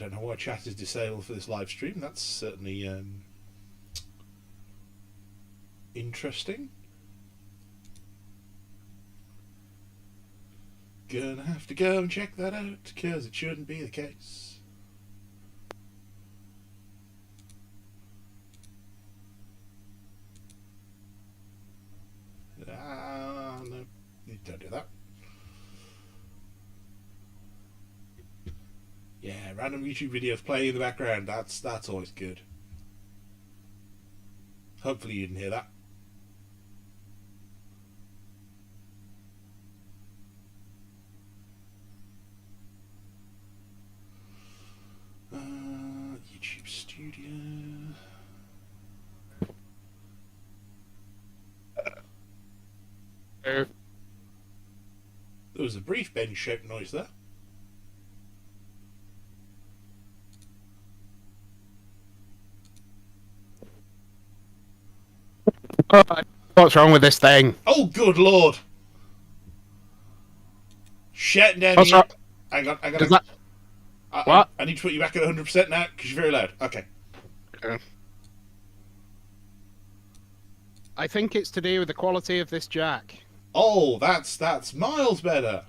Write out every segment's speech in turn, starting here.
don't know why chat is disabled for this live stream. That's certainly interesting. Gonna have to go and check that out, because it shouldn't be the case. No, you don't do that. Yeah, random YouTube videos playing in the background. That's always good. Hopefully you didn't hear that. YouTube Studio. There was a brief bench shape noise there. What's wrong with this thing? Oh, good lord! Shutting down. What's here. wrong? I got. What? I need to put you back at 100% now because you're very loud. Okay. I think it's to do with the quality of this jack. Oh, that's miles better.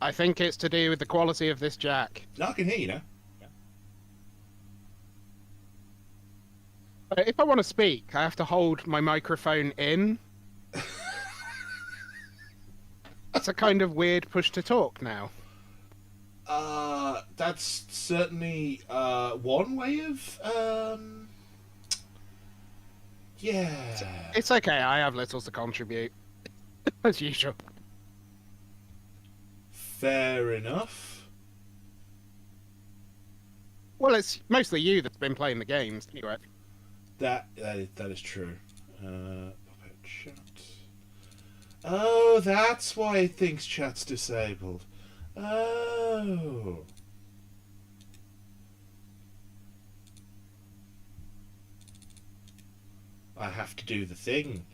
I think it's to do with the quality of this jack. Now I can hear you now. If I want to speak, I have to hold my microphone in. It's a kind of weird push to talk now. That's certainly one way of yeah. It's okay, I have little to contribute. As usual. Fair enough. Well, it's mostly you that's been playing the games, anyway. That is true. Puppet chat. Oh, that's why it thinks chat's disabled. Oh. I have to do the thing.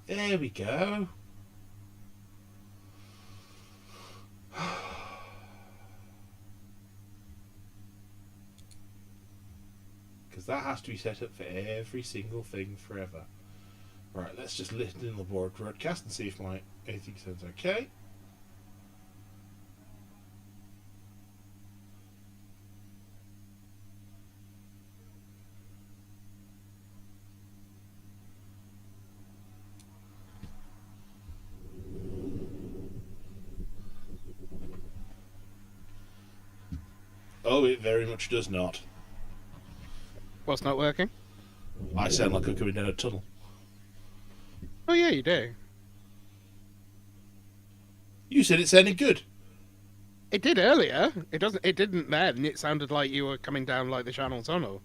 There we go. Because that has to be set up for every single thing forever. Right, let's just listen in the broadcast and see if my anything sounds okay. Oh, it very much does not. What's not working? I sound like I'm coming down a tunnel. Oh yeah, you do. You said it sounded good. It did earlier. It didn't then. It sounded like you were coming down like the Channel Tunnel.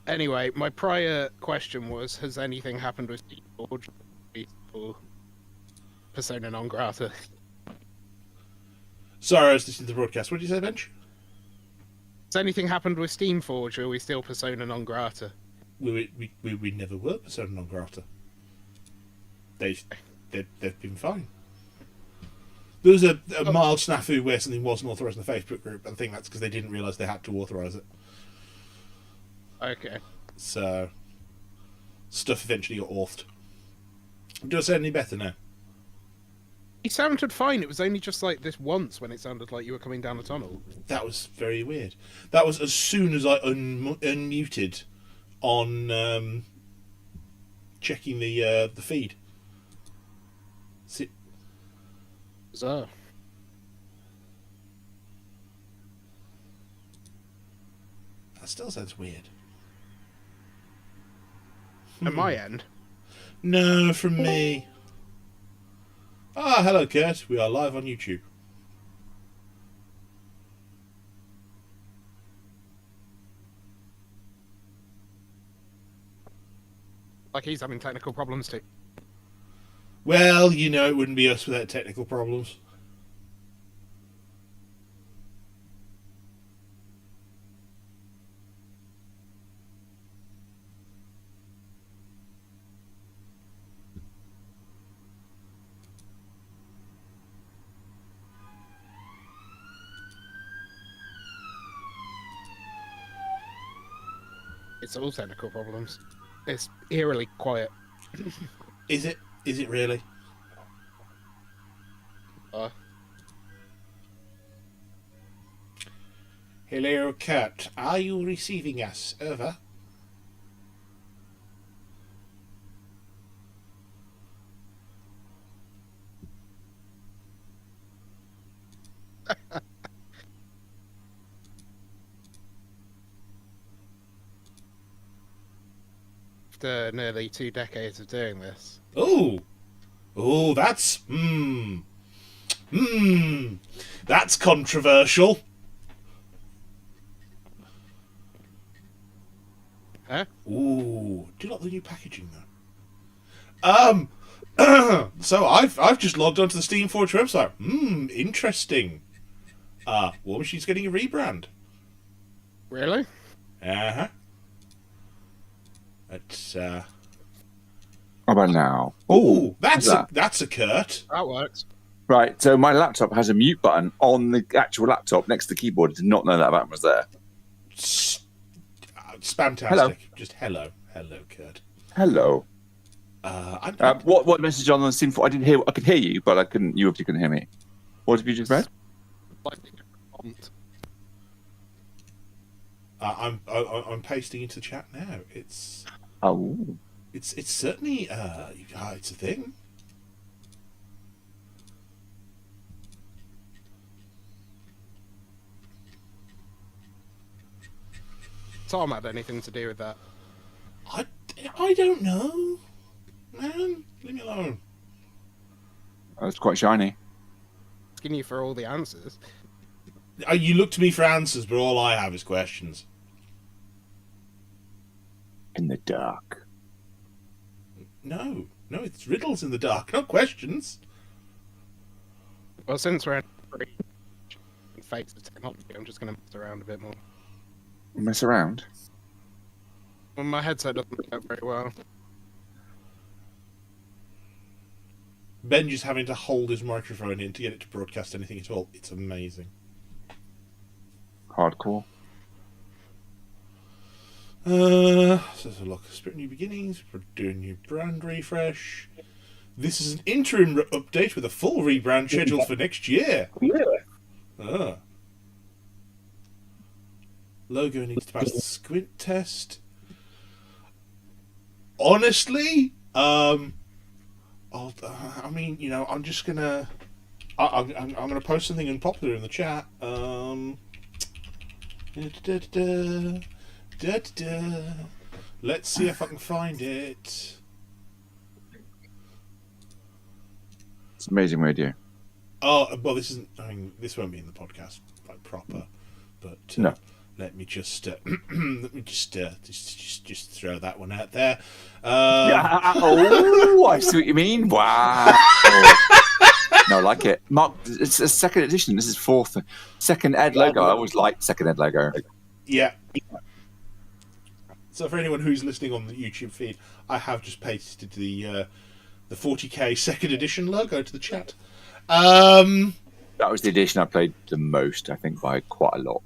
Anyway, my prior question was: has anything happened with Forge or Persona non grata? Sorry, I was listening to the broadcast. What did you say, Bench? Has anything happened with Steamforge, or are we still Persona non grata? We never were Persona non grata. They've been fine. There was a mild snafu where something wasn't authorised in the Facebook group, but I think that's because they didn't realise they had to authorise it. Okay. So, stuff eventually got authed. Does it sound any better now? It sounded fine. It was only just like this once when it sounded like you were coming down a tunnel. That was very weird. That was as soon as I unmuted on checking the feed. See, So. that still sounds weird. At my end. No, from me. Ah, hello, Kurt. We are live on YouTube. Like he's having technical problems too. Well, you know, it wouldn't be us without technical problems. It's all technical problems. It's eerily quiet. Is it? Is it really? Hello, Kurt. Are you receiving us? Over. After nearly 2 decades of doing this. Oh, that's that's controversial. Huh? Ooh, do you like the new packaging though? So I've just logged onto the Steam Forge website. Interesting. War Machine's getting a rebrand. Really? Uh-huh. It's How about now? Ooh, what's that's a Kurt. That works. Right, so my laptop has a mute button on the actual laptop next to the keyboard. I did not know that button was there. Spamtastic. Hello. Just hello, Kurt. Hello. What message on the Steam Forge? I didn't hear. I could hear you, but I couldn't. You obviously couldn't hear me. What have you just read? I'm pasting into the chat now. It's certainly it's a thing. Tom had anything to do with that. I don't know, man. Leave me alone. Oh, it's quite shiny. Asking you for all the answers. You look to me for answers, but all I have is questions. In the dark. No, it's riddles in the dark, not questions. Well, since we're in face of technology, I'm just going to mess around a bit more. Mess around. Well, my headset doesn't work very well. Ben just having to hold his microphone in to get it to broadcast anything at all. It's amazing. Hardcore. So there's a look. Spirit New Beginnings. We're doing a new brand refresh. This is an interim update with a full rebrand scheduled for next year. Yeah. Logo needs to pass the squint test. Honestly, I'm just gonna. I'm gonna post something unpopular in the chat. Let's see if I can find it. It's amazing radio. Oh well, this isn't. I mean, this won't be in the podcast like proper, but No. Let me just just throw that one out there. Oh, I see what you mean. Wow. No, I like it. Mark, it's a second edition. This is second ed logo. I always liked second ed logo. Yeah. So for anyone who's listening on the YouTube feed, I have just pasted the 40k second edition logo to the chat. That was the edition I played the most, I think, by quite a lot.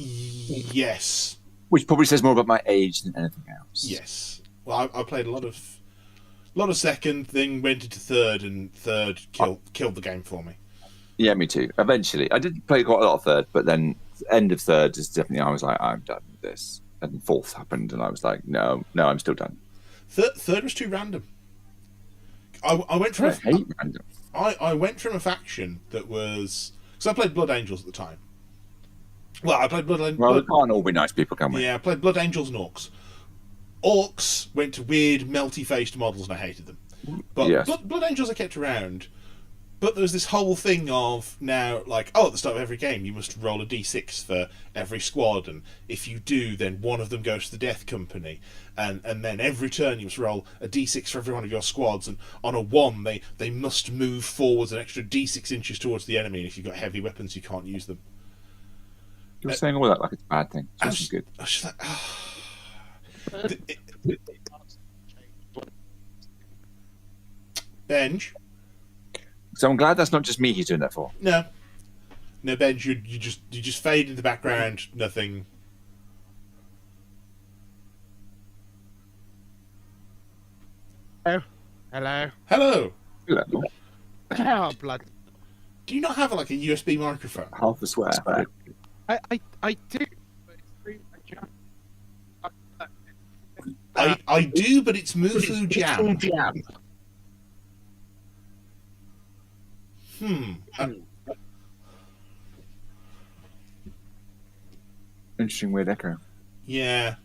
Yes. Which probably says more about my age than anything else. Yes. Well, I played a lot of second, then went into third, and third killed the game for me. Yeah, me too. Eventually, I did play quite a lot of third, but then end of third is definitely. I was like, I'm done with this. And fourth happened, and I was like, no, I'm still done. Third was too random. I went from I hate random. I went from a faction that was because I played Blood Angels at the time. Well, I played Blood Angels. Well, we can't all be nice people, can we? Yeah, I played Blood Angels and Orcs. Orcs went to weird, melty-faced models, and I hated them. But Yes. Blood Angels I kept around. But there was this whole thing of now, like, at the start of every game, you must roll a d6 for every squad, and if you do, then one of them goes to the Death Company, and then every turn you must roll a d6 for every one of your squads, and on a 1, they must move forwards an extra d6 inches towards the enemy, and if you've got heavy weapons, you can't use them. You're saying all that like it's a bad thing. I It's was good. just like, Benj? So I'm glad that's not just me he's doing that for. No, Benj, you just fade in the background. Nothing. Hello. Hello. Hello. Oh, blood. Do you not have like a USB microphone? Half a swear. I do. I do, but it's Mufu Jam. Interesting weird echo. Yeah.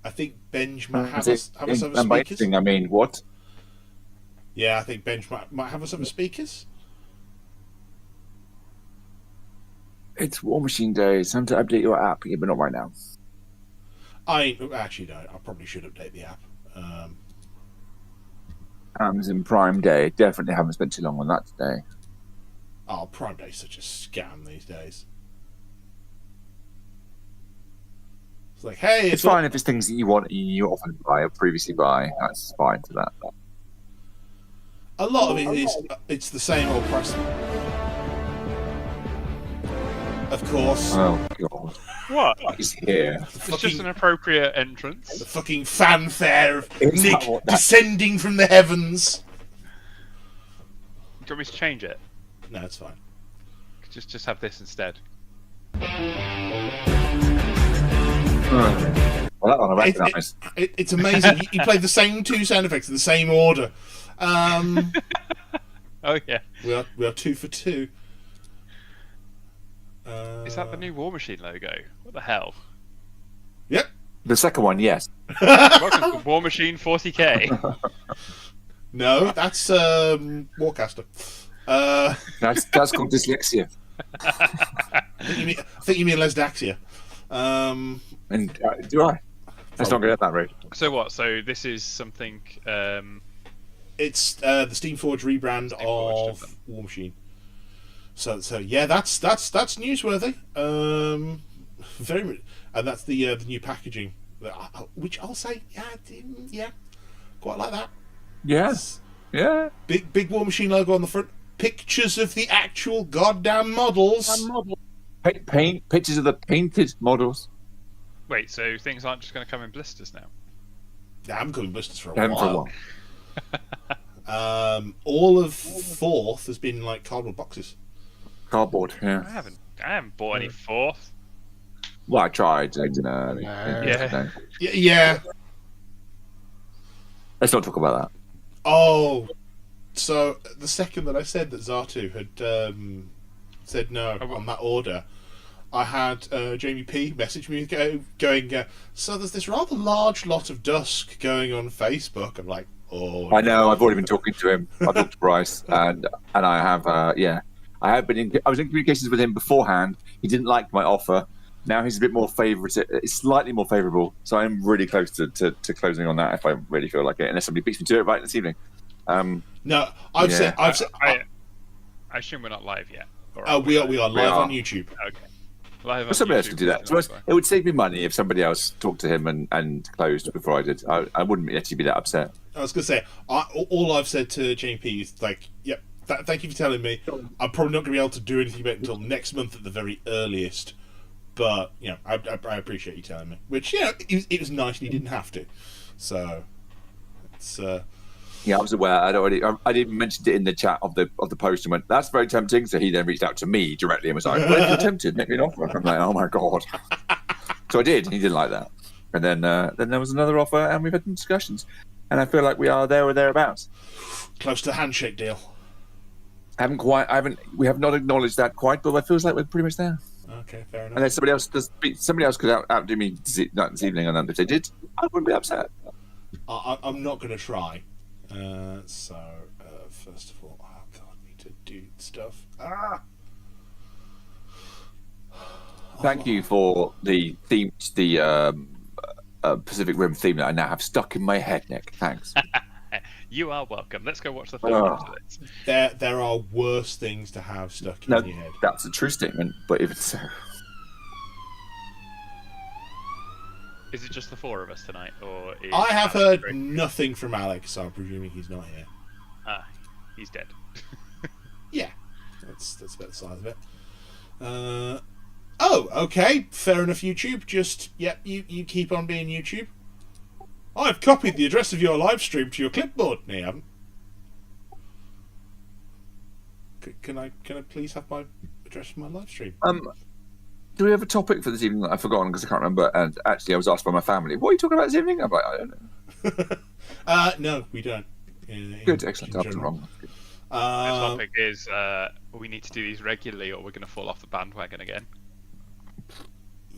I think Benj might have Is us it- over and by speakers. interesting, I mean what? Yeah, I think Benj might have us over speakers. It's War Machine Day. It's time to update your app. Yeah, but not right now. Actually no, I probably should update the app. Amazon Prime Day. Definitely haven't spent too long on that today. Prime Day's such a scam these days. It's like, hey, It's fine if it's things that you want, you often buy or previously buy. That's fine for that. a lot of it is it's the same old price. Of course, Oh god, What? he's here. It's just an appropriate entrance. the fucking fanfare of Is Nick that what that- descending from the heavens. Do you want me to change it? No, it's fine. Just have this instead. Well, that one I recognise. It's amazing. You played the same two sound effects in the same order. Oh yeah. We are 2 for 2. Is that the new War Machine logo? What the hell? Yep. The second one, yes. Welcome to War Machine 40k. No, that's Warcaster. That's called dyslexia. I think you mean Lesdaxia. And do I? Let's not go down that road. So what? So this is something. It's the Steamforge rebrand Steamforge, of War Machine. So yeah, that's newsworthy. Very, and that's the new packaging, which I'll say, yeah, quite like that. Yes. Yeah. Big War Machine logo on the front. Pictures of the actual goddamn models. Paint pictures of the painted models. Wait, so things aren't just going to come in blisters now? Yeah, I haven't got blisters for a Haven't for a while. while. All of 4th has been like cardboard boxes. Cardboard. Yeah. I haven't bought any fourth. Well, I tried. Yeah. Yeah. Let's not talk about that. Oh, so the second that I said that Zartu had said no on that order, I had Jamie P message me going, so there's this rather large lot of dusk going on Facebook. I'm like, oh. I know. I've already been talking to him. I've talked to Bryce, and I have. I have been. I was in communications with him beforehand. He didn't like my offer. Now he's a bit more it's slightly more favourable. So I'm really close to closing on that if I really feel like it. Unless somebody beats me to it right this evening. No, I've said. I assume we're not live yet. Or We are live on YouTube. Okay. Live on But somebody else YouTube, could do that. So it would save me money if somebody else talked to him and closed before I did. I wouldn't actually be that upset. I was going to say, all I've said to JP is like, yep, thank you for telling me. I'm probably not going to be able to do anything about it until next month at the very earliest. But, I appreciate you telling me. Which, it was nice and he didn't have to. So, it's... Yeah, I was aware. I'd even mentioned it in the chat of the post and went, "That's very tempting." So he then reached out to me directly and was like, "Well, if you're tempted, make me an offer." I'm like, "Oh my god!" So I did. He didn't like that, and then there was another offer, and we've had some discussions, and I feel like we are there or thereabouts. Close to the handshake deal. We have not acknowledged that quite, but it feels like we're pretty much there. Okay, fair enough. And then somebody else could outdo me this evening, and if they did, I wouldn't be upset. I'm not going to try. First of all, God, I need to do stuff. Thank you for the theme, the Pacific Rim theme that I now have stuck in my head, Nick. Thanks. You are welcome. Let's go watch the film after this. There are worse things to have stuck in your head. That's a true statement, but even so. Is it just the 4 of us tonight, or is I have Alex heard free? nothing from Alex, so I'm presuming he's not here. He's dead. Yeah, that's about the size of it. Okay, fair enough. YouTube, you keep on being YouTube. I've copied the address of your live stream to your clipboard. No, you haven't. Can I please have my address for my live stream? Do we have a topic for this evening that I've forgotten because I can't remember? And actually, I was asked by my family, "What are you talking about this evening?" I'm like, "I don't know." No, we don't. Good, excellent. I was general. wrong. The topic is we need to do these regularly, or we're going to fall off the bandwagon again.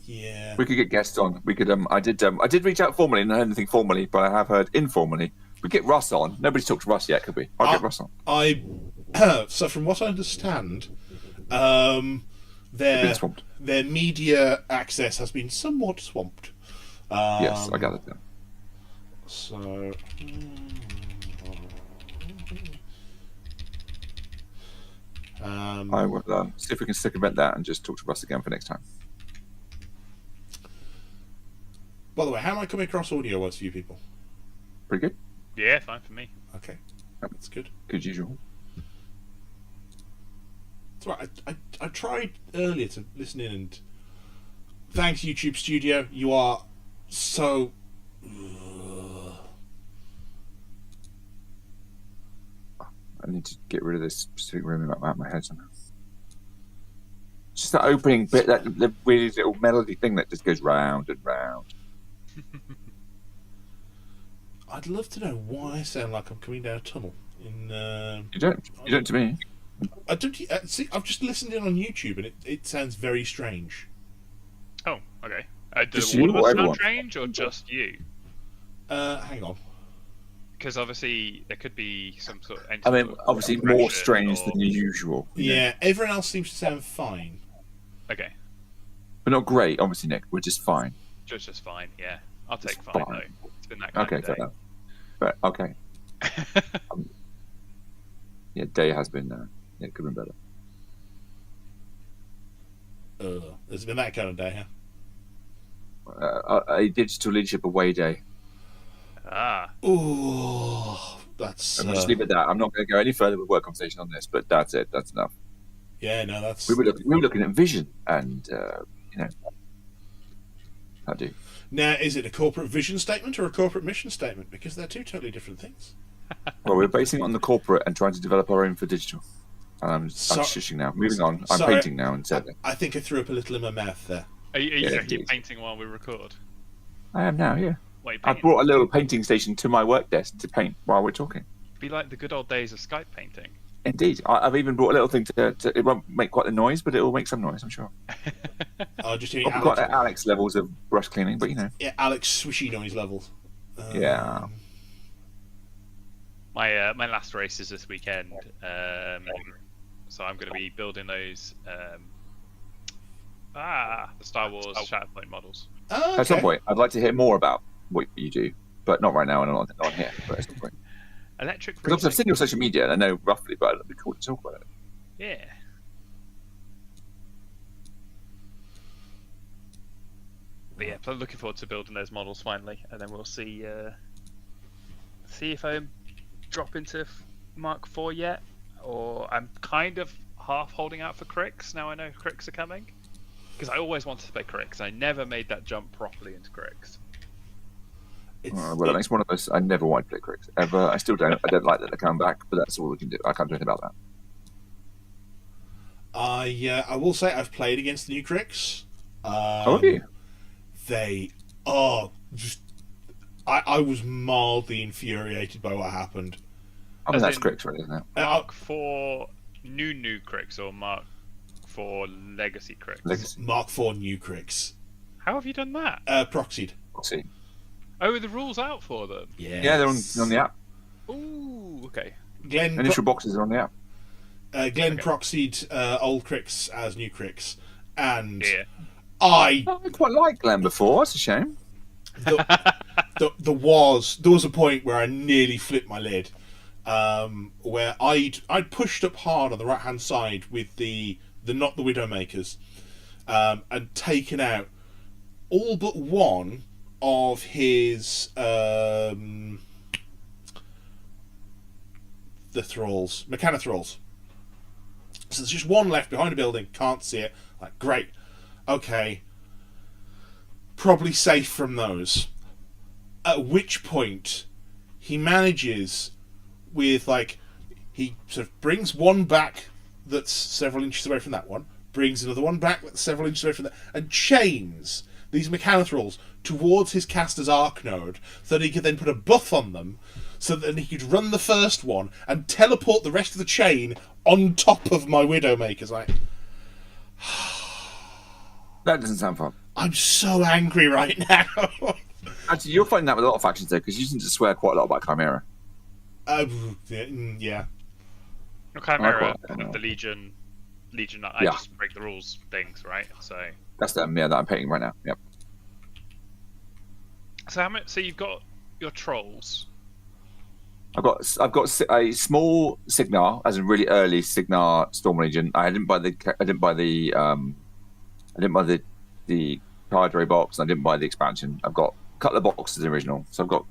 Yeah. We could get guests on. We could. I did reach out formally, not anything formally, but I have heard informally. We get Russ on. Nobody's talked to Russ yet, could we? I'll get Russ on. So from what I understand, Been swamped. their media access has been somewhat swamped. Yes, I gathered that. So. I will see if we can circumvent that and just talk to Russ again for next time. By the way, how am I coming across audio-wise for you people? Pretty good. Yeah, fine for me. Okay, that's good. Good as usual. That's right. I tried earlier to listen in, and thanks YouTube Studio, you are so. I need to get rid of this specific room out of my head somehow. It's just that opening bit, the weird little melody thing that just goes round and round. I'd love to know why I sound like I'm coming down a tunnel. You don't to me. I don't see. I've just listened in on YouTube, and it sounds very strange. Oh, okay. Just Does you all of or us everyone? sound strange, or just you? Hang on. Because obviously there could be some sort of. I mean, obviously more compression strange or- than usual. you know. Yeah, everyone else seems to sound fine. Okay, But not great, obviously, Nick. We're just fine. just fine. Yeah, I'll take It's fine fine. though. It's been that kind Okay, of fair day. enough. But okay. Yeah, day has been. Yeah, could have been better. There's been that kind of day, huh? A digital leadership away day. Ah, Ooh, that's. I'm going to just leave it at that. I'm not going to go any further with work conversation on this, but that's it. That's enough. Yeah, no, that's. We were looking at vision, and that'll do. Now, is it a corporate vision statement or a corporate mission statement? Because they're two totally different things. Well, we're basing it on the corporate and trying to develop our own for digital. And I'm shushing now. Moving on. I'm Sorry. painting now instead. I think I threw up a little in my mouth there. are you Yeah, actually indeed. painting while we record? I am now. Yeah. What are you I painting? brought a little painting station to my work desk to paint while we're talking. Be like the good old days of Skype painting. Indeed, I've even brought a little thing to. It won't make quite the noise, but it will make some noise, I'm sure. I'm just hearing I've got Alex, Alex levels of brush cleaning, but yeah, Alex swishy noise levels. Yeah. My last race is this weekend, so I'm going to be building those the Star Wars Shatterpoint models. Oh, okay. At some point, I'd like to hear more about what you do, but not right now and not here. But at some point, Electric because I've racing. seen your social media and I know roughly, but it'd be cool to talk about it. Yeah. But yeah, looking forward to building those models finally, and then we'll see if I drop into Mark IV yet, or I'm kind of half holding out for Crix now I know Crix are coming, because I always wanted to play Crix. I never made that jump properly into Crix. Well, that makes one of us. I never wanted to play Crix ever. I still don't. I don't like that they come back, but that's all we can do. I can't do anything about that. I will say I've played against the new Crix. How have you? They are just. I was mildly infuriated by what happened. I mean, As that's in- Crix, really, isn't it? Mark IV new Crix or Mark IV Legacy Crix? Legacy. Mark IV new Crix. How have you done that? Proxied. Let's see. Oh, are the rules out for them? Yes. Yeah, they're on the app. Ooh, okay. Glenn, Initial boxes are on the app. Glenn Okay. proxied old Crix as new Crix, and Yeah. I Oh, I quite liked Glenn before. That's a shame. there was a point where I nearly flipped my lid, where I'd pushed up hard on the right hand side with the not the Widowmakers, and taken out all but one of his the thralls, Mechana thralls. So there's just one left behind a building, can't see it. Like, great, okay, probably safe from those. At which point, he manages with he sort of brings one back that's several inches away from that one, brings another one back that's several inches away from that, and chains these mechanothralls towards his caster's arc node so that he could then put a buff on them so that he could run the first one and teleport the rest of the chain on top of my Widowmaker's. That doesn't sound fun. I'm so angry right now. Actually, you're finding that with a lot of factions there, because you seem to swear quite a lot about Chimera. Yeah. Chimera, I know. the Legion. I Yeah. just break the rules things, right? So That's them, yeah, that I'm painting right now. Yep. how much? So you've got your trolls. I've got a small Signar, as in really early Signar Storm Legion. I didn't buy the Cadre box. And I didn't buy the expansion. I've got a couple of boxes of the original, so I've got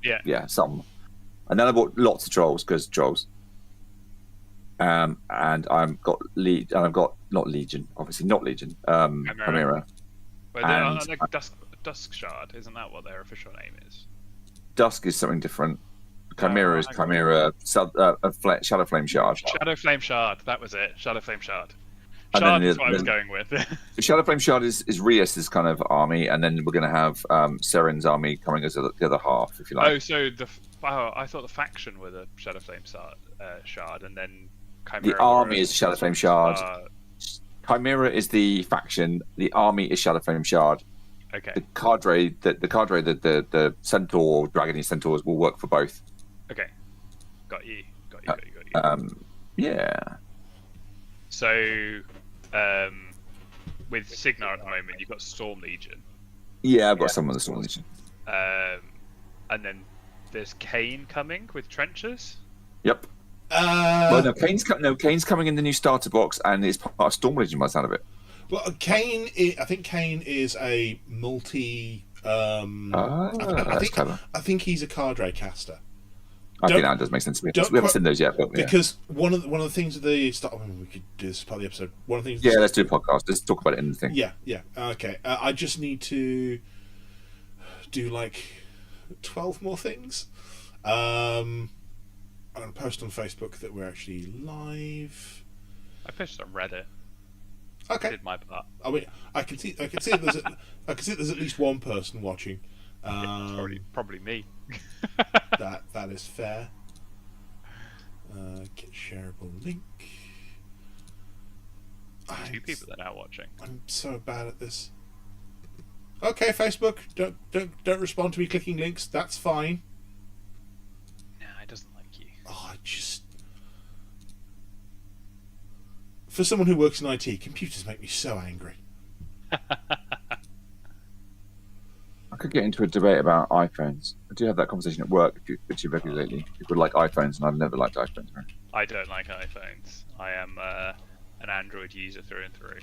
some. And then I bought lots of trolls because trolls. And I've got not Legion, obviously not Legion. Chimera. But Dusk Shard, isn't that what their official name is? Dusk is something different. Chimera is Chimera, Shadow Flame Shard. Shadow Flame Shard, that was it. Shadow Flame Shard. And Shard then is what I was going with. The Shadow Flame Shard is Rias's kind of army, and then we're going to have Seren's army coming as the other half, if you like. Oh, so I thought the faction were the Shadow Flame Shard, and then Chimera. The army is Shadow Flame Shard. Chimera is the faction. The army is Shadow Flame Shard. Okay. The cadre, the centaur, dragony centaurs will work for both. Okay. Got you. Yeah. So, with Signar at the moment, you've got Storm Legion. Yeah, I've got some of the Storm Legion. And then there's Kane coming with trenches. Yep. Well, Kane's coming in the new starter box, and it's part of Storm Legion by the sound of it. Well, I think Kane is a multi. That's clever. I think he's a Cadre caster. I think that does make sense to me. We haven't seen those yet, but because one of the things of the start. I mean, we could do this part of the episode. One of the things. Yeah, let's do a podcast. Let's talk about it in the thing. Yeah. Okay. I just need to do 12 more things. I'm going to post on Facebook that we're actually live. I posted on Reddit. Okay. I did my part. I mean, I can see there's at least one person watching. It's probably me. that is fair. Get shareable link. Two people that are now watching. I'm so bad at this. Okay, Facebook, don't respond to me clicking links. That's fine. Nah, it doesn't like you. Oh, for someone who works in IT, computers make me so angry. I could get into a debate about iPhones. I do have that conversation at work with you regularly. People like iPhones, and I've never liked iPhones. Right? I don't like iPhones. I am an Android user through and through.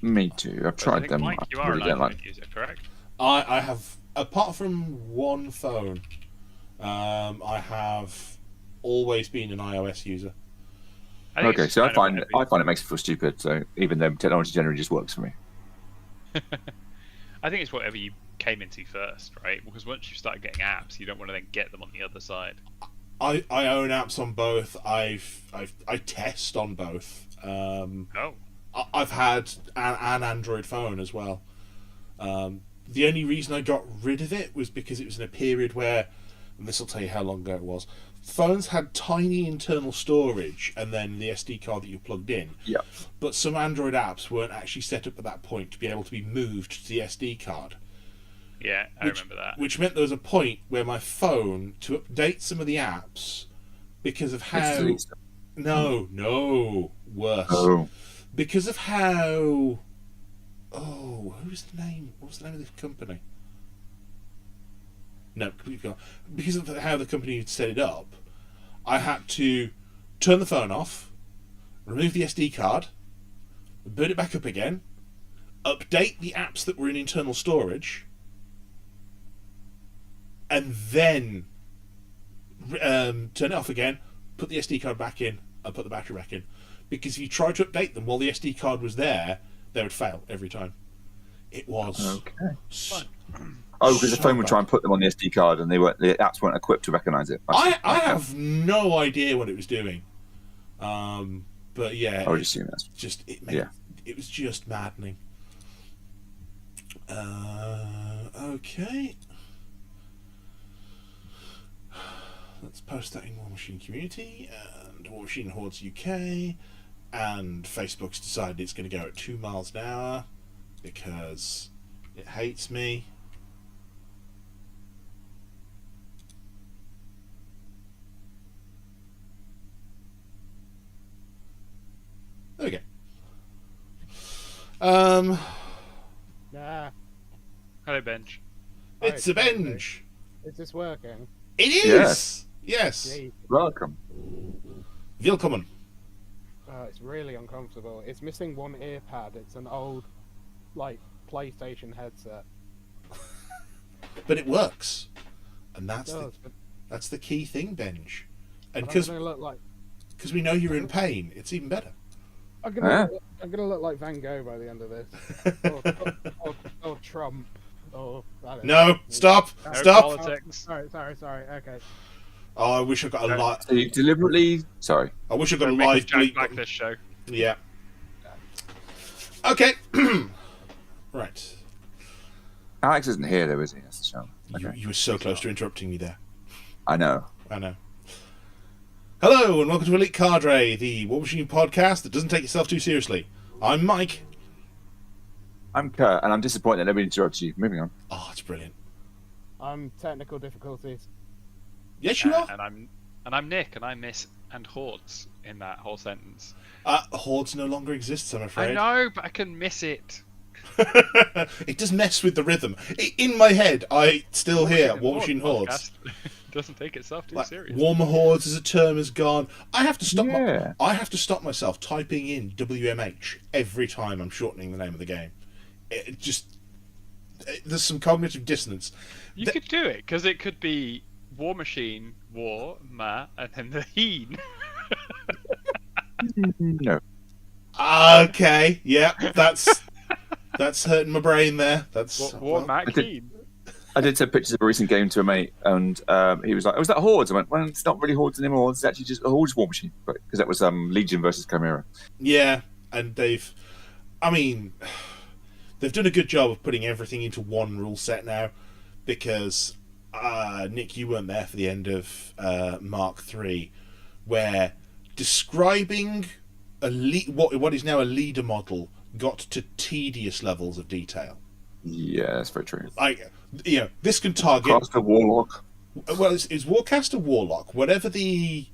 Me too. I've tried them. Mike, you I are really an don't iPhone user, correct? I have, apart from one phone, I have always been an iOS user. Okay, so I find it makes me feel stupid. So even though technology generally just works for me. I think it's whatever you came into first, right? Because once you start getting apps, you don't want to then get them on the other side. I own apps on both. I test on both. I've had an Android phone as well. The only reason I got rid of it was because it was in a period where, and this will tell you how long ago it was, phones had tiny internal storage and then the SD card that you plugged in. Yeah. But some Android apps weren't actually set up at that point to be able to be moved to the SD card. Yeah, I remember that. Which meant there was a point where my phone, to update some of the apps, because of how... No, worse. Oh. Because of how... Oh, who's the name? What was the name of the company? No, because of how the company had set it up, I had to turn the phone off, remove the SD card, boot it back up again, update the apps that were in internal storage, and then turn it off again, put the SD card back in, and put the battery back in. Because if you tried to update them while the SD card was there, they would fail every time. It was... Okay. Oh, because the So phone would bad. try and put them on the SD card, and the apps weren't equipped to recognise it. I have no idea what it was doing. But yeah, I would assume that's it was just maddening. Okay. Let's post that in War Machine Community and War Machine Hordes UK. And Facebook's decided it's going to go at 2 miles an hour because it hates me. There we go. Nah. Hello, Benj. It's a binge. Is this working? It is. Yes. Yes. Gee. welcome. Willkommen. It's really uncomfortable. It's missing one ear pad. It's an old, like, PlayStation headset. But it works, and It does, but that's the key thing, Benj. And I'm because gonna look like we know you're in pain, it's even better. I'm gonna look like Van Gogh by the end of this, or Trump, or I don't know. No, stop, No stop. politics. Sorry. Okay. Oh, I wish I got a No. live. So you deliberately. Sorry. I wish I got a Don't make us live Jack bleep Black button. this show. Yeah. Okay. Right. Alex isn't here, though, is he? That's the show. You were so close to interrupting me there. I know. I know. Hello and welcome to Elite Cadre, the War Machine podcast that doesn't take itself too seriously. I'm Mike. I'm Kurt, and I'm disappointed that nobody interrupted you. Moving on. Oh, it's brilliant. I'm technical difficulties. Yes, you are. And I'm Nick, and I miss and hordes in that whole sentence. Hordes no longer exists, I'm I afraid. know, but I can miss it. It does mess with the rhythm. In my head, I still hear Horde War Machine Hordes. podcast doesn't take itself too Like, serious. Warmer Hordes as a term is gone. I have to stop. Yeah. I have to stop myself typing in WMH every time I'm shortening the name of the game. There's some cognitive dissonance. You could do it because it could be War Machine, War, Ma, and then the Heen. No. Okay, yeah, that's hurting my brain there. That's War, well, Mac, did- Heen. I did send pictures of a recent game to a mate, and he was like, "Oh, is that Hordes?" I went, "Well, it's not really Hordes anymore. It's actually just a Hordes War Machine." Because that was Legion versus Chimera. yeah, and they've done a good job of putting everything into one rule set now, because Nick, you weren't there for the end of Mark III, where describing what is now a leader model got to tedious levels of detail. Yeah, that's very true. Like, this can target. Caster Warlock. Well, it's Warcaster Warlock, whatever the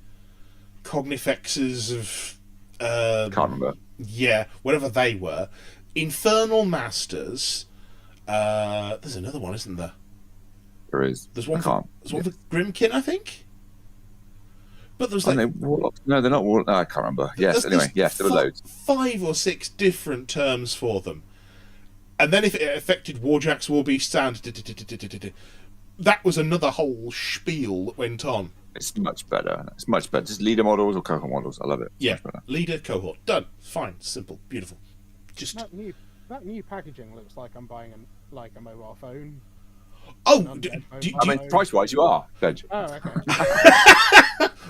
cognifexes of. Can't remember. Yeah, whatever they were. Infernal Masters. There's another one, isn't there? There is. There's one I for can't. there's one for Grimkin, I think. But there's Aren't like they Warlocks? No, they're not Warlocks. No, I can't remember. Yes, there's anyway, yes, there were loads. 5 or 6 different terms for them. And then if it affected Warjacks, Warbeasts, and that was another whole spiel that went on. It's much better. It's much better. Just leader models or cohort models. I love it. It's Yeah, much better. leader, cohort, done, fine, simple, beautiful. Just That new packaging looks like I'm buying a mobile phone. I mean, price-wise, you are, Benj. Oh, okay.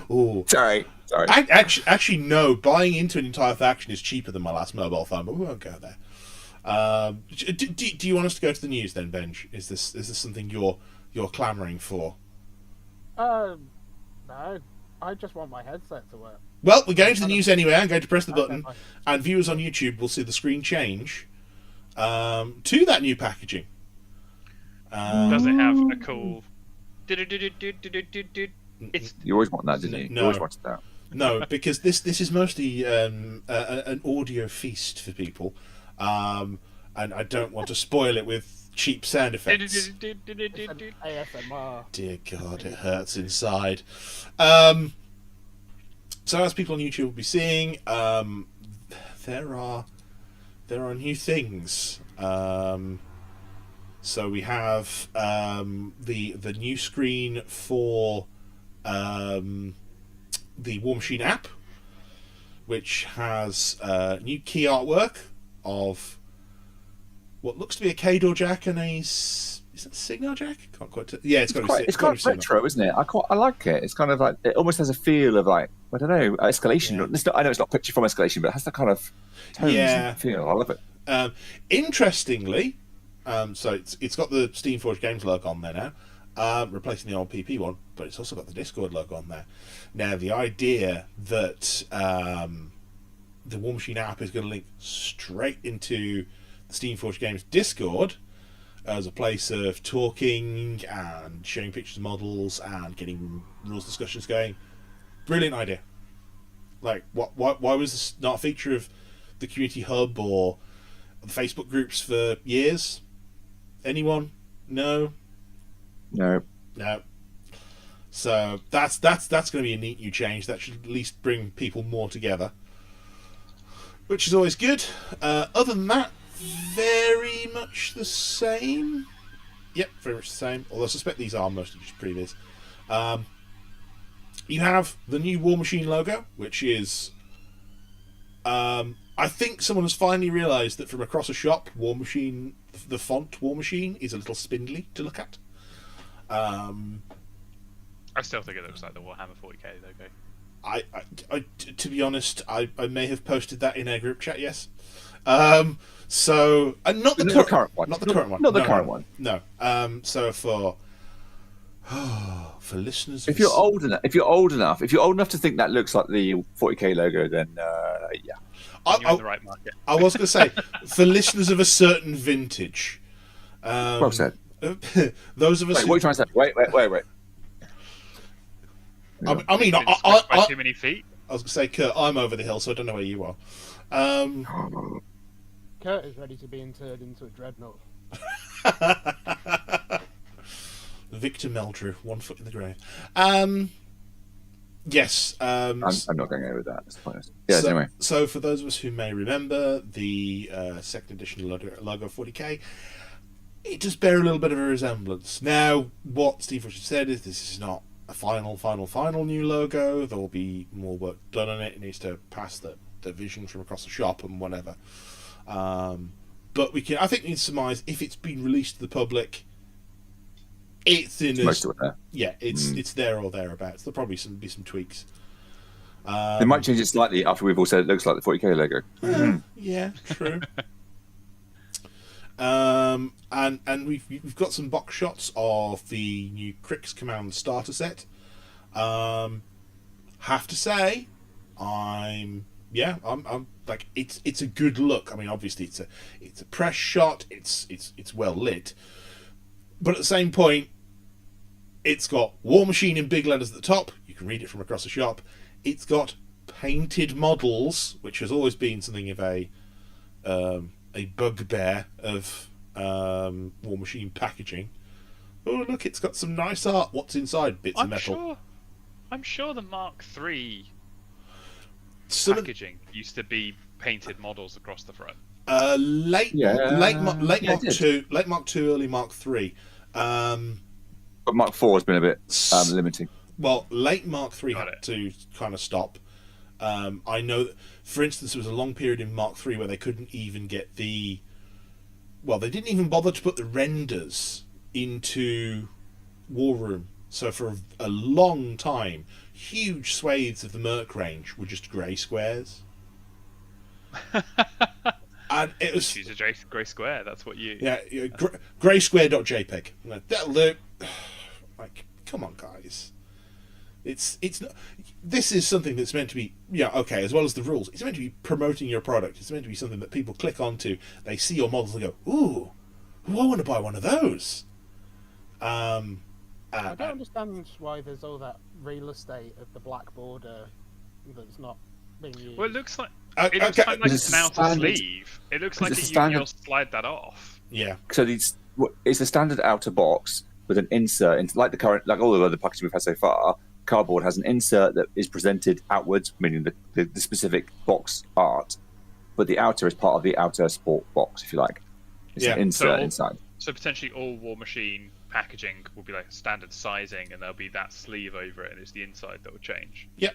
oh, Sorry. actually, no. Buying into an entire faction is cheaper than my last mobile phone, but we won't go there. Do you want us to go to the news then, Benj? Is this something you're clamouring for? No, I just want my headset to work. Well, we're going to the news anyway. I'm going to press the Okay, button, fine. and viewers on YouTube will see the screen change to that new packaging. Does it have a cool? It's You always want that, didn't you? No. You always wanted that. No, because this is mostly an audio feast for people, and I don't want to spoil it with cheap sound effects. It's an ASMR. Dear God, it hurts inside. So as people on YouTube will be seeing, there are new things. So we have the new screen for the War Machine app, which has new key artwork of what looks to be a Cadre Jack and a Is that Signal Jack? Can't quite. Yeah, it's got It's got quite retro, isn't it? I like it. It's kind of like it almost has a feel of like I don't know escalation. Yeah. I know it's not picture from escalation, but it has that kind of tones and feel. I love it. Interestingly, so it's got the Steamforged Games logo on there now, replacing the old PP one, but it's also got the Discord logo on there. Now, the idea that the War Machine app is going to link straight into the Steamforged Games Discord as a place of talking and showing pictures of models and getting rules discussions going. Brilliant idea. Like, why was this not a feature of the community hub or the Facebook groups for years? Anyone? No. So that's going to be a neat new change. That should at least bring people more together, which is always good. Other than that, very much the same. Yep, very much the same. Although I suspect these are mostly just previous. You have the new War Machine logo, which is... I think someone has finally realised that from across a shop, War Machine, the font War Machine, is a little spindly to look at. I still think it looks like the Warhammer 40k logo. I to be honest, I may have posted that in a group chat. Yes. So not the current one. Not the current one. Not the current one. No. So for listeners, if you're old enough to think that looks like the 40k logo, then yeah, you're in the right market. I was going to say for listeners of a certain vintage. Well said. Those of us. Wait, what are you trying to say? Wait. I mean, by too many feet. I was going to say, Kurt, I'm over the hill, so I don't know where you are. Kurt is ready to be interred into a dreadnought. Victor Meldrew, 1 foot in the grave. Yes. I'm not going over that. Yeah. Anyway. So for those of us who may remember the second edition logo 40k, it does bear a little bit of a resemblance. Now, what Steve Rush said is this is not a final new logo. There will be more work done on it. It needs to pass the vision from across the shop and whatever. But I think we can surmise if it's been released to the public, it's in most of it there. Yeah, it's there or thereabouts. There'll probably be some tweaks. They might change it slightly after we've all said it looks like the 40k logo. Yeah, true. And we've got some box shots of the new Crix Command starter set. Have to say, I'm like it's a good look. I mean, obviously it's a press shot. It's well lit, but at the same point, it's got War Machine in big letters at the top. You can read it from across the shop. It's got painted models, which has always been something of a bugbear of War Machine packaging. Oh, look, it's got some nice art. What's inside? Bits of metal. I'm sure the Mark III packaging used to be painted models across the front. Late Mark II, early Mark III. But Mark IV has been a bit limiting. Well, late Mark III had to kind of stop. I know that, for instance, there was a long period in Mark III where they couldn't even get they didn't even bother to put the renders into War Room. So for a long time, huge swathes of the Merc range were just grey squares. And it was... Choose a grey square, that's what you... Yeah, greysquare.jpg. That'll do. Like, come on, guys. It's not... This is something that's meant to be, as well as the rules, it's meant to be promoting your product. It's meant to be something that people click onto, they see your models and go, ooh, I want to buy one of those. I don't understand why there's all that real estate of the black border that's not being used. Well, it looks like it's an outer sleeve. It looks like you just slide that off. Yeah. So it's a standard outer box with an insert, like all the other packaging we've had so far. Cardboard has an insert that is presented outwards, meaning the specific box art, but the outer is part of the outer sport box, if you like. It's an insert inside. So potentially all War Machine packaging will be like standard sizing, and there'll be that sleeve over it, and it's the inside that will change. Yep.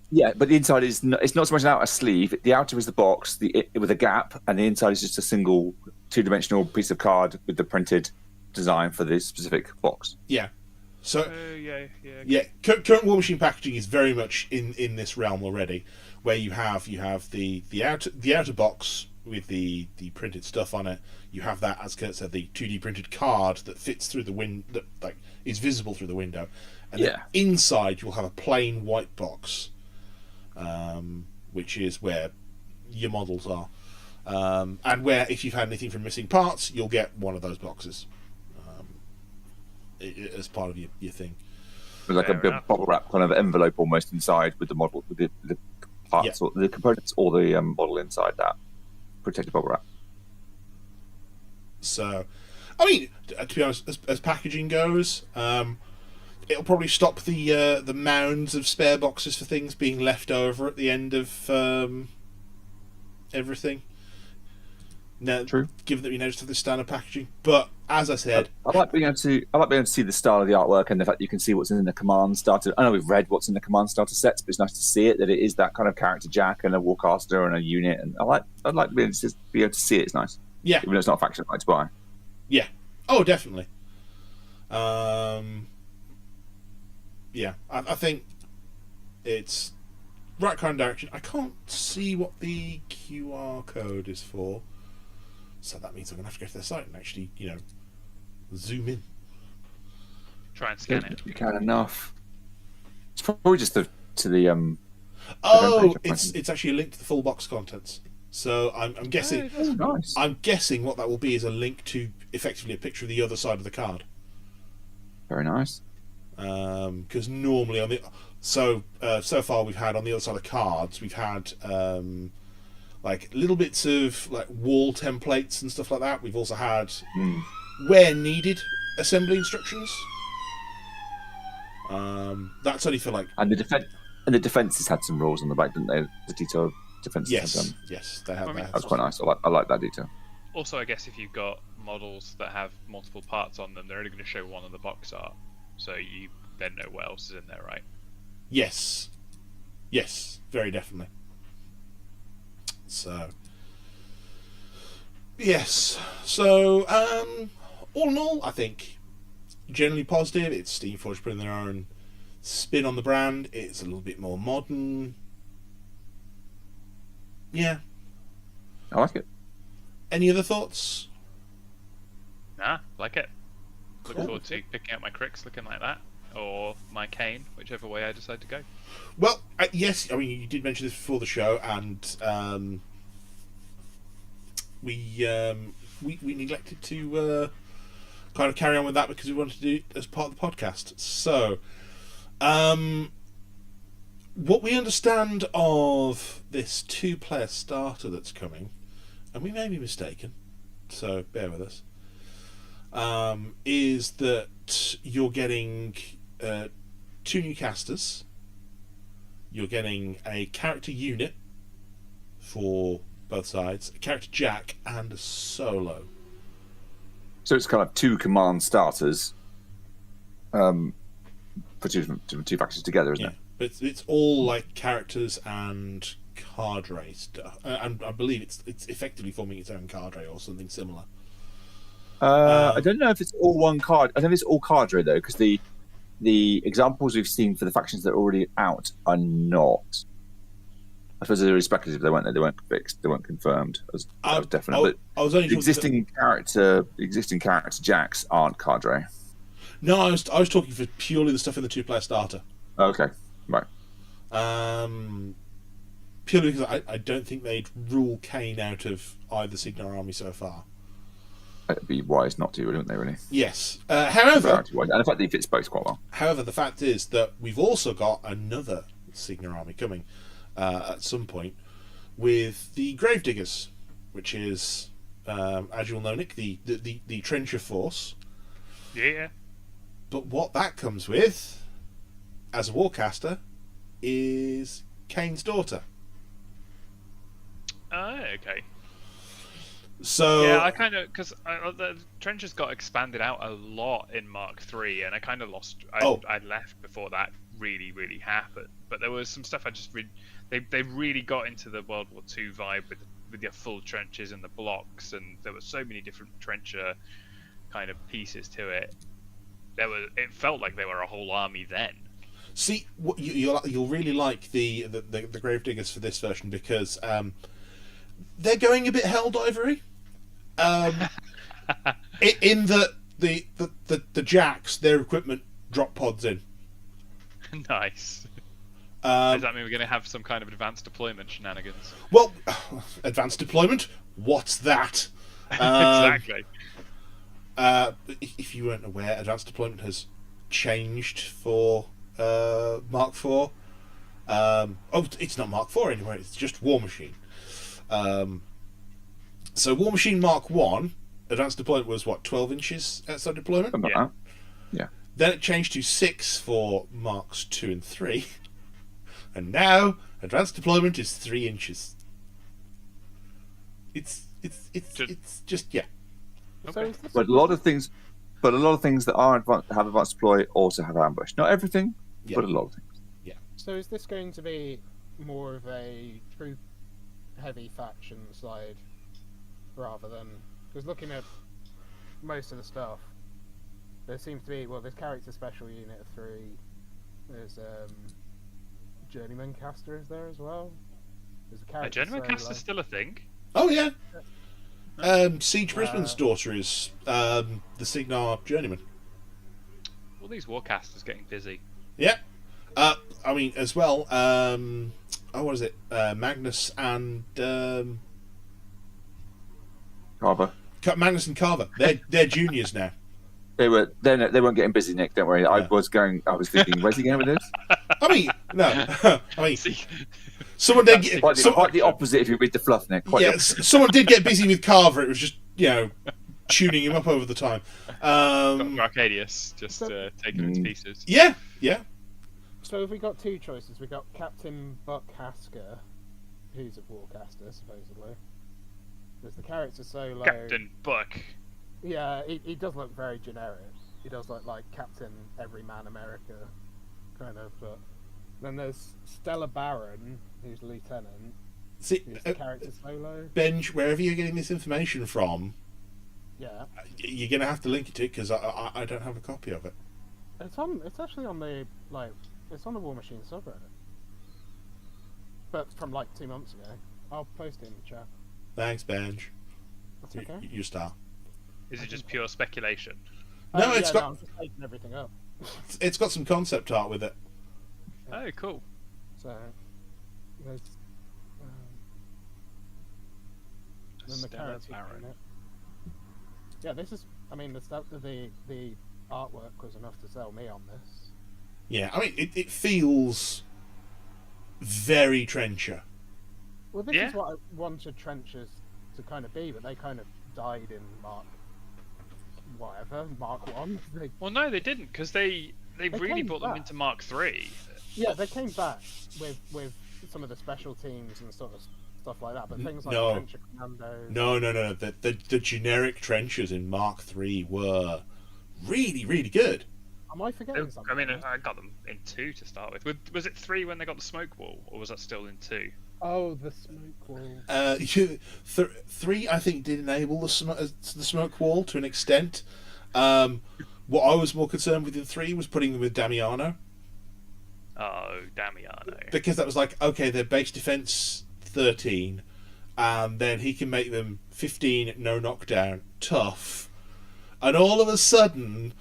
Yeah, but the inside it's not so much an outer sleeve. The outer is the box with a gap, and the inside is just a single two-dimensional piece of card with the printed design for this specific box. Yeah. So yeah. current War Machine packaging is very much in this realm already, where you have the outer box with the printed stuff on it. You have that, as Kurt said, the 2D printed card that fits through the window, that like is visible through the window, and then inside you'll have a plain white box, which is where your models are, and where if you've had anything from missing parts, you'll get one of those boxes. As part of your thing. With like a big bubble wrap kind of envelope almost inside with the model, with the parts or the components or the model inside that protected bubble wrap. So, I mean, to be honest, as packaging goes, it'll probably stop the mounds of spare boxes for things being left over at the end of everything. Now, True. Given that we now just have this standard packaging, but as I said, I like being able to see the style of the artwork and the fact you can see what's in the command starter. I know we've read what's in the command starter sets, but it's nice to see it, that it is that kind of character Jack and a warcaster and a unit, and I'd like to be able to see it. It's nice. Yeah. Even though it's not a faction I like to buy. Yeah. Oh, definitely. Yeah, I think it's right kind of direction. I can't see what the QR code is for, so that means I'm gonna have to go to their site and actually, zoom in. Try and scan it. You can enough. It's probably just to the Oh, page, it's actually a link to the full box contents. So I'm guessing. Oh, nice. I'm guessing what that will be is a link to effectively a picture of the other side of the card. Very nice. Because normally on the so far we've had on the other side of cards we've had like little bits of like wall templates and stuff like that. We've also had where needed assembly instructions. That's only for like and the defenses had some rules on the back, didn't they? The detailed defenses. Yes, they have. That was quite nice. I like that detail. Also, I guess if you've got models that have multiple parts on them, they're only going to show one of the box art, so you then know what else is in there, right? Yes, very definitely. So, yes. So, all in all, I think generally positive. It's Steamforge putting their own spin on the brand. It's a little bit more modern. Yeah. I like it. Any other thoughts? Nah, like it. Looking forward to picking out my Crix looking like that, or my Cane, whichever way I decide to go. Well, yes, I mean, you did mention this before the show, and we neglected to kind of carry on with that because we wanted to do it as part of the podcast. So, what we understand of this 2-player starter that's coming, and we may be mistaken, so bear with us, is that you're getting 2 new casters, you're getting a character unit for both sides, a character Jack, and a solo. So it's kind of 2 command starters for two factions together, isn't it? But it's all like characters and cadre stuff, and I believe it's effectively forming its own cadre or something similar. I don't know if it's all one card. I think it's all cadre though, because the examples we've seen for the factions that are already out are not. I suppose they're speculative. They weren't fixed. They weren't confirmed as definite. I was only the existing character Jacks aren't cadre. No, I was talking for purely the stuff in the 2-player starter. Okay, right. Purely because I don't think they'd rule Kane out of either Signar army so far. It'd be wise not to, wouldn't they? Really? Yes. However, and in fact, they fit both quite well. However, the fact is that we've also got another Signar army coming at some point with the Gravediggers, which is, as you'll know, Nick, the Trencher Force. Yeah. But what that comes with, as a Warcaster, is Kane's daughter. Okay. So yeah, I kind of because the trenches got expanded out a lot in Mark III, and I kind of lost. I left before that really happened. But there was some stuff I just they really got into the World War II vibe with your full trenches and the blocks, and there were so many different trencher kind of pieces to it, it felt like they were a whole army then. See, you'll really like the Gravediggers for this version because they're going a bit Helldivery. In that the jacks, their equipment drop pods in. Nice. Does that mean we're going to have some kind of advanced deployment shenanigans? Well, advanced deployment. What's that? Exactly. If you weren't aware, advanced deployment has changed for Mark IV. It's not Mark IV anymore. It's just War Machine. So War Machine Mark 1, advanced deployment was what, 12 inches outside deployment? Yeah. Then it changed to 6 for Marks 2 and 3. And now advanced deployment is 3 inches. It's just yeah. Okay. But a lot of things that are have advanced deploy also have ambush. Not everything, Yeah. but a lot of things. So is this going to be more of a troop-heavy faction side rather than... Because looking at most of the stuff, there seems to be... Well, there's character special unit of 3. There's journeyman caster is there as well. There's a A character journeyman solo. caster's still a thing? Oh yeah. Siege Brisbane's daughter is the Signar journeyman. All these warcasters getting busy. Yeah. I mean, as well. What is it? Magnus and Carver. Magnus and Carver. They're juniors now. They weren't getting busy, Nick. Don't worry. I was thinking, where's he going with this? I mean, no. I mean, See, someone did get Quite the opposite if you read the fluff, Nick. someone did get busy with Carver. It was just tuning him up over the time. Arcadius just taking him to pieces. Yeah. So have we got 2 choices? We got Captain Buck Hasker, who's a warcaster supposedly. There's the character solo. Captain Buck. Yeah, he does look very generic. He does look like Captain Everyman America, kind of. But then there's Stella Baron, who's lieutenant. See, Who's the character solo. Benj, wherever you're getting this information from, Yeah, you're gonna have to link it to it because I don't have a copy of it. it's actually on the it's on the War Machine subreddit. But from 2 months ago. I'll post it in the chat. Thanks, Benj. That's okay. You star. Is it just pure speculation? No, it's got- I'm just making everything up. It's got some concept art with it. Oh, cool. So there's then the Stella character Baron. unit. Yeah, this is. I mean, the stuff the artwork was enough to sell me on this. Yeah, I mean, it feels very Trencher. Well, this Yeah. is what I wanted trenches to kind of be, but they kind of died in Mark 1. Well, no, they didn't, because they really came brought them back. into Mark 3. Yeah, they came back with some of the special teams and sort of stuff like that, but things like No. Trencher Commando. No. The generic trenches in Mark III were really, really good. Am I forgetting something? I mean, I got them in 2 to start with. Was it 3 when they got the smoke wall, or was that still in 2? Oh, the smoke wall. 3, I think, did enable the smoke wall to an extent. What I was more concerned with in 3 was putting them with Damiano, Oh, Damiano. because that was like, okay, their base defense 13, and then he can make them 15 no knockdown tough, and all of a sudden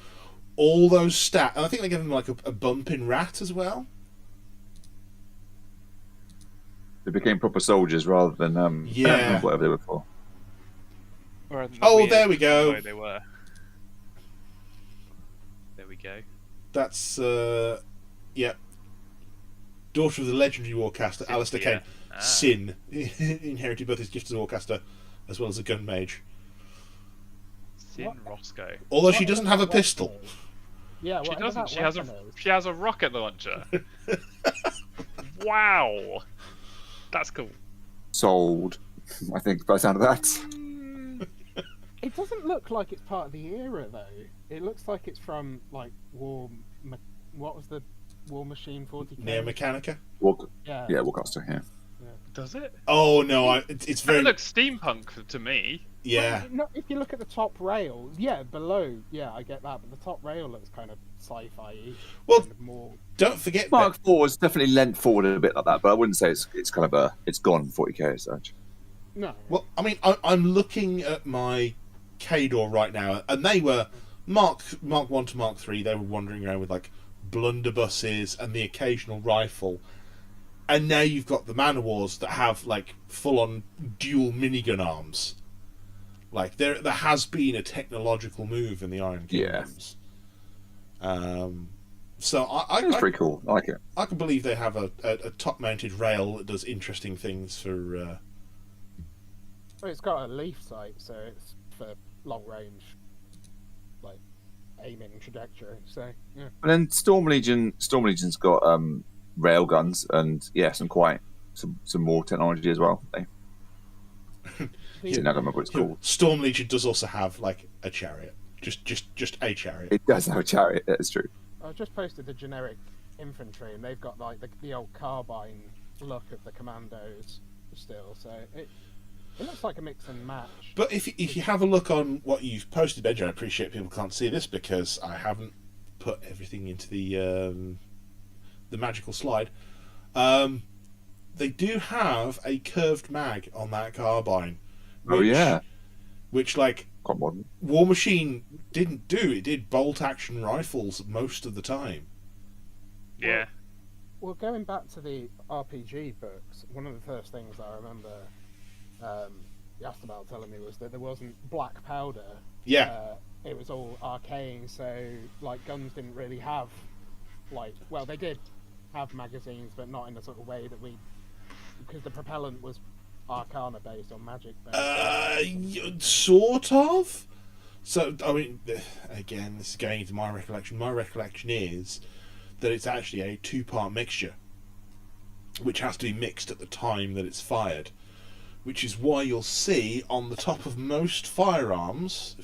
all those stats, and I think they gave them like a bump in rat as well. They became proper soldiers rather than Yeah. whatever they were for. Rather than the Oh, weird there we go. way they were. There we go. That's yeah, daughter of the legendary warcaster Alistair Yeah. Kane. Sin inherited both his gift as a warcaster as well as a gun mage. Sin Roscoe. Although she Whatever doesn't have a that pistol. weapon is. Yeah, She whatever doesn't. that weapon is. She has a rocket launcher. Wow. That's cool. Sold. I think by the sound of that. It doesn't look like it's part of the era though. It looks like it's from like what was the War Machine 40K? Neo Mechanica. Yeah. Warcaster, yeah. Does it? Oh no, it's It very looks steampunk to me. Yeah. Well, if you look at the top rail, yeah, below, yeah, I get that, but the top rail looks kind of sci-fi. Well, kind of more. Don't forget Mark that. 4 is definitely leant forward a bit like that, but I wouldn't say it's kind of it's gone 40k as such. No. Well, I mean, I'm looking at my Cadre right now, and they were Mark 1 to Mark 3. They were wandering around with like blunderbusses and the occasional rifle, and now you've got the Man of Wars that have like full on dual minigun arms. Like there has been a technological move in the Iron Kingdoms. So It's pretty cool. I like it. I can believe they have a top mounted rail that does interesting things for. Well, it's got a leaf sight, so it's for long range, like aiming trajectory. So yeah. And then Storm Legion's got rail guns and some more technology as well. I don't remember what it's called. Storm Legion does also have like a chariot, just a chariot. It does have a chariot. That's true. I just posted the generic infantry, and they've got like the old carbine look of the commandos still. So it looks like a mix and match. But if you have a look on what you've posted, Benji, I appreciate people can't see this because I haven't put everything into the magical slide. They do have a curved mag on that carbine. Which like quite modern. War Machine didn't do. It did bolt action rifles most of the time. Yeah. Well, going back to the RPG books, one of the first things I remember Yastamal telling me was that there wasn't black powder. Yeah. It was all arcane, so like guns didn't really have they did have magazines, but not in the sort of way that because the propellant was arcana based or magic based. Sort of. So I mean, again, this is going into my recollection. My recollection is that it's actually a 2-part mixture, which has to be mixed at the time that it's fired. Which is why you'll see on the top of most firearms,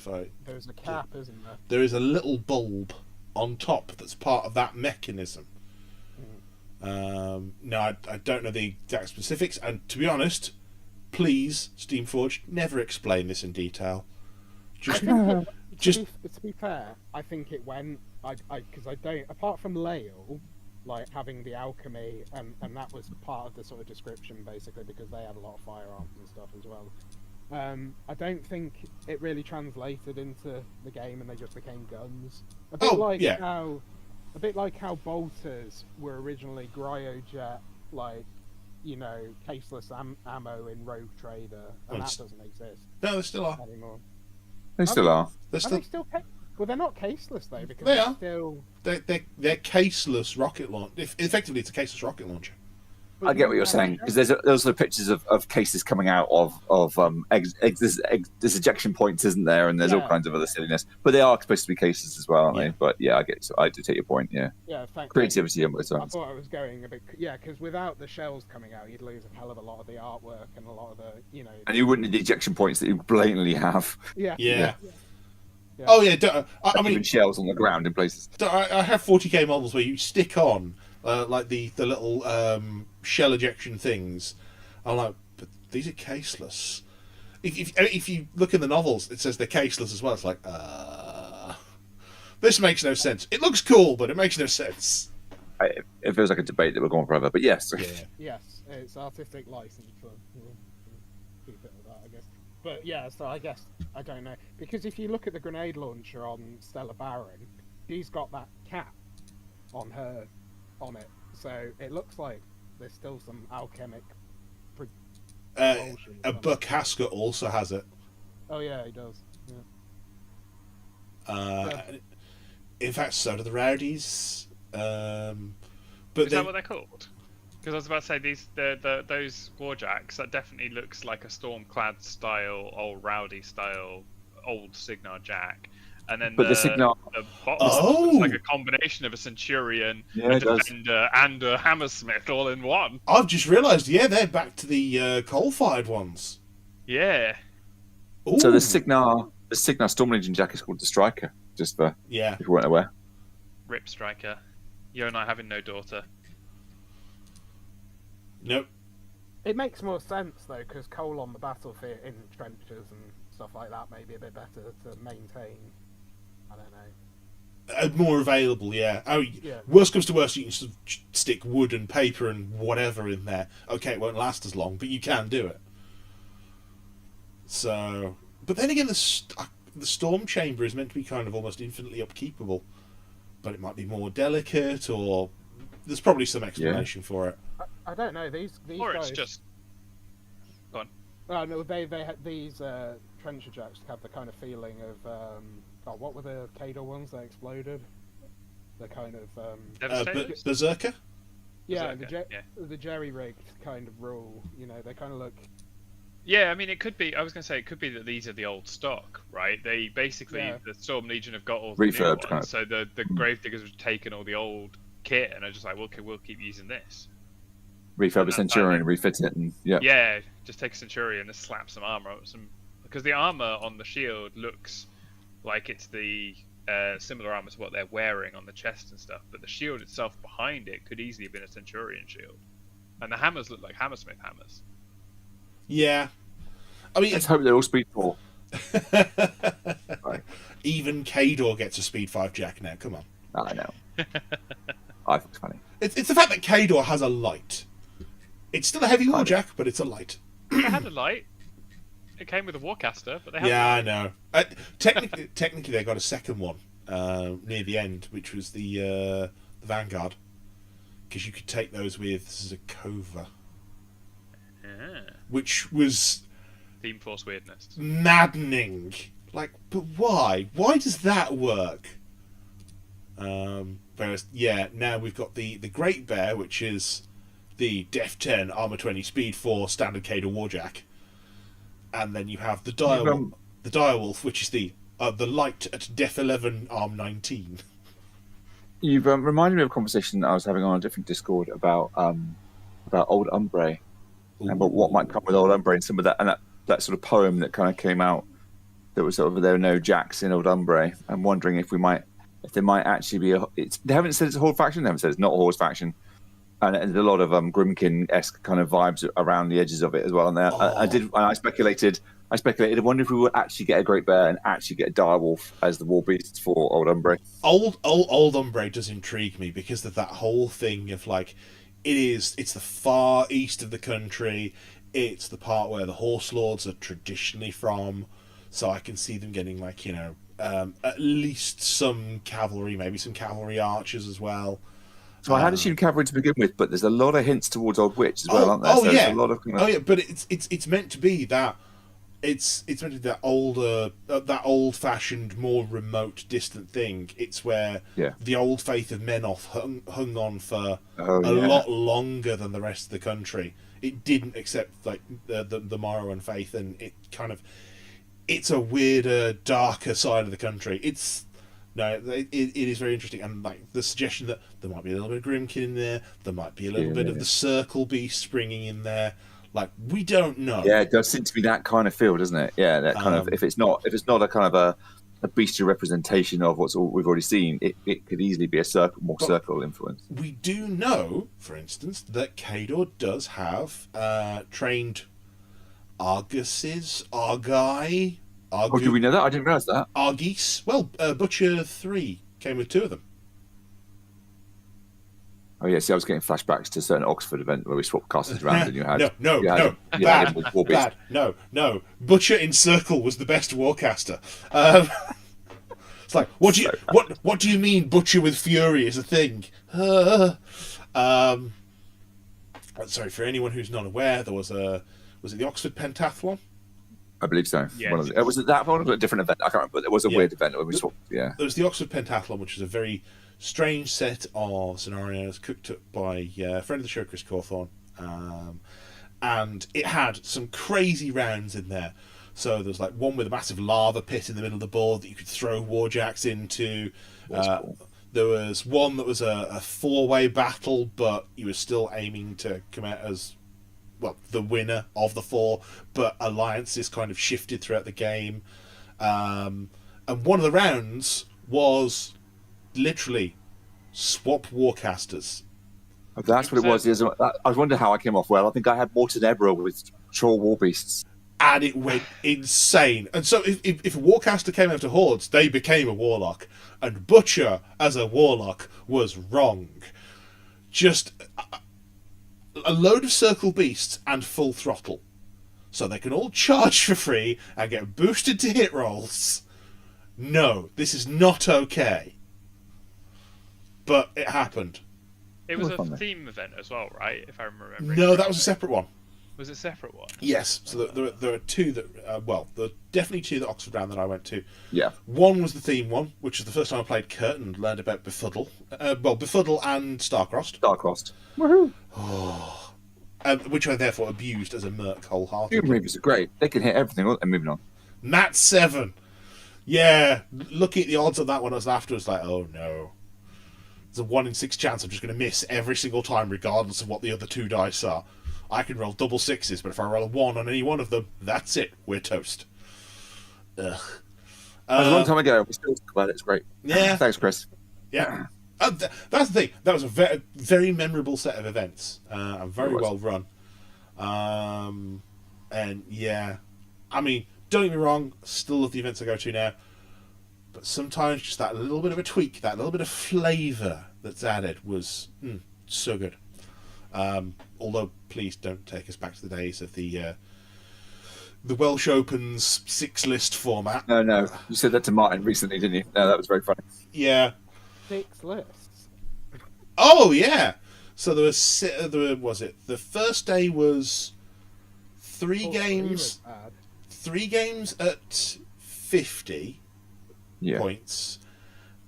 there's a cap, isn't there? There is a little bulb on top that's part of that mechanism. Now, I don't know the exact specifics, and to be honest, please, Steamforged, never explain this in detail. To be fair, I think it went. Because I don't. Apart from Lael, like having the alchemy, and that was part of the sort of description basically because they had a lot of firearms and stuff as well. I don't think it really translated into the game, and they just became guns. A bit like how bolters were originally cryojet, caseless ammo in Rogue Trader, and that doesn't exist. No, they still are anymore. They still are. They're still. Well, they're not caseless though because They are. Still. They're caseless rocket launch. Effectively, it's a caseless rocket launcher. I get what you're saying because there's also pictures of cases coming out of there's ejection points, isn't there? And there's all kinds of other silliness, but they are supposed to be cases as well, aren't they? But yeah, I get. So I do take your point. Yeah. Yeah. Creativity on both I sides. thought I was going a bit. Yeah, because without the shells coming out, you'd lose a hell of a lot of the artwork and a lot of the. And you wouldn't need the ejection points that you blatantly have. Yeah. Yeah. Oh yeah, I mean even shells on the ground in places. I have 40k models where you stick on like the little shell ejection things. I'm like, but these are caseless. If you look in the novels, it says they're caseless as well. It's like, this makes no sense. It looks cool, but it makes no sense. It feels like a debate that we're going forever, but yes. Yeah. Yes, it's artistic license for keep it at that, I guess. But yeah, so I guess I don't know because if you look at the grenade launcher on Stella Baron, she's got that cap on it, so it looks like there's still some alchemic. Buck Hasker also has it. Oh yeah, he does. Yeah. In fact, so do the Rowdies. But Is that what they're called? Because I was about to say those warjacks, that definitely looks like a Stormclad style, old Rowdy style, old Signar Jack. And then the Signar looks like a combination of a Centurion, a Defender, and a Hammersmith all in one. I've just realised, they're back to the coal-fired ones. Yeah. Ooh. So the Signar Storm Legion Jack is called the Striker, just for if you weren't aware. Rip Striker. You and I having no daughter. Nope. It makes more sense though, because coal on the battlefield in trenches and stuff like that may be a bit better to maintain. I don't know. More available, yeah. Oh, Yeah. worst comes to worst, you can sort of stick wood and paper and whatever in there. Okay, it won't last as long, but you can do it. So, but then again, the storm chamber is meant to be kind of almost infinitely upkeepable, but it might be more delicate, or there's probably some explanation for it. I don't know. These Or guys. it's just. Go on. No, they had these trencher jacks have the kind of feeling of what were the Cadre ones that exploded? The kind of Devastators? Berserker? yeah, Berserker, the jerry rigged kind of rule. You know, they kind of look. Yeah, I mean, it could be. I was going to say it could be that these are the old stock, right? They basically Yeah. the Storm Legion have got all the new Refurbed, ones, kind of. so the Gravediggers have taken all the old kit and are just like, well, okay, we'll keep using this. Refurb a That's Centurion, fine. refit it, and yeah. Yeah, just take a Centurion and slap some armor on some, because the armor on the shield looks like it's the similar armor to what they're wearing on the chest and stuff, but the shield itself behind it could easily have been a Centurion shield, and the hammers look like Hammersmith hammers. Yeah. I mean, Let's hope they're all speed 4. Right. even Cadre gets a Speed 5 jack now. Come on. I know. I think it's funny. It's the fact that Cadre has a light. It's still a heavy war jack, but it's a light. It had a light. It came with a Warcaster, but they had Yeah, I know. Technically, they got a second one near the end, which was the Vanguard, because you could take those with Zakova, which was Team Force weirdness. maddening. Like, but why? Why does that work? Whereas, yeah, now we've got the Great Bear, which is the Def 10 Armor 20 Speed 4 Standard Cadre Warjack, and then you have the Direwolf, which is the light at Def 11 Arm 19. You've reminded me of a conversation I was having on a different Discord about Old Umbre and about what might come with Old Umbre and some of that, and that sort of poem that kind of came out that was sort of there are no jacks in Old Umbre. I'm wondering if there might actually be they haven't said it's a Horde faction, they haven't said it's not a Horde faction, and there's a lot of Grimkin-esque kind of vibes around the edges of it as well. And I speculated. I wonder if we would actually get a Great Bear and actually get a Direwolf as the war beasts for Old Umbre. Old Umbre does intrigue me because of that whole thing of like, it's the far east of the country. It's the part where the Horse Lords are traditionally from, so I can see them getting like, at least some cavalry, maybe some cavalry archers as well. So I had assumed cavalry to begin with, but there's a lot of hints towards Old Witch as well, aren't there? Oh, So yeah. there's a lot of Oh yeah, but it's meant to be that it's meant to be that older, that old-fashioned, more remote, distant thing. It's where the old faith of Menoth hung on for a lot longer than the rest of the country. It didn't accept like the Morrowan faith, and it's a weirder, darker side of the country. It is very interesting, and like the suggestion that there might be a little bit of Grimkin in there might be a little bit of the Circle Beast springing in there. Like, we don't know. Yeah, it does seem to be that kind of feel, doesn't it? Yeah, that kind of if it's not a kind of a bestial representation of we've already seen, it could easily be a circle influence. We do know, for instance, that Cadre does have trained Arguses, Argai. Oh, do we know that? I didn't realise that. Argis. Well, Butcher 3 came with 2 of them. Oh yeah, see, I was getting flashbacks to a certain Oxford event where we swapped casters around and you had bad. No. Butcher in Circle was the best warcaster. It's like, what do you mean Butcher with Fury is a thing? Sorry, for anyone who's not aware, there was it the Oxford Pentathlon? I believe so. Yes. Was it that one or a different event? I can't remember. There was a weird event where we swapped. Yeah. There was the Oxford Pentathlon, which was a very strange set of scenarios cooked up by a friend of the show, Chris Cawthorne, and it had some crazy rounds in there. So there was like one with a massive lava pit in the middle of the board that you could throw warjacks into. Cool. There was one that was a 4-way battle, but you were still aiming to come out as the winner of the 4, but alliances kind of shifted throughout the game. And one of the rounds was literally swap warcasters. Oh, that's what it was. I was wondering how I came off well. I think I had Morton Ebra with Troll War Beasts. and it went insane. And so if a Warcaster came after Hordes, they became a Warlock. And Butcher, as a Warlock, was wrong. Just a load of Circle Beasts and full throttle. So they can all charge for free and get boosted to hit rolls. No, this is not okay. But it happened. It was Well, a fun, theme event as well, right? If I remember. No, that was a separate one. Was it a separate one? Yes, so there are two that, well, there are definitely two that Oxford ran that I went to. Yeah. One was the theme one, which is the first time I played Kurt and learned about Befuddle. Befuddle and Starcrossed. Starcrossed. Woohoo! Which I therefore abused as a merc Doom wholeheartedly. Reapers are great. They can hit everything. And moving on. Nat 7. Yeah, looking at the odds on that one, I was afterwards like, oh no. There's a 1 in 6 chance I'm just going to miss every single time, regardless of what the other two dice are. I can roll double 6s, but if I roll a 1 on any one of them, that's it. We're toast. Ugh. That was a long time ago. We still talk about it. It's great. Yeah. Thanks, Chris. Yeah. That's the thing. That was a very, very memorable set of events. And very It was. well run. And yeah. I mean, don't get me wrong, still love the events I go to now. But sometimes just that little bit of a tweak, that little bit of flavour that's added was so good. Although, please don't take us back to the days of the Welsh Open's 6-list format. No. You said that to Martin recently, didn't you? No, that was very funny. Yeah. 6 lists. Oh, yeah. So there was the first day was 3 games. 3 games at 50 Yeah. points.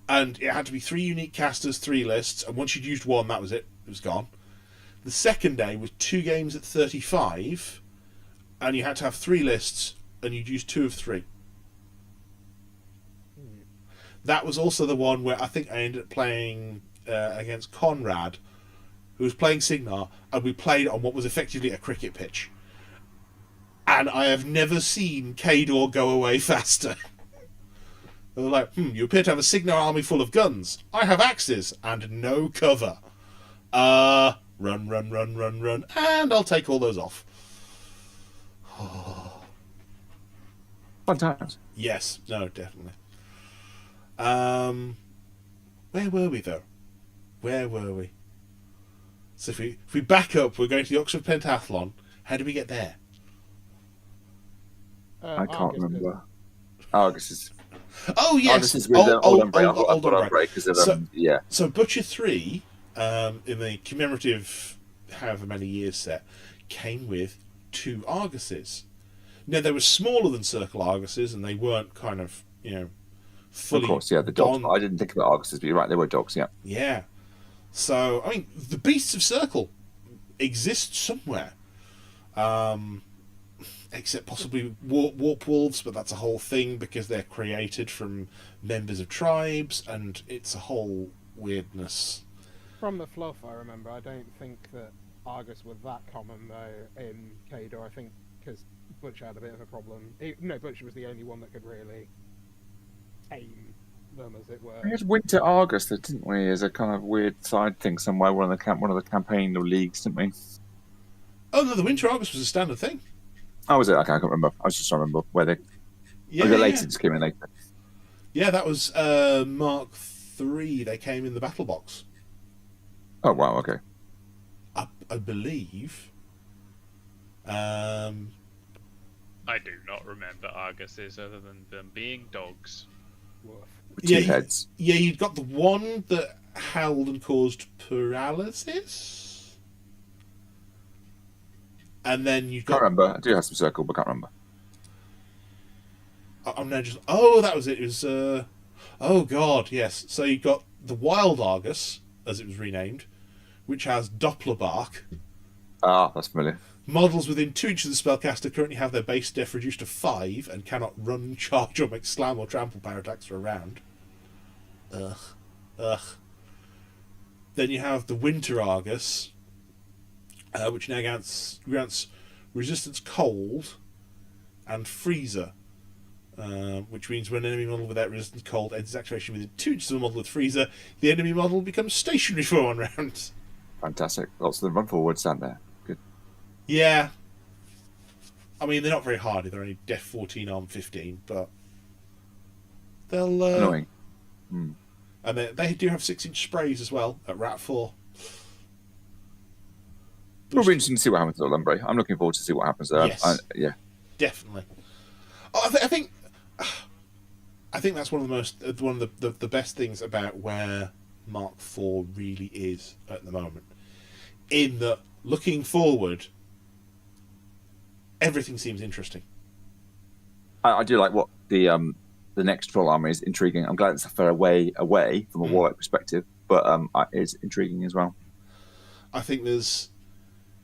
And it had to be 3 unique casters, 3 lists. And once you'd used one, that was it. It was gone. The second day was 2 games at 35. And you had to have 3 lists. And you'd use 2 of 3. That was also the one where I think I ended up playing against Conrad, who was playing Signar, and we played on what was effectively a cricket pitch. And I have never seen Cadre go away faster. They were like, you appear to have a Signar army full of guns. I have axes and no cover. Run, and I'll take all those off. Fun times. Yes, no, definitely. Where were we though? Where were we? So if we back up, we're going to the Oxford Pentathlon. How did we get there? I can't Argus remember. Argus is. Oh yes, Argus is with Old Umbre. Old Umbre because of yeah. So Butcher 3, in the commemorative however many years set, came with 2 Arguses. Now they were smaller than Circle Arguses, and they weren't kind of fully. Of course, yeah, the dogs. I didn't think about Arguses, but you're right, they were dogs. Yeah. Yeah. So I mean, the Beasts of Circle exist somewhere. Except possibly warp wolves, but that's a whole thing because they're created from members of tribes, and it's a whole weirdness. From the fluff, I remember. I don't think that Argus were that common though in Cadre. I think because Butcher had a bit of a problem. Butcher was the only one that could really tame them, as it were. We had Winter Argus, didn't we? As a kind of weird side thing somewhere. One of the campaign or leagues, didn't we? Oh no, the Winter Argus was a standard thing. Oh, was it? Okay, I can't remember. I was just trying to remember where they. Yeah, the latest came in later. Yeah, that was Mark III. They came in the battle box. Oh wow! Okay. I believe. I do not remember Arguses other than them being dogs. Woof. With 2 heads. Yeah, you'd got the one that howled and caused paralysis. And then you Can't got. remember. I do have some circle, but can't remember. I'm now just. Oh, that was it. It was. Oh God, yes. So you got the Wild Argus, as it was renamed, which has Doppler bark. Ah, that's familiar. Models within 2 inches of the spellcaster currently have their base def reduced to 5 and cannot run, charge, or make slam or trample power attacks for a round. Ugh. Then you have the Winter Argus, which now grants resistance cold and freezer, which means when an enemy model without resistance cold ends its activation within 2 inches of a model with freezer, the enemy model becomes stationary for 1 round. Fantastic. Lots of them run forwards, stand there. Good. Yeah. I mean, they're not very hardy. They're only Def 14, Arm 15, but they'll. Annoying. And they do have 6-inch sprays as well at Rat 4. It'll be interesting to see what happens at Lumbre. I'm looking forward to see what happens there. Yes. Yeah. Definitely. Oh, I think that's one of the best things about where Mark IV really is at the moment. In that, looking forward, everything seems interesting. I do like what the next Troll Army is intriguing. I'm glad it's a fair way away from a Warlock perspective, but it's intriguing as well. I think there's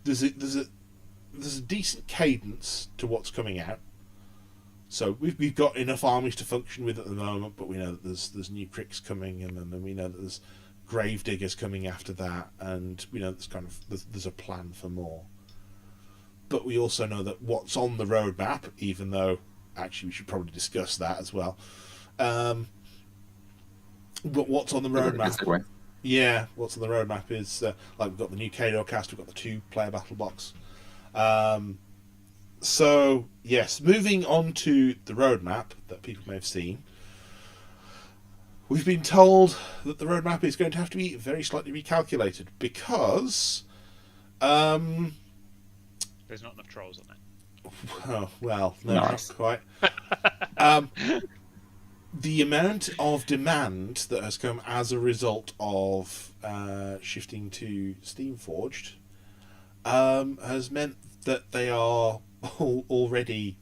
a decent cadence to what's coming out. So we've got enough armies to function with at the moment, but we know that there's new Cricks coming, and then we know that there's Gravediggers coming after that, and we know there's a plan for more. But we also know that what's on the roadmap, even though actually we should probably discuss that as well. But what's on the roadmap? Yeah, what's on the roadmap is like we've got the new Cadre cast, we've got the 2-player battle box. So yes, moving on to the roadmap that people may have seen. We've been told that the roadmap is going to have to be very slightly recalculated because There's not enough trolls on it. oh, well, no, Nice. not quite. The amount of demand that has come as a result of shifting to Steamforged has meant that they are already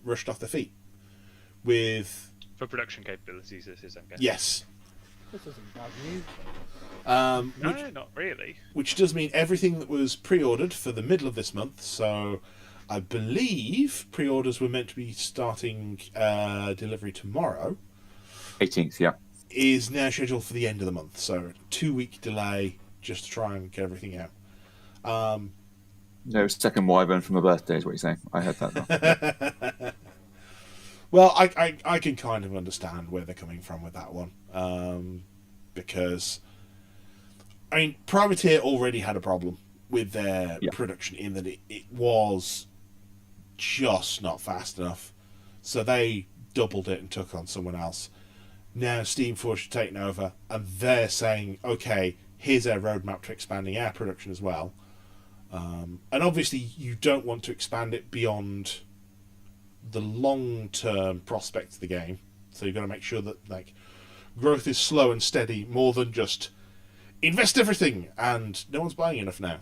rushed off their feet with... For production capabilities, this is, I'm guessing. Yes. This isn't bad news. No, not really. Which does mean everything that was pre-ordered for the middle of this month, so I believe pre-orders were meant to be starting delivery tomorrow, 18th, yeah. is now scheduled for the end of the month. So 2-week delay just to try and get everything out. No second wyvern from a birthday is what you're saying. I heard that now. Well, I can kind of understand where they're coming from with that one. Because, I mean, Privateer already had a problem with their production in that it was just not fast enough. So they doubled it and took on someone else. Now Steamforged have taken over, and they're saying, okay, here's our roadmap to expanding our production as well. And obviously you don't want to expand it beyond the long-term prospects of the game. So you've got to make sure that growth is slow and steady, more than just invest everything and no one's buying enough now.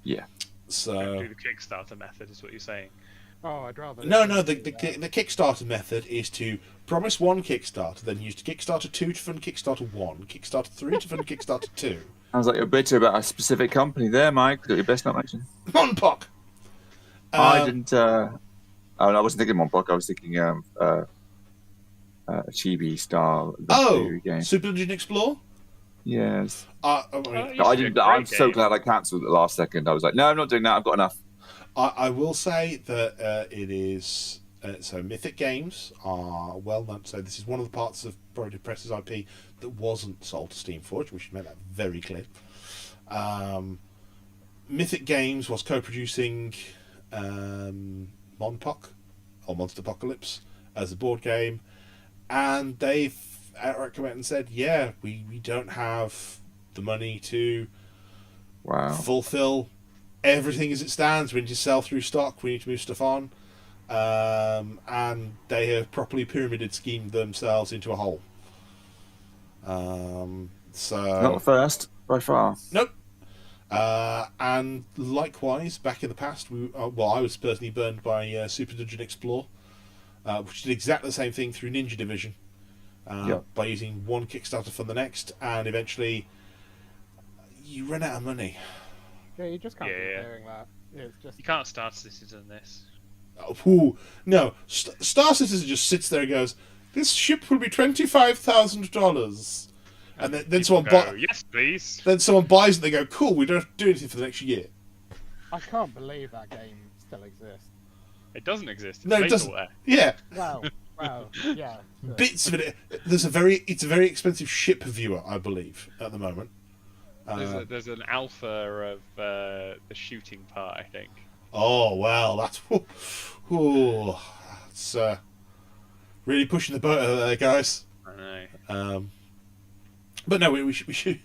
Yeah. So Don't do the Kickstarter method, is what you're saying. Oh, I'd rather... No, the Kickstarter method is to promise one Kickstarter, then use Kickstarter 2 to fund Kickstarter 1, Kickstarter 3 to fund Kickstarter 2. Sounds like you're bitter about a specific company there, Mike. That you best not mention. Monpok! I didn't. I wasn't thinking Monpok. I was thinking a chibi style game. Super Dungeon Explore? Yes. I didn't. I'm so glad I cancelled at the last second. I was like, no, I'm not doing that. I've got enough. I will say that it is... so Mythic Games are well known. So this is one of the parts of Project Press's IP that wasn't sold to Steamforged. We should make that very clear. Mythic Games was co-producing Monpok, or Monster Apocalypse, as a board game. And they've outright come out and said, yeah, we don't have the money to fulfill everything as it stands. We need to sell through stock. We need to move stuff on. And they have properly pyramided schemed themselves into a hole. So Not the first, by far. Nope. And likewise, back in the past, I was personally burned by Super Dungeon Explore, which did exactly the same thing through Ninja Division, by using one Kickstarter for the next, and eventually you run out of money. Yeah, you just can't keep doing that. It's just... You can't start Citizen this. No, Star Citizen just sits there and goes, "This ship will be $25,000," and then someone buys. Yes, please. Then someone buys it. They go, "Cool, we don't have to do anything for the next year." I can't believe that game still exists. It doesn't exist. It's No, it doesn't. Yeah. Wow, yeah. Bits of it. It's a very expensive ship viewer, I believe, at the moment. There's an alpha of the shooting part, I think. Oh well, that's it's really pushing the boat over there, guys. I know. But no, we should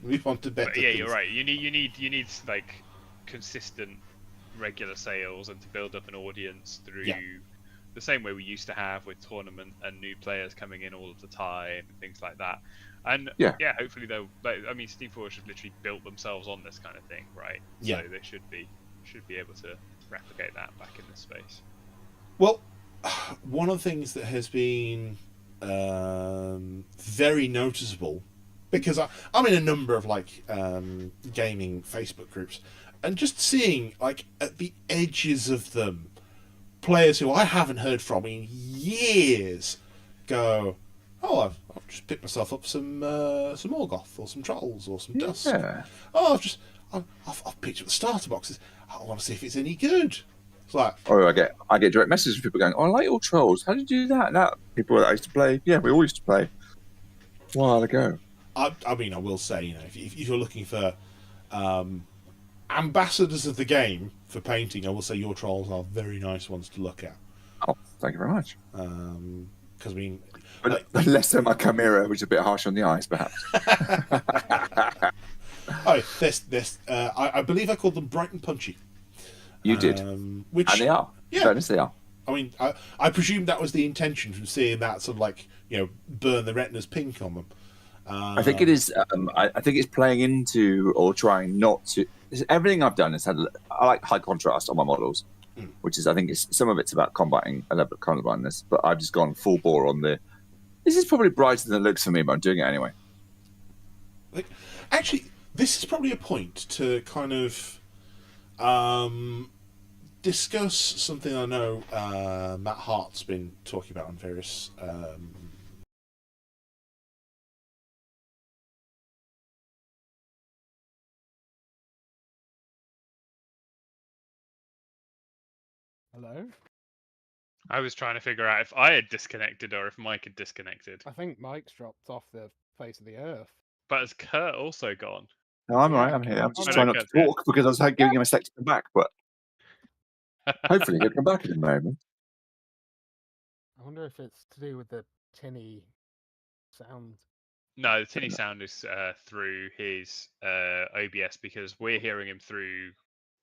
move on to better But yeah, things. you're right. You need like consistent, regular sales and to build up an audience through Yeah. the same way we used to have with tournament and new players coming in all of the time and things like that. And Yeah. hopefully they'll. Like, I mean, Steam Forge have literally built themselves on this kind of thing, right? Yeah. So they should be able to replicate that back in this space. Well, one of the things that has been very noticeable, because I'm in a number of like gaming Facebook groups, and just seeing like at the edges of them, players who I haven't heard from in years go, "Oh, I've just picked myself up some Morgoth or some Trolls or some Dusk. Yeah. Oh, I've picked up the starter boxes. I want to see if it's any good." It's like, Or I get direct messages from people going, "Oh, I like your Trolls. How did you do that?" That people that I used to play. Yeah, we all used to play a while ago. I mean, I will say, if you're looking for ambassadors of the game for painting, I will say your Trolls are very nice ones to look at. Oh, thank you very much. Because I mean, But less than my Chimera, which is a bit harsh on the eyes, perhaps. I believe I called them bright and punchy. You did, Which, and they are. Yeah. Fairness, they are. I mean, I presume that was the intention from seeing that sort of like, burn the retinas pink on them. I think it is. I think it's playing into or trying not to. Everything I've done has had. I like high contrast on my models, which is I think some of it's about combating a level of colorblindness, but I've just gone full bore on the. This is probably brighter than it looks for me, but I'm doing it anyway. Actually, this is probably a point to kind of discuss something I know Matt Hart's been talking about on various Hello? I was trying to figure out if I had disconnected or if Mike had disconnected. I think Mike's dropped off the face of the earth. But has Kurt also gone? No, I'm all right. Yeah. I'm here. I'm just Oh, trying no, not to Kurt's talk because I was giving him a sec to come back, but hopefully he'll come back in a moment. I wonder if it's to do with the tinny sound. No, the tinny sound is through his OBS because we're hearing him through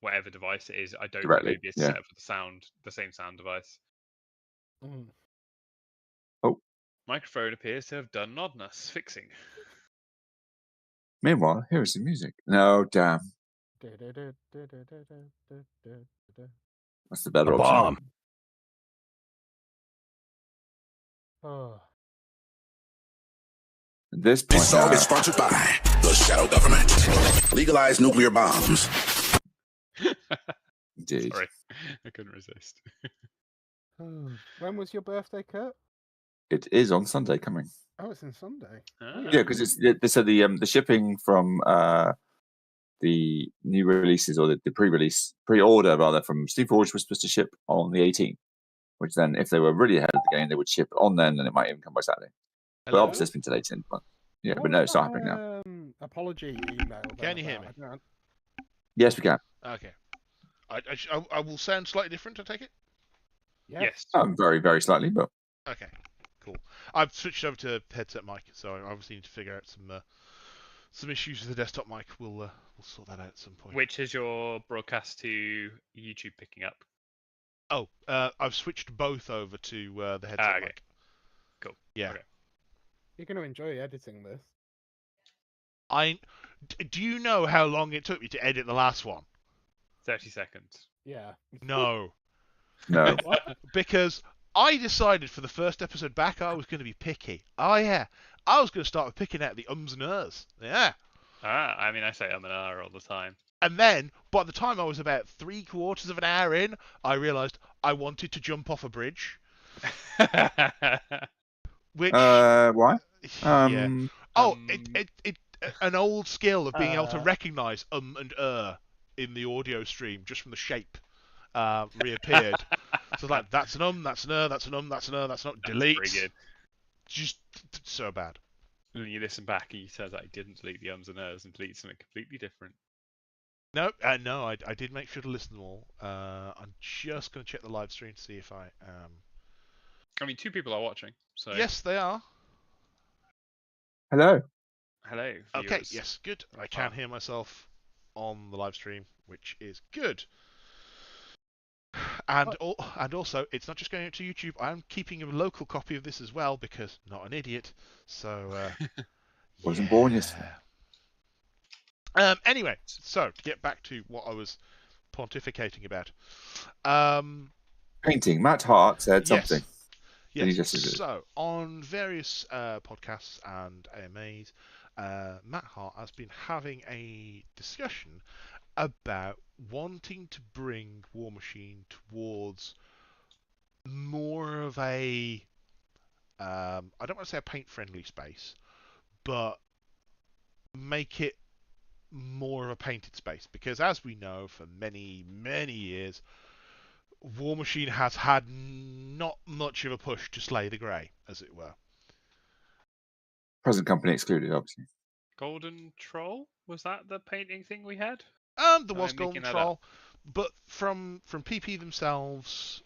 whatever device it is. I don't Directly, think OBS is yeah. set up for the same sound device. Mm. Oh. Microphone appears to have done oddness fixing. Meanwhile, here is the music. No, damn. That's the better A option. bomb. Oh. At this This point, song is sponsored by the shadow government. Legalize nuclear bombs. indeed. Sorry, I couldn't resist. When was your birthday, Kurt? It is on Sunday coming. Oh, it's in Sunday. Yeah, because it's so the shipping from the new releases or the pre-order rather from Steam Forge was supposed to ship on the 18th, which then if they were really ahead of the game, they would ship on then, and it might even come by Saturday. But obviously it's been delayed since. But yeah, What but no, was it's that, not happening now. Apology email. Can you hear me? Yes, we can. Okay. I will sound slightly different, I take it? Yes. Very, very slightly, but Okay, cool. I've switched over to headset mic, so I obviously need to figure out some issues with the desktop mic. We'll sort that out at some point. Which is your broadcast to YouTube picking up? Oh, I've switched both over to the headset Okay. mic. Cool. Yeah. Okay. You're going to enjoy editing this. Do you know how long it took me to edit the last one? 30 seconds. Yeah. No. no. Because I decided for the first episode back I was going to be picky. Oh, yeah. I was going to start with picking out the ums and ers. Yeah. I mean, I say and ah all the time. And then, by the time I was about 3/4 of an hour in, I realised I wanted to jump off a bridge. Which... Why? yeah. It an old skill of being able to recognise and in the audio stream just from the shape reappeared. So like that's an that's an that's an that's an that's not delete. That's pretty good. Just so bad. And then you listen back and you turns out he didn't delete the ums and ers and deleted something completely different. No, no, I did make sure to listen to them all. I'm just going to check the live stream to see if I am. I mean, 2 people are watching, so Yes, they are. Hello. hello, viewers. Okay, yes, good. from I can afar. hear myself on the live stream, which is good. And also, it's not just going out to YouTube. I'm keeping a local copy of this as well because not an idiot. So Wasn't born yesterday. Anyway, so to get back to what I was pontificating about. Painting. Matt Hart said something. Yes. He just did it. So on various podcasts and AMAs, Matt Hart has been having a discussion about wanting to bring War Machine towards more of a I don't want to say a paint-friendly space, but make it more of a painted space. Because as we know, for many, many years, War Machine has had not much of a push to slay the grey, as it were. Present company excluded, obviously. Golden Troll? Was that the painting thing we had? There Am was I Golden making that Troll, but from PP themselves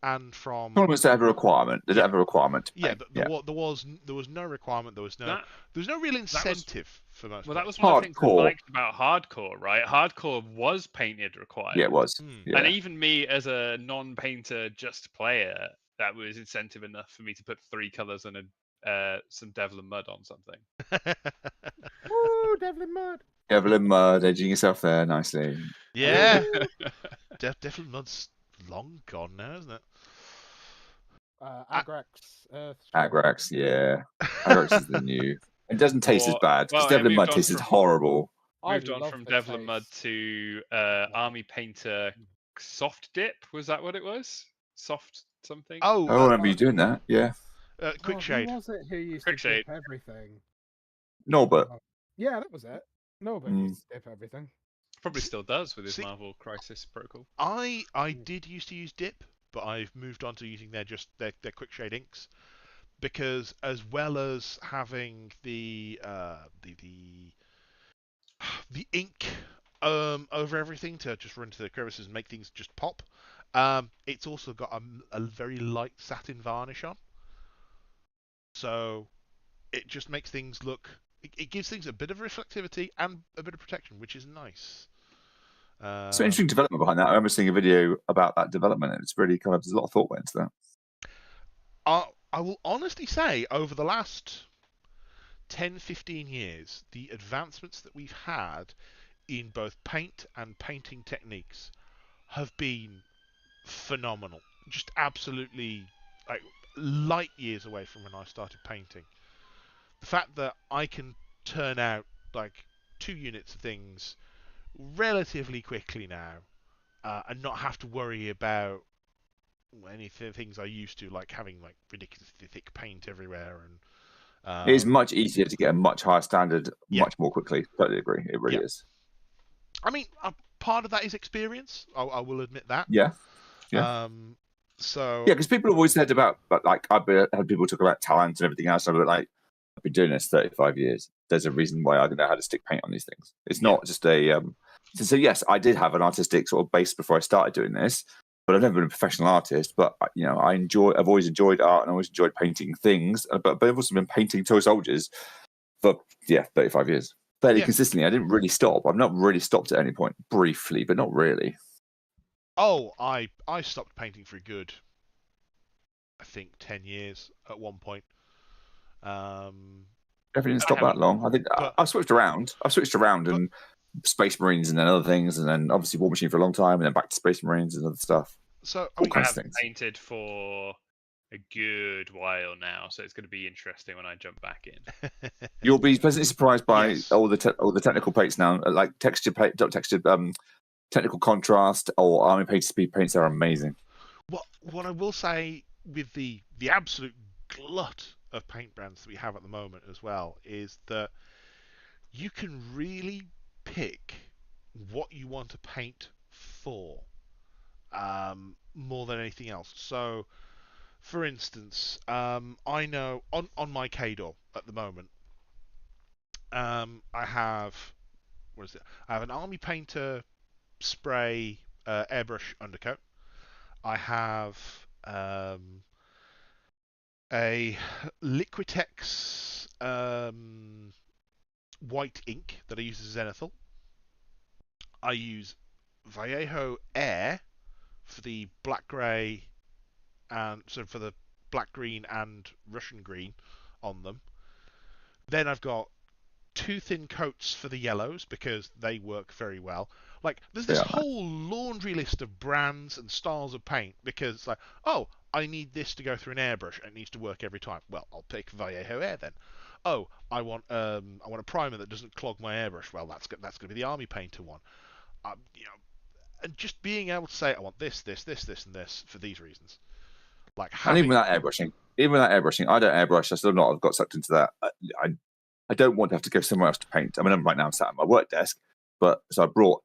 and from Tournaments don't have a requirement. They don't have a requirement to yeah, paint. but there was no requirement. There was no real was- incentive for most. Well, that was players. one of the things I Hardcore. liked about Hardcore, right? Hardcore was painted required. Yeah, it was. Hmm. Yeah. And even me as a non-painter, just player, that was incentive enough for me to put 3 colours and some Devlin mud on something. Woo, Devlin Mud. Evelyn Mud edging yourself there nicely. Yeah, Devlin Mud's long gone now, isn't it? Agrax. Agrax, yeah. Agrax is the new. It doesn't taste as bad because well, it Devlin Mud moved on tasted from- horrible. Moved on from Devlin Mud to Army Painter Soft Dip. Was that what it was? Soft something? Oh, I remember you doing that. Yeah. Quick Shade. Who was it who used Quick to dip Shade. everything? Norbert. Yeah, that was it. No, but used to dip everything. Probably still does with his See- Marvel Crisis protocol. I did used to use Dip, but I've moved on to using their Quick Shade inks because as well as having the ink over everything to just run to the crevices and make things just pop. It's also got a very light satin varnish on, so it just makes things look. It gives things a bit of reflectivity and a bit of protection, which is nice. Some interesting development behind that. I remember seeing a video about that development, and it's really kind of there's a lot of thought went into that. I will honestly say, over the last 10, 15 years, the advancements that we've had in both paint and painting techniques have been phenomenal. Just absolutely like light years away from when I started painting. The fact that I can turn out like 2 units of things relatively quickly now and not have to worry about any things I used to, like having like ridiculously thick paint everywhere. And It is much easier to get a much higher standard much more quickly. Totally agree. It really is. I mean, part of that is experience. I will admit that. Yeah. Yeah. So yeah, because people have always said about, but like I've had people talk about talent and everything else. And I'm like, I've been doing this 35 years. There's a reason why I know how to stick paint on these things. It's not just a. So yes, I did have an artistic sort of base before I started doing this, but I've never been a professional artist. But you know, I've always enjoyed art and I always enjoyed painting things. But I've also been painting toy soldiers for 35 years, fairly consistently. I didn't really stop. I've not really stopped at any point, briefly, but not really. Oh, I stopped painting for a good, I think, 10 years at one point. Definitely didn't stop that long. I think I've switched around. And Space Marines and then other things, and then obviously War Machine for a long time, and then back to Space Marines and other stuff. So all I kinds of haven't things. painted for a good while now, so it's going to be interesting when I jump back in. You'll be pleasantly surprised by all the technical paints now, like texture paint, technical contrast, or army paint speed paints are amazing. What I will say with the absolute glut of paint brands that we have at the moment as well is that you can really pick what you want to paint for more than anything else. So, for instance, I know on my Cadre at the moment, I have what is it? I have an Army Painter spray airbrush undercoat. I have a Liquitex white ink that I use as zenithal. I use Vallejo Air for the black grey and so for the black green and Russian green on them. Then I've got 2 thin coats for the yellows because they work very well. Like there's this whole laundry list of brands and styles of paint because it's like, oh, I need this to go through an airbrush and it needs to work every time. Well, I'll pick Vallejo Air then. Oh, I want a primer that doesn't clog my airbrush. Well, that's going to be the Army Painter one. And just being able to say I want this, and this for these reasons. Like having... And even with that airbrushing, I don't airbrush. I still not. I've got sucked into that. I don't want to have to go somewhere else to paint. I mean, right now I'm sat at my work desk, but so I brought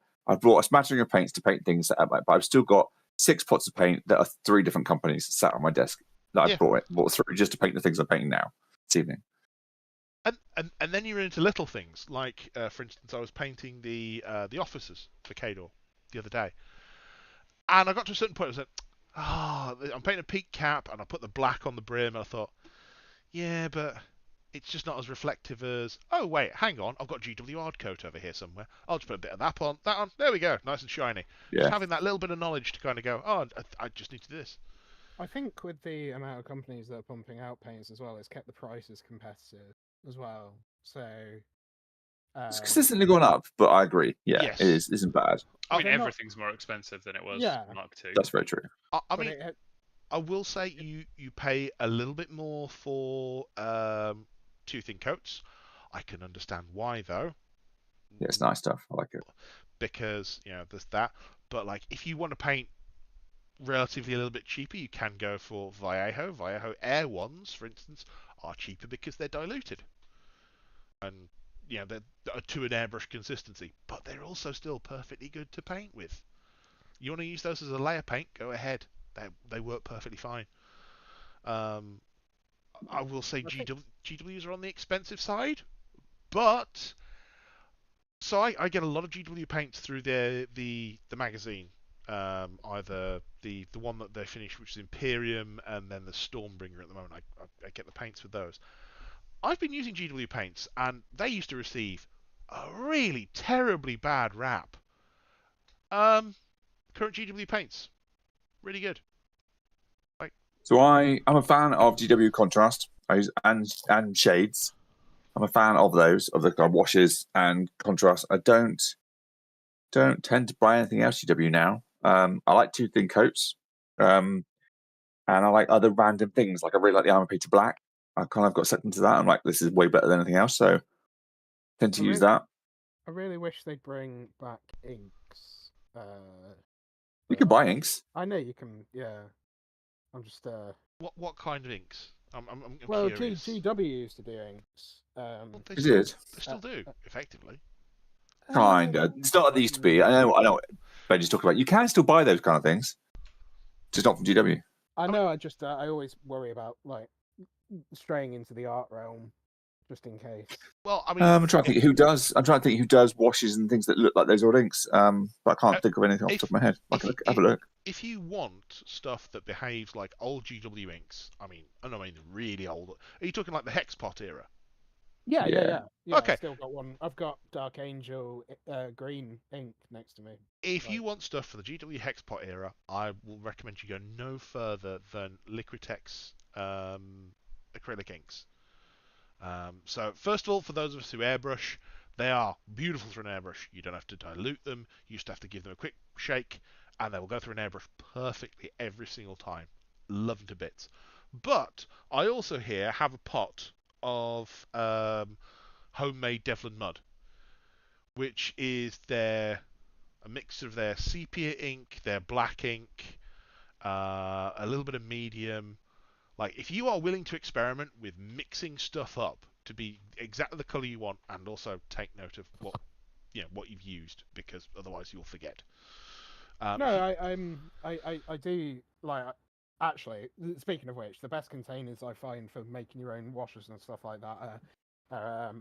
a smattering of paints to paint things. But I've still got 6 pots of paint that are 3 different companies sat on my desk that I bought 3 just to paint the things I'm painting now this evening. And then you're into little things like, for instance, I was painting the officers for Cadre the other day, and I got to a certain point. I was like, I'm painting a peak cap, and I put the black on the brim, and I thought, yeah, but it's just not as reflective as. Oh wait, hang on, I've got GW Hardcoat over here somewhere. I'll just put a bit of that on. There we go, nice and shiny. Yeah. Just having that little bit of knowledge to kind of go, oh, I just need to do this. I think with the amount of companies that are pumping out paints as well, it's kept the prices competitive as well. So it's consistently gone up, but I agree. Yeah, yes. It isn't bad. I mean, everything's more expensive than it was Mark II. That's very true. I mean, I will say you pay a little bit more for 2 thin coats. I can understand why though. Yeah, it's nice stuff. I like it because there's that. But like, if you want to paint relatively a little bit cheaper, you can go for Vallejo Air ones, for instance, are cheaper because they're diluted, and they're to an airbrush consistency, but they're also still perfectly good to paint with. You want to use those as a layer paint, go ahead. They work perfectly fine. I will say GWs are on the expensive side, but so I get a lot of GW paints through the magazine. Either the one that they finished, which is Imperium, and then the Stormbringer at the moment. I get the paints with those. I've been using GW paints, and they used to receive a really terribly bad rap. Current GW paints, really good. So I'm a fan of GW contrast and shades. I'm a fan of those, of the washes and contrast. I don't tend to buy anything else GW now. I like 2 thin coats, and I like other random things. Like I really like the Armor Painter Black. I kind of got sucked into that. I'm like, this is way better than anything else, so I tend to use that. I really wish they'd bring back inks. You can buy inks. I know you can. Yeah, I'm just. What kind of inks? I'm curious. GW used to do inks. They still do, effectively. Kinda. It's not what they used to be. I know what Benji's talking about. You can still buy those kind of things, just not from GW. I know. I always worry about like straying into the art realm, just in case. Well, I mean, I'm trying to think who does washes and things that look like those old inks. But I can't think of anything off the top of my head. I can have a look. If you want stuff that behaves like old GW inks, I mean really old. Are you talking like the Hexpot era? Yeah. Okay. I've still got one. I've got Dark Angel green ink next to me. If you want stuff for the GW Hexpot era, I will recommend you go no further than Liquitex acrylic inks. So first of all, for those of us who airbrush, they are beautiful for an airbrush. You don't have to dilute them. You just have to give them a quick shake, and they will go through an airbrush perfectly every single time. Love them to bits. But I also here have a pot of homemade Devlin mud, which is a mixture of their sepia ink, their black ink, a little bit of medium. Like, if you are willing to experiment with mixing stuff up to be exactly the color you want, and also take note of what you've used, because otherwise you'll forget. I do like. Actually, speaking of which, the best containers I find for making your own washers and stuff like that are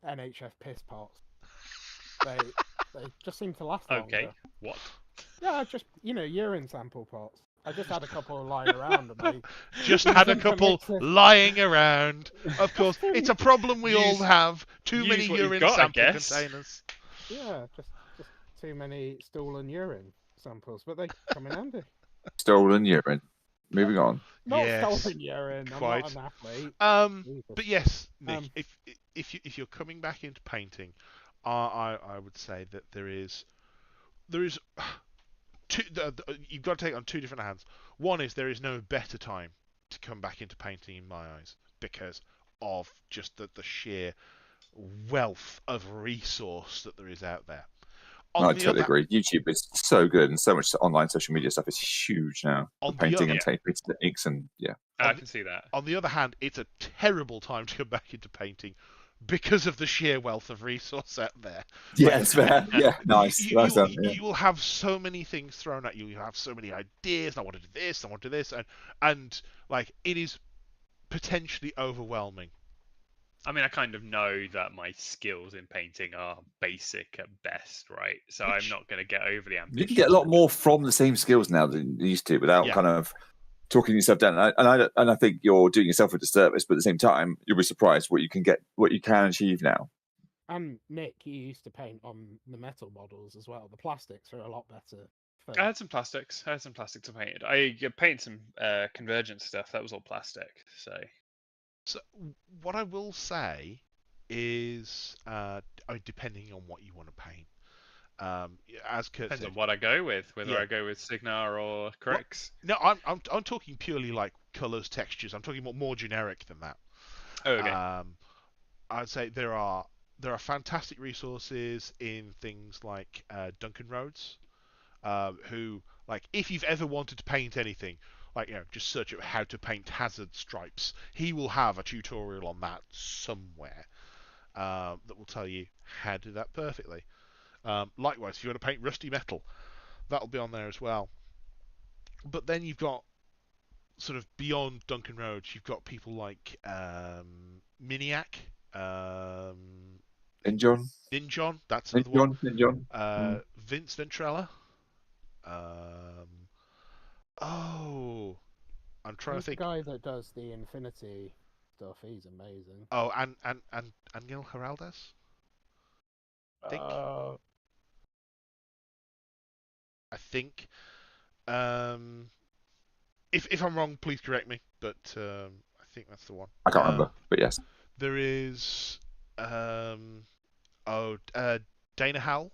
NHS piss pots. they just seem to last longer. Okay, what? Yeah, just urine sample pots. I just had a couple lying around, and they Just had a couple lying around. Of course, it's a problem we all have. Too many use what you've urine got, I sample guess. containers. Yeah, just too many stool and urine samples, but they come in handy. Stolen urine. Moving on. Not Yes, stolen urine. quite. I'm not an athlete. Jesus. But yes, Nick, Um, if you're coming back into painting, I would say that there is two. You've got to take it on two different hands. One is there is no better time to come back into painting in my eyes because of just the sheer wealth of resource that there is out there. I totally agree. YouTube is so good, and so much online social media stuff is huge now. For painting and tape techniques, and I can see that. On the other hand, it's a terrible time to come back into painting because of the sheer wealth of resource out there. Yeah, it's fair. Yeah, nice. You will have so many things thrown at you. You have so many ideas. I want to do this. I want to do this, and like it is potentially overwhelming. I mean, I kind of know that my skills in painting are basic at best, right? So I'm not going to get overly ambitious. You can get a lot more from the same skills now than you used to without kind of talking yourself down. And I think you're doing yourself a disservice, but at the same time, you'll be surprised what you can achieve now. And Nick, you used to paint on the metal models as well. The plastics are a lot better. I had some plastics. I painted. I painted some Convergent stuff. That was all plastic. So what I will say is, depending on what you want to paint, as Kurt Depends said, on what I go with, whether I go with Signar or Crix. No, I'm talking purely like colours, textures. I'm talking more generic than that. Oh, okay. I'd say there are fantastic resources in things like Duncan Rhodes, who, like, if you've ever wanted to paint anything, like, just search up how to paint hazard stripes. He will have a tutorial on that somewhere that will tell you how to do that perfectly. Likewise, if you want to paint rusty metal, that'll be on there as well. But then you've got, sort of beyond Duncan Rhodes, you've got people like Miniac, Ninjon, that's another one. Ninjon. Vince Ventrella. I'm trying to think. The guy that does the Infinity stuff, he's amazing. Oh, and Angel Heraldez. I think. If I'm wrong, please correct me. But I think that's the one. I can't remember, but yes. There is Dana Howell,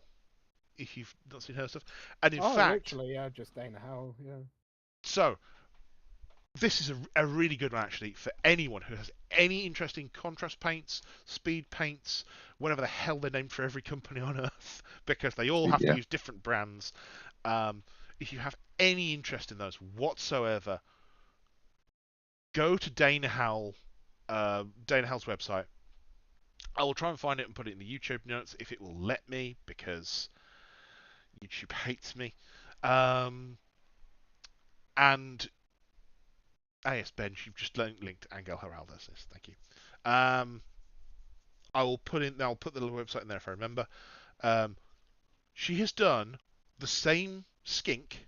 if you've not seen her stuff, and in fact, literally, just Dana Howell, yeah. So this is a really good one actually for anyone who has any interest in contrast paints, speed paints, whatever the hell they're named for every company on earth, because they all have to use different brands. If you have any interest in those whatsoever, go to Dana Howell's website. I will try and find it and put it in the YouTube notes if it will let me, because YouTube hates me. And yes, Ben, you've just linked Angel Heraldez. Yes, thank you. I'll put the little website in there if I remember. She has done the same skink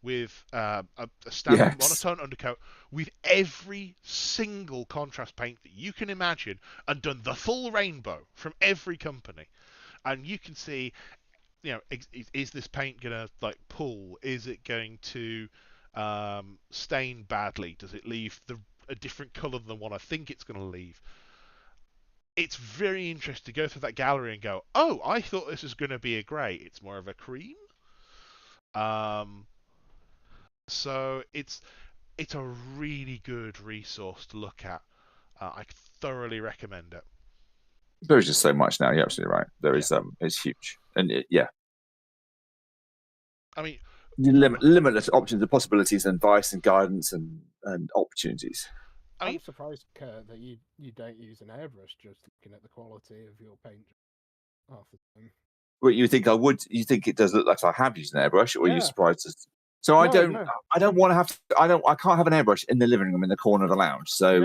with a standard monotone undercoat with every single contrast paint that you can imagine, and done the full rainbow from every company. And you can see, is this paint gonna pull? Is it going to stain badly? Does it leave a different colour than what I think it's going to leave? It's very interesting to go through that gallery and go, oh, I thought this was going to be a grey. It's more of a cream. So it's a really good resource to look at. I thoroughly recommend it. There's just so much now. You're absolutely right. There is it's huge, and I mean, limitless options and possibilities, and advice and guidance and opportunities. I'm surprised, Kurt, that you don't use an airbrush, just looking at the quality of your paint half the time. Well, you think I would? You think it does look like I have used an airbrush, or are you surprised? So I don't want to have to. I can't have an airbrush in the living room in the corner of the lounge. So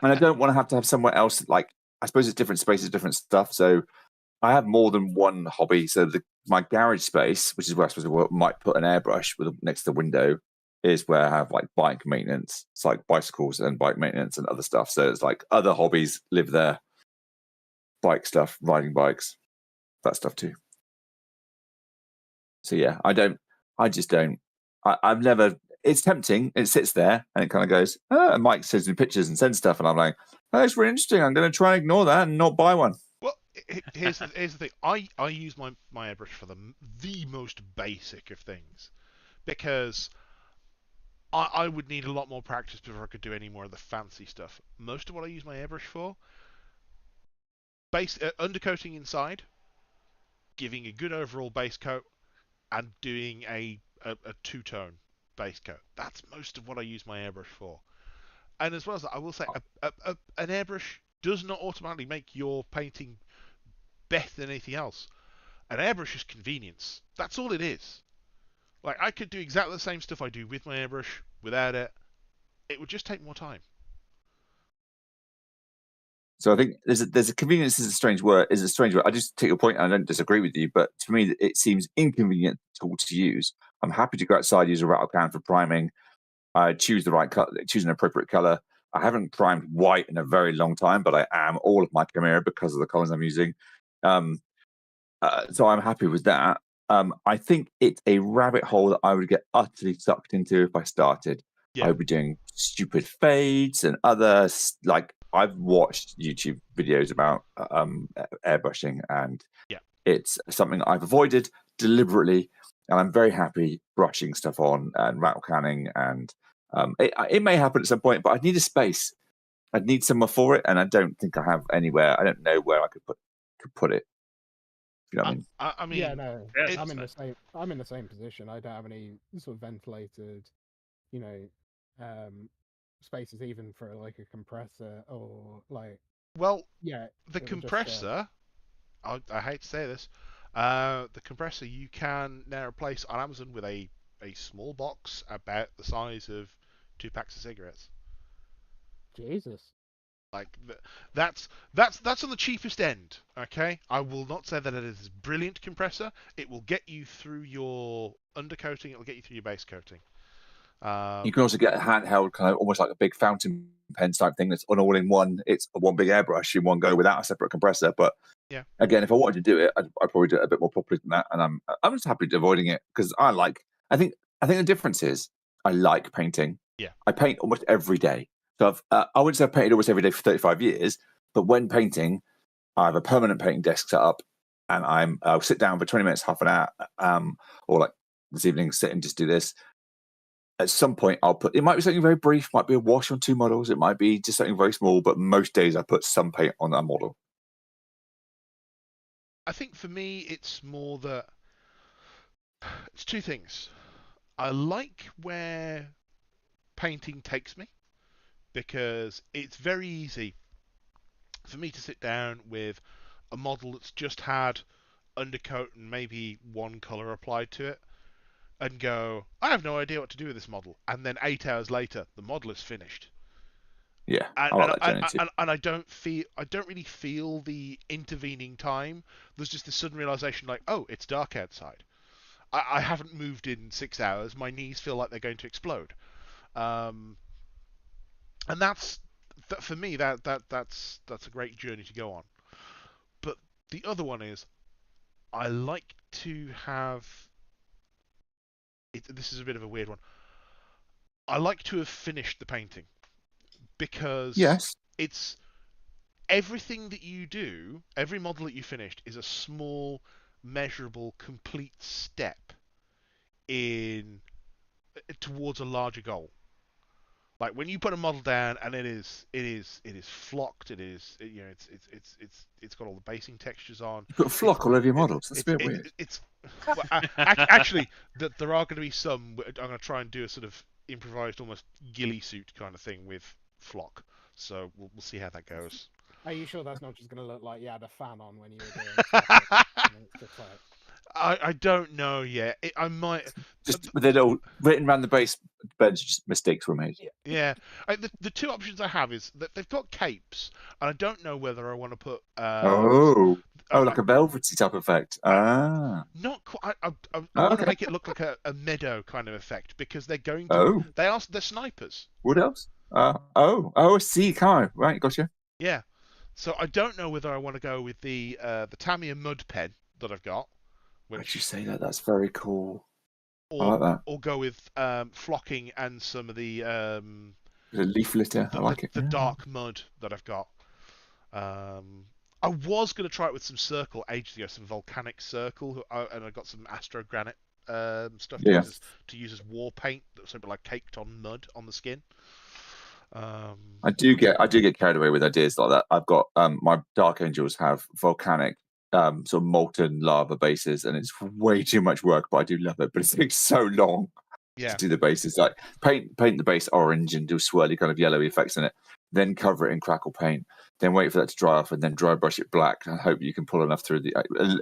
and I don't want to have somewhere else. Like, I suppose it's different spaces, different stuff. So I have more than one hobby. So my garage space, which is where I suppose I might put an airbrush next to the window, is where I have like bike maintenance. It's like bicycles and bike maintenance and other stuff. So it's like other hobbies live there. Bike stuff, riding bikes, that stuff too. So yeah, I've never, it's tempting. It sits there and it kind of goes, and Mike sends me pictures and sends stuff. And I'm like, oh, that's really interesting. I'm going to try and ignore that and not buy one. Well, here's the thing. I use my airbrush for the most basic of things, because I would need a lot more practice before I could do any more of the fancy stuff. Most of what I use my airbrush for, undercoating inside, giving a good overall base coat, and doing a two-tone base coat. That's most of what I use my airbrush for. And as well as that, I will say, an airbrush does not automatically make your painting better than anything else. An airbrush is convenience. That's all it is. Like, I could do exactly the same stuff I do with my airbrush, without it. It would just take more time. So I think there's a convenience is a strange word. I just take your point, and I don't disagree with you. But to me, it seems inconvenient tool to use. I'm happy to go outside, use a rattle can for priming. I choose the right color, choose an appropriate color. I haven't primed white in a very long time, but I am all of my Chimera because of the colors I'm using. So I'm happy with that. I think it's a rabbit hole that I would get utterly sucked into if I started. Yeah. I would be doing stupid fades and others. Like, I've watched YouTube videos about airbrushing, and it's something I've avoided deliberately. And I'm very happy brushing stuff on and rattle canning, and it may happen at some point, but I'd need a space. I'd need somewhere for it, and I don't think I have anywhere. I don't know where I could put it. You know what I mean, yeah, no, I'm in the same position. I don't have any sort of ventilated, spaces even for like a compressor or like. Well, yeah, the compressor. I hate to say this. The compressor you can now replace on Amazon with a small box about the size of 2 packs of cigarettes. Jesus. Like, that's on the cheapest end. Okay, I will not say that it is a brilliant compressor. It will get you through your undercoating. It will get you through your base coating. You can also get a handheld, kind of almost like a big fountain pen type thing that's all in one. It's one big airbrush in one go without a separate compressor. But yeah, again, if I wanted to do it, I'd probably do it a bit more properly than that. And I'm just happy to avoiding it because I think the difference is I like painting. Yeah, I paint almost every day. So I wouldn't say I've painted almost every day for 35 years, but when painting, I have a permanent painting desk set up, and I'll sit down for 20 minutes, half an hour, or like this evening, sit and just do this. At some point, it might be something very brief, might be a wash on 2 models, it might be just something very small, but most days I put some paint on that model. I think for me, it's more that it's 2 things. I like where painting takes me, because it's very easy for me to sit down with a model that's just had undercoat and maybe one color applied to it and go, I have no idea what to do with this model. And then 8 hours later, the model is finished. Yeah, and I don't really feel the intervening time. There's just this sudden realization, like, oh, it's dark outside. I haven't moved in 6 hours. My knees feel like they're going to explode. And that's for me. That's a great journey to go on. But the other one is, I like to have. This is a bit of a weird one. I like to have finished the painting, because it's everything that you do, every model that you finished is a small, measurable, complete step towards a larger goal. Like, when you put a model down and it is flocked, it's got all the basing textures on. You put flock all over your models. That's a bit weird. Actually, there are going to be some. I'm going to try and do a sort of improvised, almost ghillie suit kind of thing with flock. So we'll see how that goes. Are you sure that's not just going to look like you had a fan on when you were doing it? I don't know yet. I might just with it all written around the base. Depends, just mistakes were made. Yeah, the two options I have is that they've got capes, and I don't know whether I want to put. Oh, like I- a velvety type effect. Ah, Not quite. I Oh, want to okay. make it look like a meadow kind of effect because they're going to. Oh, They're snipers. what else? I see. Kai, right, gotcha. Yeah. So I don't know whether I want to go with the Tamiya mud pen that I've got, Why'd you which say that? That's very cool. I or like that. or go with flocking and some of the The leaf litter. I like it. the Yeah. dark mud that I've got. I was going to try it with some circle ages ago, some volcanic circle, and I got some astro granite stuff Yeah. to use as war paint, that's sort of like caked on mud on the skin. I do get carried away with ideas like that. I've got my Dark Angels have volcanic sort of molten lava bases, and it's way too much work, but I do love it. But it takes so long Yeah, to do the bases. Like paint the base orange and do swirly kind of yellowy effects in it, then cover it in crackle paint, then wait for that to dry off, and then dry brush it black. And hope you can pull enough through the.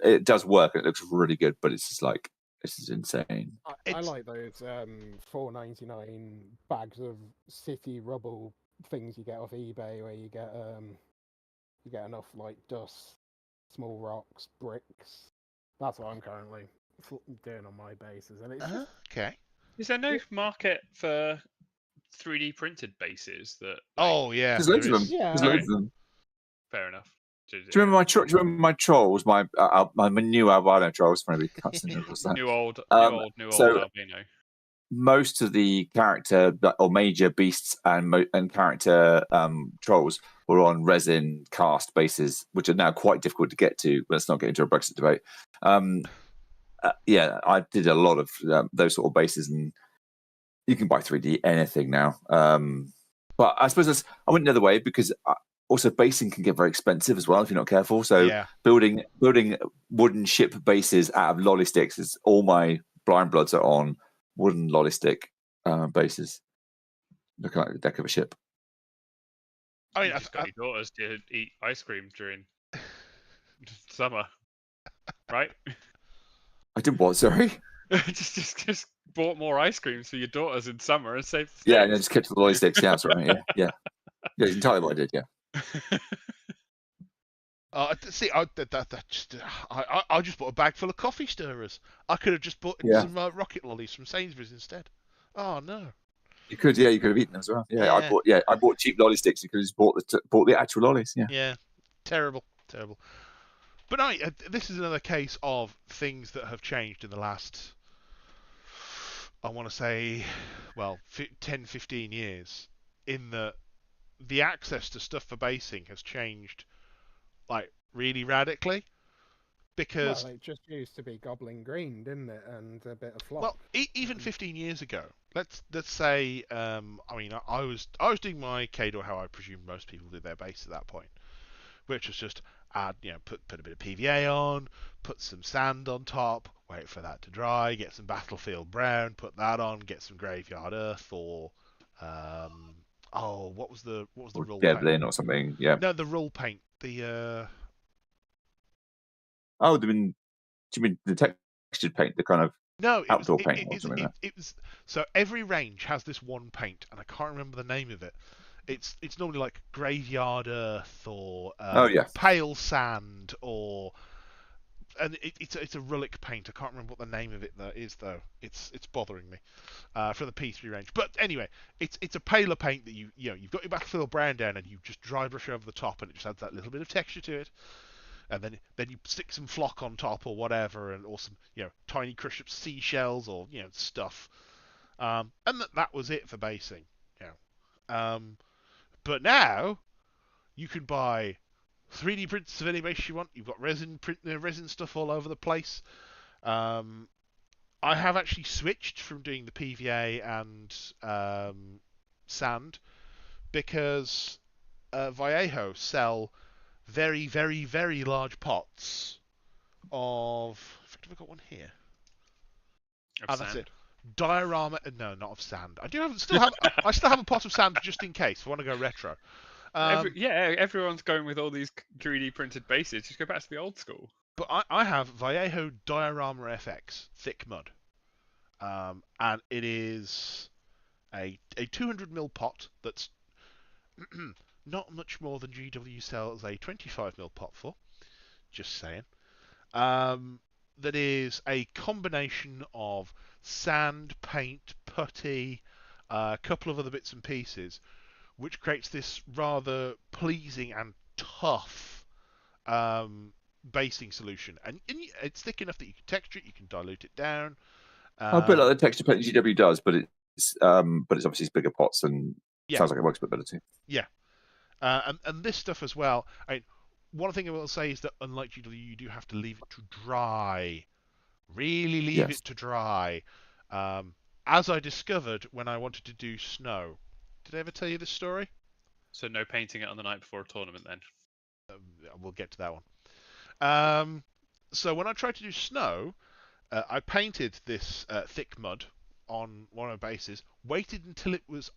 It does work. It looks really good, but it's just like this is insane. I like those $4.99 bags of city rubble things you get off eBay, where you get enough like dust, small rocks, bricks. That's what I'm currently doing on my bases, and it's just, okay. Is there no market for 3D printed bases that? Oh yeah, There's loads there of them. is. Yeah. There's loads of them. Fair enough. Do you remember my trolls? My new albino trolls. Maybe cuts in that. New old so- albino. Most of the character or major beasts and character trolls were on resin cast bases, which are now quite difficult to get to. Let's not get into a Brexit debate. Yeah, I did a lot of those sort of bases, and you can buy 3D anything now. But I suppose I went the other way because also basing can get very expensive as well if you're not careful. So Yeah. building wooden ship bases out of lolly sticks is all my blind bloods are on wooden lolly stick bases, looking like the deck of a ship. I mean, You just got your daughters to eat ice cream during summer, right? I did what? Sorry. just bought more ice creams for your daughters in summer and saved. Yeah, and I just kept the lolly sticks. Yeah, that's right. Yeah. It's entirely what I did. Yeah. see, I just bought a bag full of coffee stirrers. I could have just bought Yeah. some rocket lollies from Sainsbury's instead. Oh no. You could have eaten them as well. Yeah. I bought cheap lolly sticks. You could have just bought the actual lollies. Yeah. Yeah, terrible. But no, this is another case of things that have changed in the last, I want to say, well, 10, 15 years, in that the access to stuff for basing has changed, like, really radically. Because, well, it just used to be goblin green, didn't it, and a bit of flock. well, even 15 years ago, let's say, I mean, I was doing my Cadre how I presume most people did their base at that point, which was just add, put a bit of PVA on, put some sand on top, wait for that to dry, get some battlefield brown, put that on, get some graveyard earth, or what was the rule paint? Devlin or something. Yeah. No, the rule paint. The Oh, do you mean the textured paint, the kind of no, outdoor paint or something like that? it was so every range has this one paint, and I can't remember the name of it. It's normally like graveyard earth or pale sand and it's a Rullic paint. I can't remember what the name of it is though. It's bothering me for the P3 range. But anyway, it's a paler paint that you've got your battlefield brown down and you just dry brush over the top, and it just adds that little bit of texture to it. And then you stick some flock on top or whatever, or some tiny crush up seashells or stuff. And that was it for basing. But now you can buy 3D prints of any base you want. You've got resin stuff all over the place. I have actually switched from doing the PVA and sand because Vallejo sell very, very, very large pots of. In fact, have I got one here? That's it. Diorama. No, not of sand. I still have a pot of sand just in case. If I want to go retro. Everyone's going with all these 3D printed bases. Just go back to the old school. But I have Vallejo Diorama FX thick mud, and it is a 200 ml pot that's not much more than GW sells a 25 ml pot for. Just saying. That is a combination of sand, paint, putty, a couple of other bits and pieces, which creates this rather pleasing and tough basing solution. And it's thick enough that you can texture it, you can dilute it down. A bit like the texture paint GW does, but it's obviously bigger pots and sounds like it works a bit better too. Yeah. And this stuff as well. One thing I will say is that unlike GW, you do have to leave it to dry. Really leave it to dry. As I discovered when I wanted to do snow. Did I ever tell you this story? So no painting it on the night before a tournament then? We'll get to that one. So when I tried to do snow, I painted this thick mud on one of the bases, waited until it was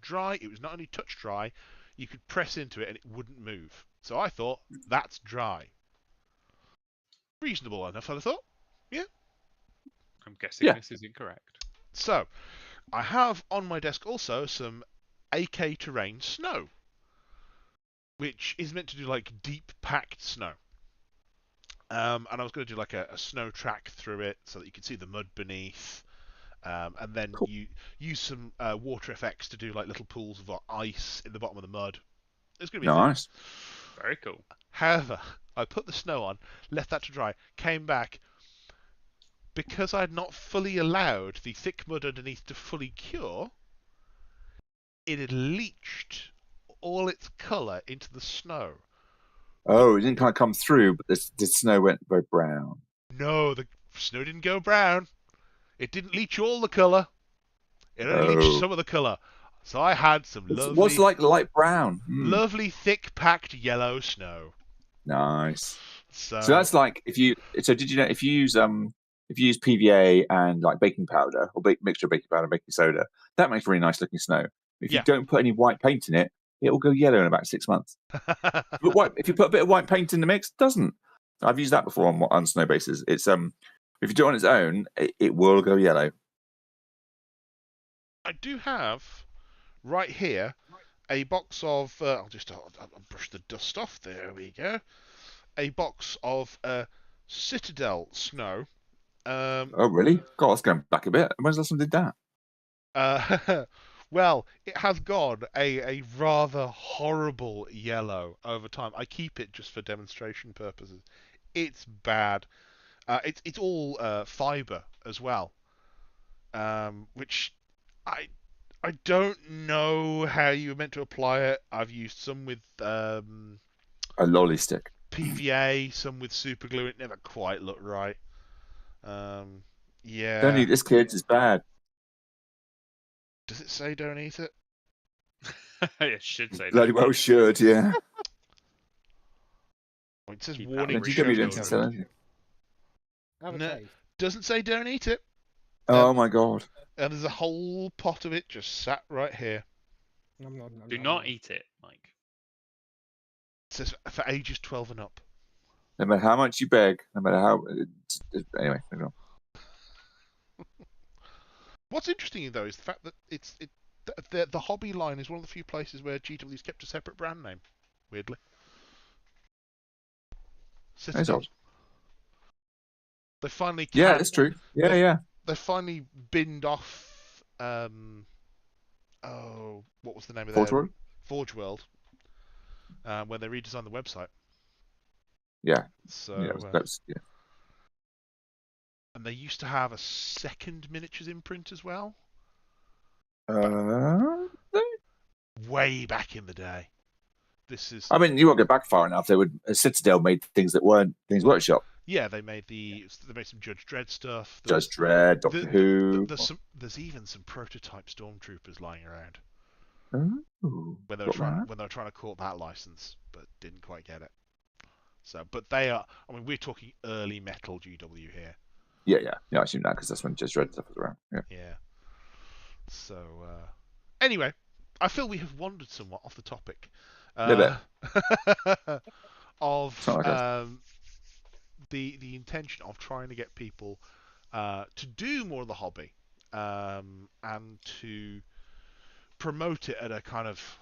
dry. It was not only touch dry, you could press into it and it wouldn't move. So I thought, that's dry. Reasonable enough, I thought. Yeah. I'm guessing this is incorrect. So, I have on my desk also some AK terrain snow, which is meant to do like deep packed snow. And I was going to do like a snow track through it so that you could see the mud beneath. And then you use some water effects to do like little pools of ice in the bottom of the mud. It's going to be nice. Very cool. However, I put the snow on, left that to dry, came back. Because I had not fully allowed the thick mud underneath to fully cure, it had leached all its colour into the snow. Oh, it didn't kind of come through, but the snow went very brown. No, the snow didn't go brown. It didn't leach all the colour. It only leached some of the colour. So I had some lovely... What's like light brown? Lovely, thick, packed yellow snow. Nice. So that's like if you... So did you know if you use PVA and like baking powder or mixture of baking powder and baking soda, that makes really nice looking snow. If you don't put any white paint in it, it will go yellow in about 6 months. But if you put a bit of white paint in the mix, it doesn't. I've used that before on snow bases. It's if you do it on its own, it will go yellow. I do have right here a box of I'll brush the dust off. There we go. A box of Citadel snow. Oh really? God, that's going back a bit. When's the last time did that? Well, it has gone a rather horrible yellow over time. I keep it just for demonstration purposes. It's bad. It's all fibre as well, which I don't know how you're meant to apply it. I've used some with a lolly stick, PVA, some with super glue. It never quite looked right. Yeah. Don't eat this, kids. It's bad. Does it say don't eat it? It should say. Bloody well should, yeah. It says Keep warning. GW didn't sell anything. No, doesn't say don't eat it. Oh my god. And there's a whole pot of it just sat right here. Do not eat it, Mike. It says for ages 12 and up. No matter how much you beg, no matter how... Anyway, moving on. What's interesting though is the fact that the hobby line is one of the few places where GW's kept a separate brand name. Weirdly. That's odd. They finally Yeah, that's true. Yeah. They finally binned off what was the name of that? Forge World. When they redesigned the website. Yeah. So yeah. And they used to have a second miniatures imprint as well. Way back in the day. This is. I mean, you won't go back far enough. Citadel made things that weren't Things Workshop. Yeah, they made some Judge Dredd stuff. Judge Dredd, Doctor Who. There's even some prototype stormtroopers lying around. Oh, when they were trying to court that license, but didn't quite get it. So, but they are. I mean, we're talking early metal GW here. Yeah. I assume that because that's when Judge Dredd stuff was around. Yeah. So, anyway, I feel we have wandered somewhat off the topic. A little bit. Of the intention of trying to get people to do more of the hobby. and to promote it at a kind of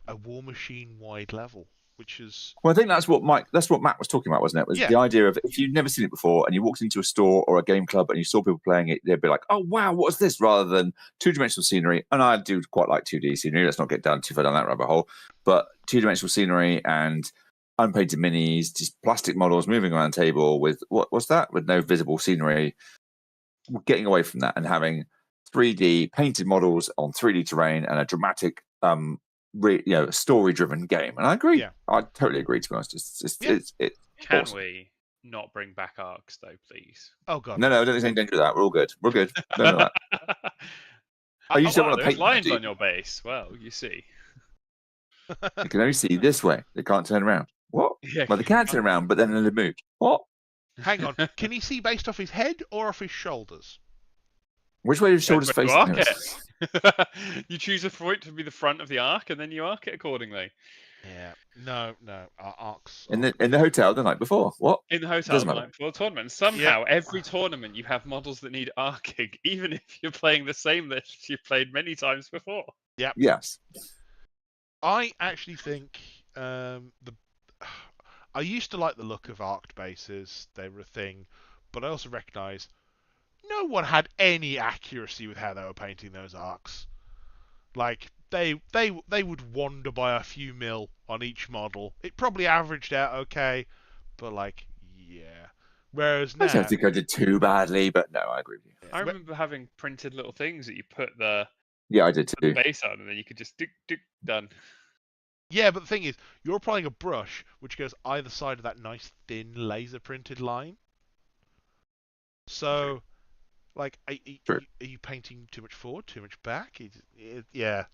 a War Machine wide level, which is Well, I think that's what Matt was talking about, wasn't it? Was Yeah. the idea of if you'd never seen it before and you walked into a store or a game club and you saw people playing it, they'd be like, "Oh wow, what's this?" Rather than two-dimensional scenery. And I do quite like 2D scenery. Let's not get down too far down that rabbit hole. But two-dimensional scenery and unpainted minis, just plastic models moving around the table with what's that? With no visible scenery. Getting away from that and having 3D painted models on 3D terrain and a dramatic story-driven game, and I agree. Yeah. I totally agree. To be honest, it's Can awesome. we not bring back arcs though, please? oh god. No, I don't think there's any danger of that. We're all good. We're good. Don't know that. Oh, you just don't Wow, want to there's paint. lines do you? on your base. Well, you see. You can only see this way. They can't turn around. What? Yeah, Well, they can turn around, but then they'll move. What? Hang on. Can he see based off his head or off his shoulders? Which way does shoulders Depends face? where you arc it. You choose a point to be the front of the arc, and then you arc it accordingly. Yeah. No. Arcs. In the hotel the night before. What? In the hotel Doesn't the matter. night before the tournament. Somehow, every tournament you have models that need arcing, even if you're playing the same list you've played many times before. Yes. I actually think I used to like the look of arced bases. They were a thing, but I also recognise no one had any accuracy with how they were painting those arcs. Like they would wander by a few mil on each model. It probably averaged out okay, but like yeah. Whereas I now, don't think I did too badly, but no, I agree with you. I remember having printed little things that you put the Yeah, I did too. base on, and then you could just done. yeah, but the thing is, you're applying a brush which goes either side of that nice thin laser printed line. So, like, are you painting too much forward, too much back? Yeah.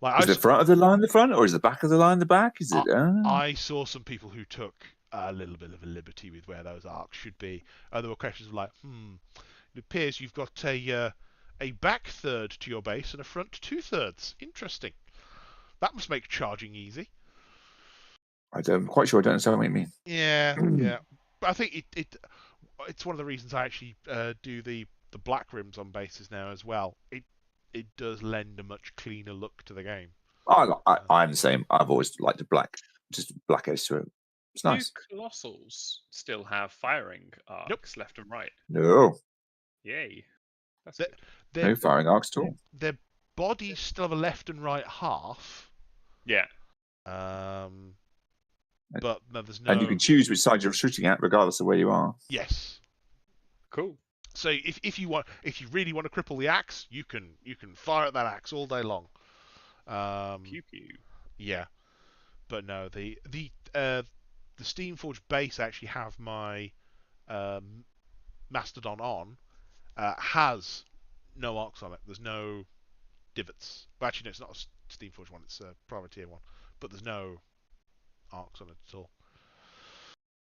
Like Is the front of the line the front, or is the back of the line the back? Is it? I saw some people who took a little bit of a liberty with where those arcs should be. There were questions of like, it appears you've got a back third to your base and a front 2/3. Interesting. That must make charging easy. I'm quite sure I don't understand what you mean. Yeah. But I think it's one of the reasons I actually do the black rims on bases now as well. It does lend a much cleaner look to the game. I'm the same. I've always liked the black, just black edge to it. It's nice. Do Colossals still have firing arcs left and right? No, Yay. That's The- good. no firing arcs at all. Their bodies still have a left and right half. Yeah. But no, there's no. And you can choose which side you're shooting at, regardless of where you are. Yes. Cool. So if you really want to cripple the axe, you can fire at that axe all day long. Pew pew. Yeah. But no, the Steamforge base I actually have my Mastodon on has no arcs on it. There's no divots. Well, actually, no, it's not a Steamforge one. It's a privateer one. But there's no arcs on it at all.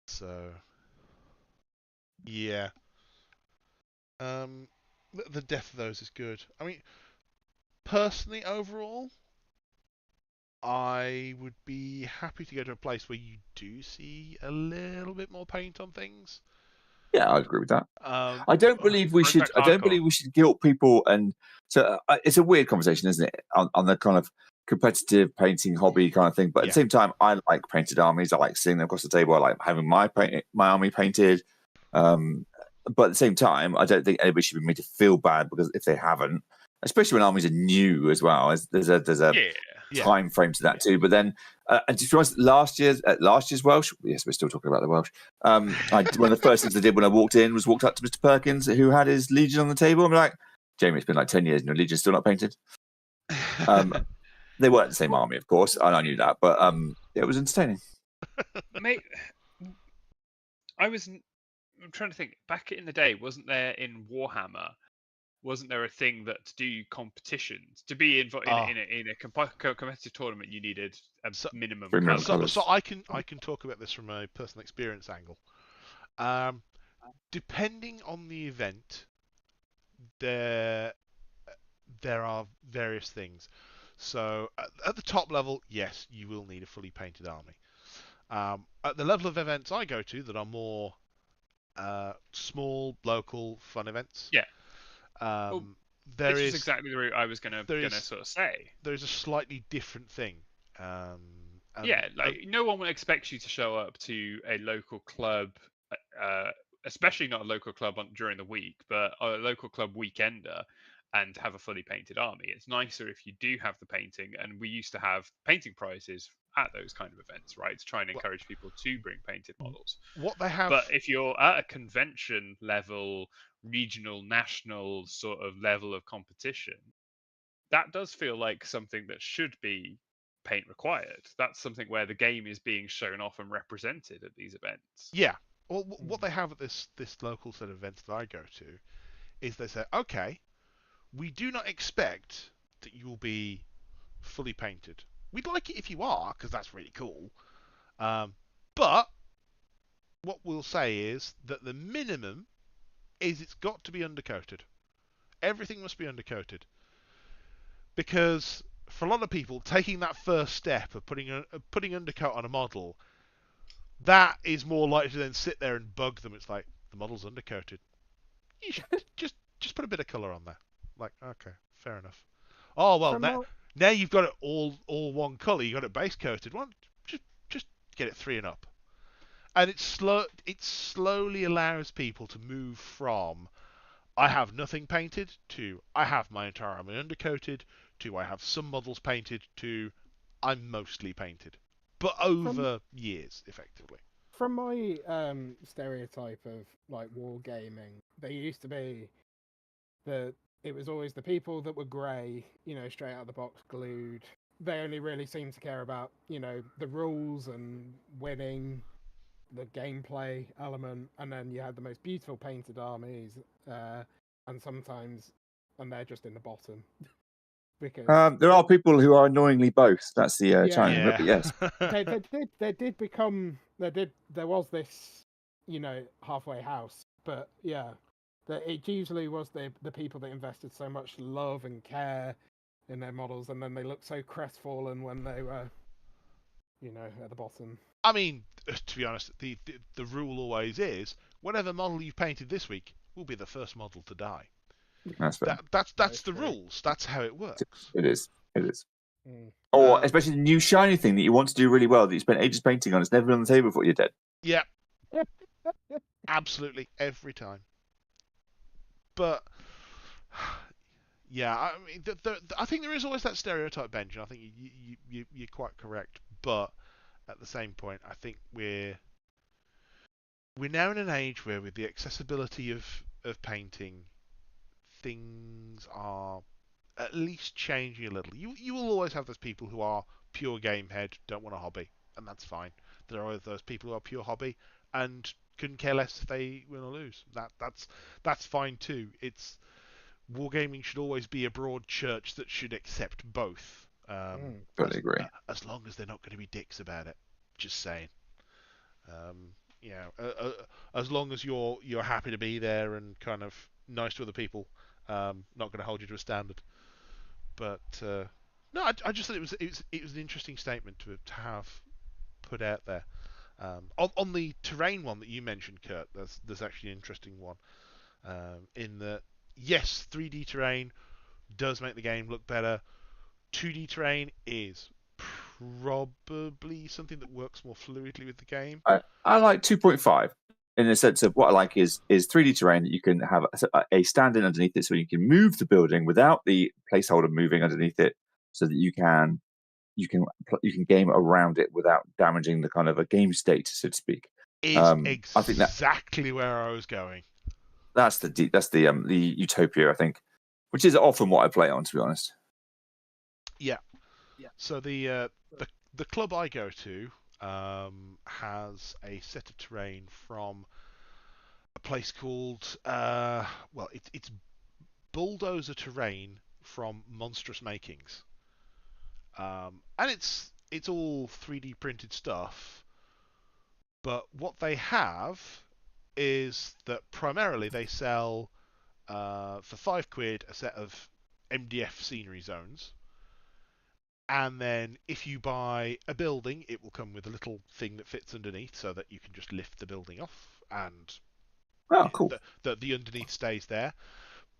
So yeah. The depth of those is good. I mean, personally, overall, I would be happy to go to a place where you do see a little bit more paint on things. Yeah, I agree with that. Um, I don't believe we should. I don't believe we should guilt people, and so it's a weird conversation, isn't it? On the kind of competitive painting hobby kind of thing. But at the same time, I like painted armies. I like seeing them across the table. I like having my army painted. But at the same time, I don't think anybody should be made to feel bad because if they haven't, especially when armies are new as well, there's a time frame to that too. But then, and to be honest, last year's Welsh, yes, we're still talking about the Welsh. One of the first things I did when I walked in was walked up to Mr. Perkins, who had his Legion on the table. I'm like, Jamie, it's been like 10 years and your Legion's still not painted. They weren't the same army, of course, and I knew that, but it was entertaining. Mate, I'm trying to think. Back in the day, wasn't there in Warhammer? Wasn't there a thing that to do competitions to be involved in a competitive tournament? You needed a minimum. So I can talk about this from a personal experience angle. Depending on the event, there are various things. So at the top level, yes, you will need a fully painted army. At the level of events I go to that are more small, local, fun events. Yeah. there Which is is exactly the route I was gonna sort of say. there is a slightly different thing. Yeah, like no one will expect you to show up to a local club, uh, especially not a local club during the week, but a local club weekender, and have a fully painted army. It's nicer if you do have the painting, and we used to have painting prizes at those kind of events, right, to try and encourage people to bring painted models. what they have. But if you're at a convention level, regional, national sort of level of competition, that does feel like something that should be paint required. That's something where the game is being shown off and represented at these events. Yeah. Well, what they have at this local set of events that I go to is they say, okay, we do not expect that you will be fully painted. We'd like it if you are, because that's really cool. But what we'll say is that the minimum is it's got to be undercoated. Everything must be undercoated. Because for a lot of people, taking that first step of putting undercoat on a model, that is more likely to then sit there and bug them. It's like, the model's undercoated. You should just put a bit of colour on there. Like, okay, fair enough. Oh well, now you've got it all one colour. You got it base coated. Well, just get it 3 and up. And it slowly allows people to move from I have nothing painted to I have my entire army undercoated to I have some models painted to I'm mostly painted, but over years, effectively. From my stereotype of like wargaming, there used to be it was always the people that were grey, straight out of the box, glued. They only really seemed to care about, the rules and winning, the gameplay element, and then you had the most beautiful painted armies, and they're just in the bottom. Because there are people who are annoyingly both. That's the challenge. Yeah. But yes, there was this, halfway house, but yeah, it usually was the people that invested so much love and care in their models, and then they looked so crestfallen when they were, at the bottom. I mean, to be honest, the rule always is whatever model you've painted this week will be the first model to die. that's fair. That's the rules. That's how it works. It is. Or especially the new shiny thing that you want to do really well that you spent ages painting on. It's never been on the table before you're dead. Yeah. Absolutely every time. But yeah, I mean, I think there is always that stereotype, Benji. I think you're quite correct. But at the same point, I think we're now in an age where, with the accessibility of painting, things are at least changing a little. You will always have those people who are pure game head, don't want a hobby, and that's fine. There are those people who are pure hobby and couldn't care less if they win or lose. That's fine too. Wargaming should always be a broad church that should accept both. Totally agree. As long as they're not going to be dicks about it. Just saying. As long as you're happy to be there and kind of nice to other people, not going to hold you to a standard. But no, I just thought it was an interesting statement to have put out there. On the terrain one that you mentioned, Kurt, there's actually an interesting one. In that, yes, 3D terrain does make the game look better. 2D terrain is probably something that works more fluidly with the game. I like 2.5 in the sense of what I like is 3D terrain that you can have a stand-in underneath it, so you can move the building without the placeholder moving underneath it, so that you can game around it without damaging the kind of a game state, so to speak. I think exactly where I was going. That's the utopia, I think, which is often what I play on, to be honest. Yeah. So the club I go to has a set of terrain from a place called it's bulldozer terrain from Monstrous Makings, and it's all 3D printed stuff. But what they have is that primarily they sell for £5 a set of MDF scenery zones. And then if you buy a building, it will come with a little thing that fits underneath so that you can just lift the building off and cool. the underneath stays there.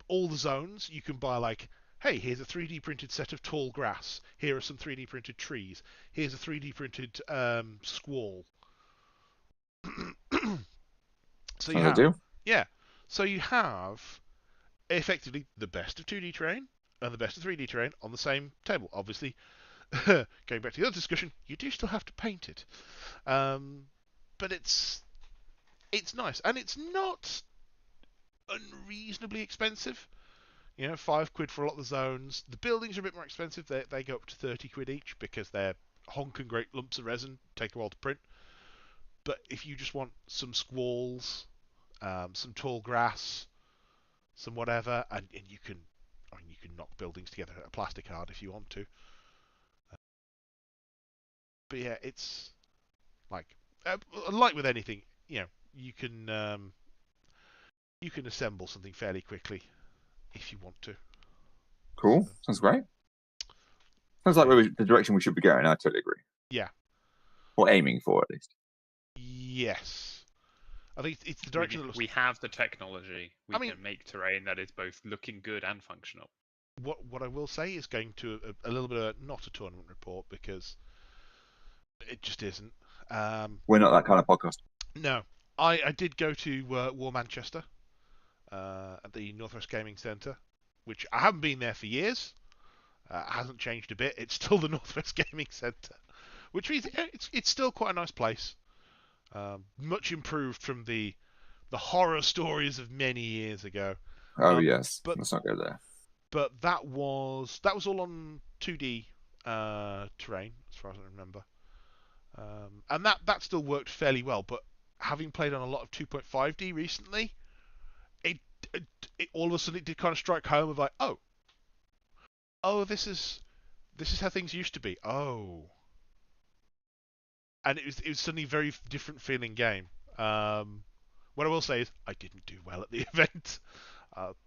all the zones, you can buy like, hey, here's a 3D printed set of tall grass. Here are some 3D printed trees. Here's a 3D printed squall. So you Sounds have, ideal. yeah. So you have effectively the best of 2D terrain and the best of 3D terrain on the same table. Obviously, going back to the other discussion, you do still have to paint it, but it's nice and it's not unreasonably expensive. You know, £5 for a lot of the zones. The buildings are a bit more expensive. They go up to £30 each because they're honking great lumps of resin, take a while to print. But if you just want some squalls, some tall grass, some whatever, and you can, I mean, you can knock buildings together at a plastic art if you want to. But yeah, it's like with anything, you know, you can assemble something fairly quickly if you want to. Cool. Sounds great. Sounds like the direction we should be going. I totally agree. Yeah. Or aiming for, at least. Yes. I think it's the direction that looks. We have the technology. We I mean, can make terrain that is both looking good and functional. What I will say is going to a little bit of not a tournament report because it just isn't. We're not that kind of podcast. No, I did go to War Manchester at the Northwest Gaming Centre, which I haven't been there for years. It hasn't changed a bit. It's still the Northwest Gaming Centre, which means it's still quite a nice place. Much improved from the horror stories of many years ago. Oh yes, but let's not go there. But that was all on 2D terrain, as far as I remember, and that still worked fairly well. But having played on a lot of 2.5D recently, it all of a sudden it did kind of strike home of like, oh, this is how things used to be. Oh, and it was suddenly a very different feeling game. What I will say is I didn't do well at the event.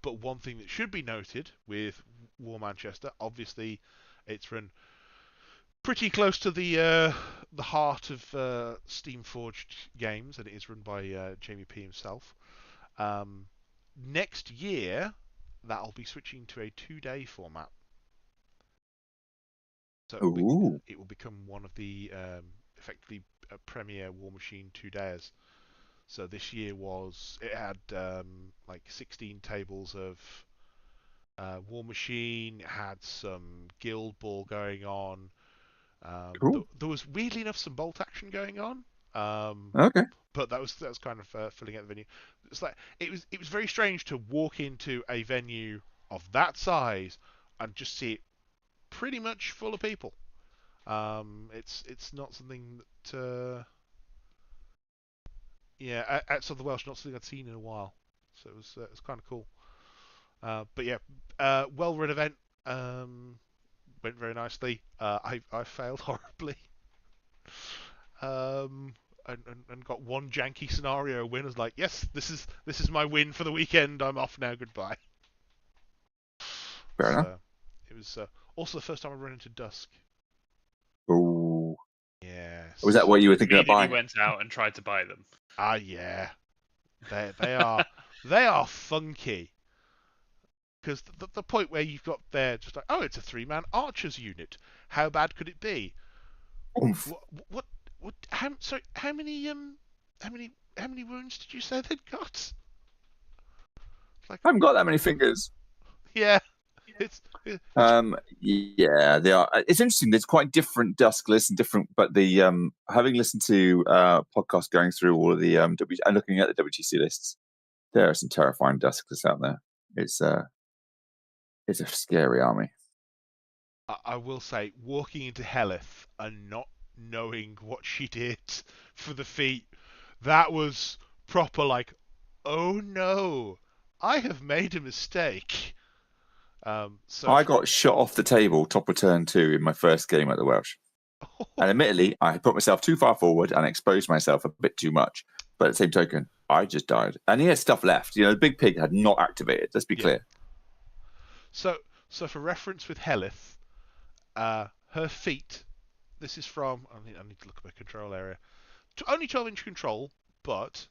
But one thing that should be noted with War Manchester, obviously, it's run pretty close to the heart of Steamforged games, and it is run by Jamie P himself. Next year, that'll be switching to a 2-day format. So it will become one of the effectively premier War Machine 2-dayers. So this year it had like 16 tables of War Machine. It had some Guild Ball going on. Cool. There was weirdly enough some bolt action going on. Okay. But that was kind of filling out the venue. It's like it was very strange to walk into a venue of that size and just see it pretty much full of people. It's not something that. Yeah, outside of the Welsh, not something I'd seen in a while, so it was kind of cool. But yeah, well-run event, went very nicely. I failed horribly, and got one janky scenario win. I was like, yes, this is my win for the weekend. I'm off now. Goodbye. Fair enough. It was also the first time I run into Dusk. Ooh. Yes. Was that what you were thinking about buying? Went out and tried to buy them. Yeah, they are funky. Because the point where you've got there just like, oh, it's a 3-man archers unit. How bad could it be? Oomph. What how many wounds did you say they'd got? Like, I haven't got that many fingers. yeah. Yeah, they are. It's interesting. There's quite different dusk lists and different, but the having listened to podcasts going through all of the and looking at the WTC lists, there are some terrifying dusk lists out there. It's a scary army. I will say, walking into Helith and not knowing what she did for the feat, that was proper like, oh no, I have made a mistake. So I got shot off the table top of turn 2 in my first game at the Welsh. And admittedly, I put myself too far forward and exposed myself a bit too much. But at the same token, I just died. And he had stuff left. You know, the big pig had not activated. Let's be clear. So for reference with Helith, her feet, this is from, I need to look at my control area. Only 12-inch control, but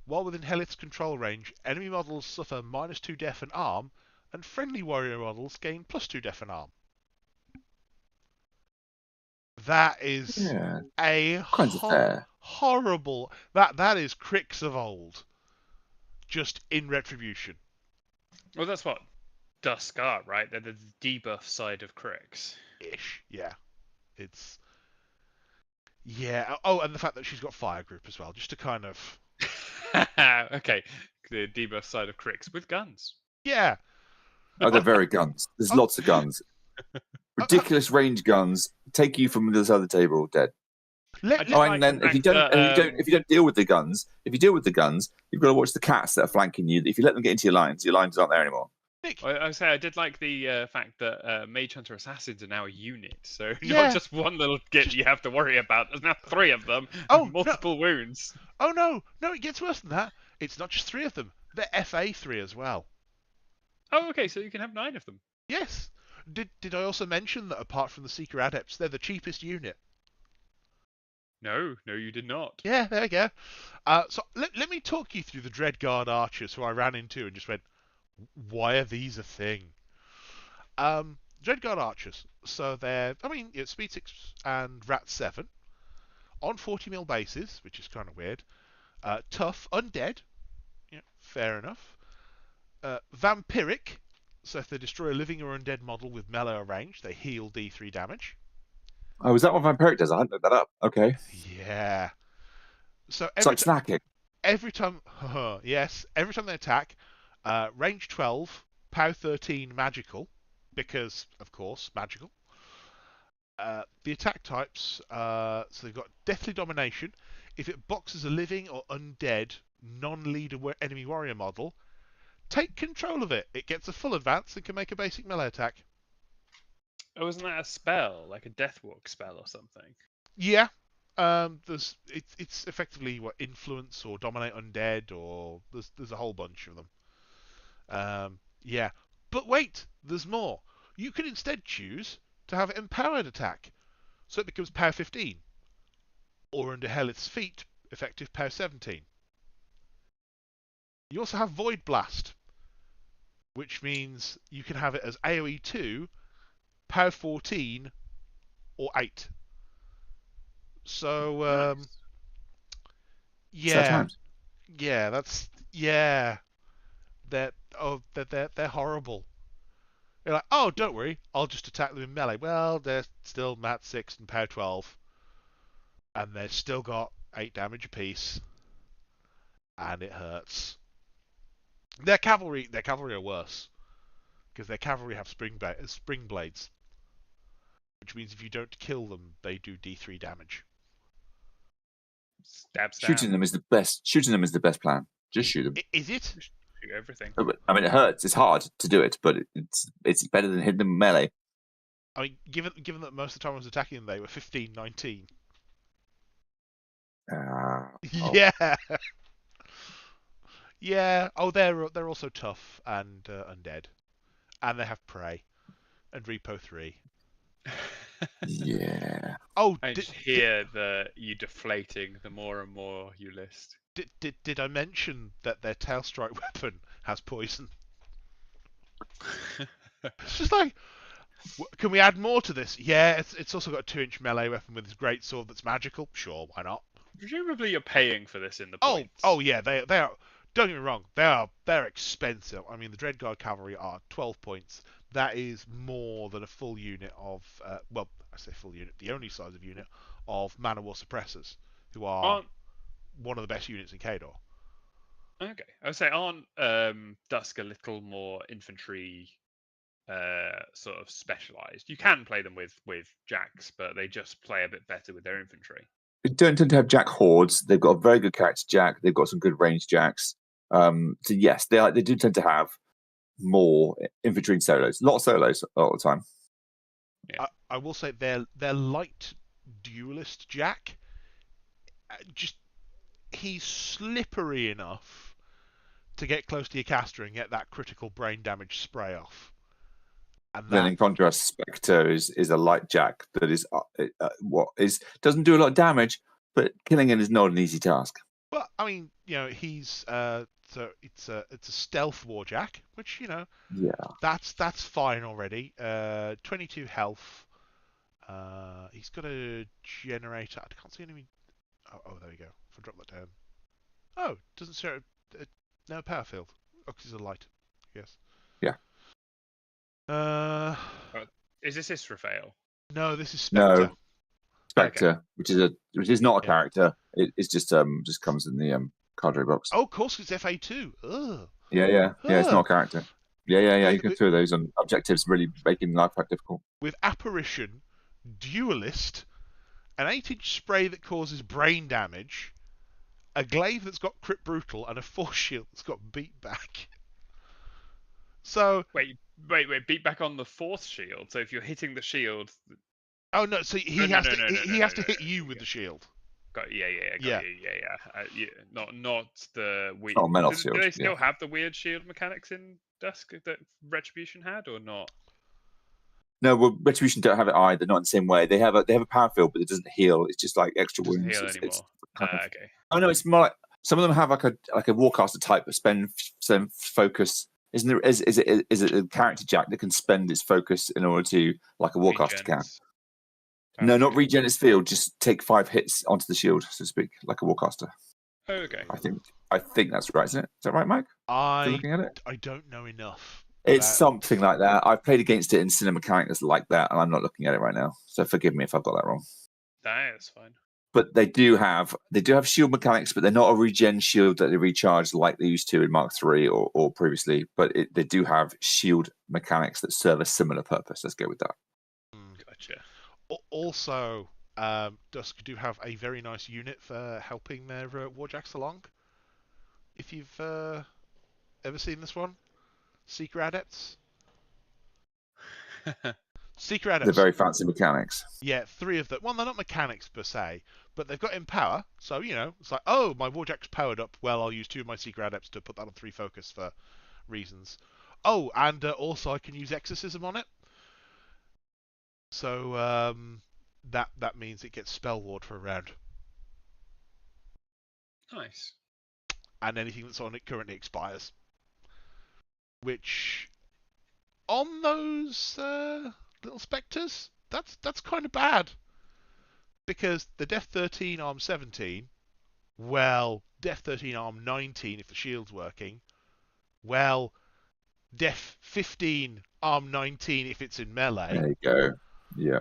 While within Helith's control range, enemy models suffer -2 def and arm, and friendly warrior models gain +2 def and arm. That is Yeah. a Kinds of fair. horrible. That is Crix of old, just in retribution. Well, that's what Dusk are, right? They're the debuff side of Crix. Ish, yeah. It's yeah. Oh, and the fact that she's got fire group as well, just to kind of Okay, the debuff side of Crix with guns. yeah. Oh, they're very guns. There's Oh. lots of guns. Ridiculous range guns take you from the other side of the table dead. Let, Oh, like and then the if you fact don't, that, if you don't deal with the guns, you've got to watch the cats that are flanking you. If you let them get into your lines aren't there anymore. Nick, I say I did like the fact that Mage Hunter Assassins are now a unit, so Yeah. not just one little git you have to worry about. There's now 3 of them, Oh, and multiple wounds. oh no, it gets worse than that. It's not just 3 of them. They're FA3 as well. Oh, okay, so you can have 9 of them. Yes. Did I also mention that apart from the Seeker Adepts, they're the cheapest unit? No, you did not. Yeah, there you go. So let me talk you through the Dreadguard Archers who I ran into and just went, why are these a thing? Dreadguard Archers. So they're, Speed 6 and Rat 7 on 40mm bases, which is kind of weird. Tough, undead. Yeah, fair enough. Vampiric. So if they destroy a living or undead model with melee or range, they heal D3 damage. Oh, is that what Vampiric does? I hadn't looked that up. Okay. Yeah. So It's like snacking. every time they attack, range 12, POW 13 magical, because, of course, magical. The attack types, so they've got Deathly Domination. If it boxes a living or undead non-leader enemy warrior model, take control of it. It gets a full advance and can make a basic melee attack. Oh, isn't that a spell, like a Deathwalk spell or something? Yeah. It's effectively what influence or dominate undead, or there's a whole bunch of them. Yeah. But wait, there's more. You can instead choose to have empowered attack, so it becomes POW 15, or under Helith's feet, effective POW 17. You also have Void Blast, which means you can have it as AoE 2, POW 14, or 8. So, Nice. yeah, they're horrible. You're like, oh, don't worry, I'll just attack them in melee. Well, they're still Mat 6 and POW 12, and they've still got 8 damage apiece, and it hurts. Their cavalry are worse, because their cavalry have spring blades, which means if you don't kill them, they do D3 damage. Stab. Shooting them is the best. Shooting them is the best plan. Just shoot them. Is it? Shoot everything. I mean, it hurts. It's hard to do it, but it's better than hitting them melee. I mean, given that most of the time I was attacking them, they were 15-19. Oh. Yeah. Yeah. Oh, they're also tough and undead, and they have prey and repo 3. Yeah. Oh, I just hear you deflating the more and more you list. did I mention that their tail strike weapon has poison? It's just like, can we add more to this? Yeah, it's also got a 2-inch melee weapon with his great sword that's magical. Sure, why not? Presumably you're paying for this in the Oh, points. oh yeah, they are. Don't get me wrong, they're expensive. I mean, the Dreadguard Cavalry are 12 points. That is more than a full unit of, well, I say full unit, the only size of unit of Man of War Suppressors, who are one of the best units in Cadre. Okay, I would say aren't Dusk a little more infantry sort of specialised? You can play them with jacks, but they just play a bit better with their infantry. They don't tend to have jack hordes. They've got a very good character jack. They've got some good range jacks. So yes, they do tend to have more infantry and solos. A lot of solos a lot of the time. Yeah. I will say their light duelist jack, just he's slippery enough to get close to your caster and get that critical brain damage spray off. And Then in contrast, Spectre is a light jack that is doesn't do a lot of damage, but killing it is not an easy task. But I mean, he's so it's a stealth warjack, which Yeah. that's fine already. 22 health. He's got a generator. I can't see any. Oh, there we go. If I drop that down. Oh, doesn't show. No power field. Oh, 'cause it's a light. Yes. Yeah. Is this Israfale? No, this is Spectre. No. Spectre, which is not a Yeah. character. It's just comes in the Cadre box. Oh, of course, it's FA2. Ugh. Yeah. It's not a character. Yeah. You With- can throw those on objectives, really making life quite difficult. With Apparition, Duelist, an 8-inch spray that causes brain damage, a glaive that's got crit brutal, and a force shield that's got beat back. So, Wait. Beat back on the fourth shield. So if you're hitting the shield, oh no, so he No, has no, to no, no, he no, has to no, hit no, you no. with the shield. got yeah. Yeah. Not the weird. not a metal do shield, they still yeah. have the weird shield mechanics in Dusk that Retribution had, or not? No, well, Retribution don't have it either. Not in the same way. They have a power field, but it doesn't heal. It's just like extra Doesn't wounds. heal It's anymore. kind of- Okay. Oh no, it's more like some of them have like a warcaster type that spend focus. Isn't there? Is it a character jack that can spend its focus in order to like a warcaster can? Regens. No, not regen its field. Just take 5 hits onto the shield, so to speak, like a warcaster. Oh, okay. I think that's right, isn't it? Is that right, Mike? You're I looking at it. don't know enough. It's about- something like that. I've played against it in cinema mechanics like that, and I'm not looking at it right now. So forgive me if I've got that wrong. That's fine. But they do have shield mechanics, but they're not a regen shield that they recharge like they used to in Mark III or previously. But they do have shield mechanics that serve a similar purpose. Let's go with that. Gotcha. Also, Dusk do have a very nice unit for helping their warjacks along. If you've ever seen this one, Seeker Adepts. Seeker They're Adepts. very fancy mechanics. Yeah, 3 of them. Well, they're not mechanics per se, but they've got Empower. So, it's like, oh, my Warjack's powered up. Well, I'll use 2 of my Seeker Adepts to put that on 3 focus for reasons. Oh, and also I can use Exorcism on it. So, that means it gets Spell Ward for a round. Nice. And anything that's on it currently expires. Which, on those little spectres, that's kind of bad. Because the Def 13 arm 17, well, Def 13 arm 19 if the shield's working, well, Def 15 arm 19 if it's in melee. There you go. Yeah.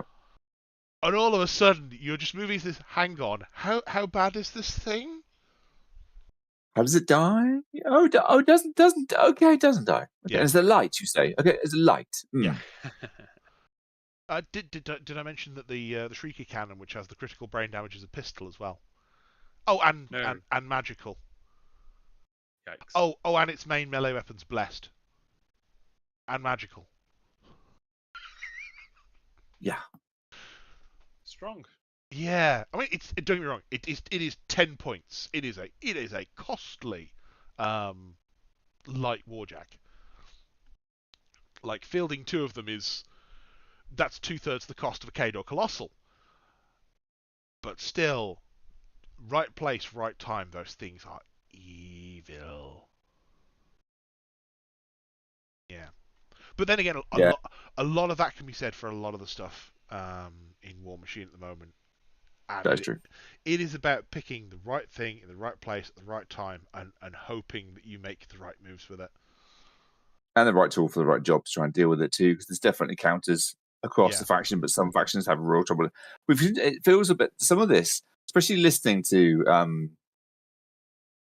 And all of a sudden, you're just moving this. Hang on, how bad is this thing? How does it die? It doesn't. Okay, it doesn't die. Okay, Yeah. It's a light, you say. Okay, it's a light. Yeah. Did I mention that the Shrieker cannon, which has the critical brain damage, is a pistol as well? Oh, and No. and magical. Yikes. Oh, and its main melee weapon's blessed. And magical. Yeah. Strong. Yeah, I mean, don't get me wrong. It is 10 points. It is a costly light warjack. Like fielding 2 of them that's 2/3 the cost of a Cadre Colossal. But still, right place, right time. Those things are evil. Yeah, but then again, a lot of that can be said for a lot of the stuff in War Machine at the moment. And That's true. It is about picking the right thing in the right place at the right time and hoping that you make the right moves with it. And the right tool for the right job to try and deal with it too, because there's definitely counters across the faction, but some factions have real trouble. It feels a bit, some of this, especially listening to,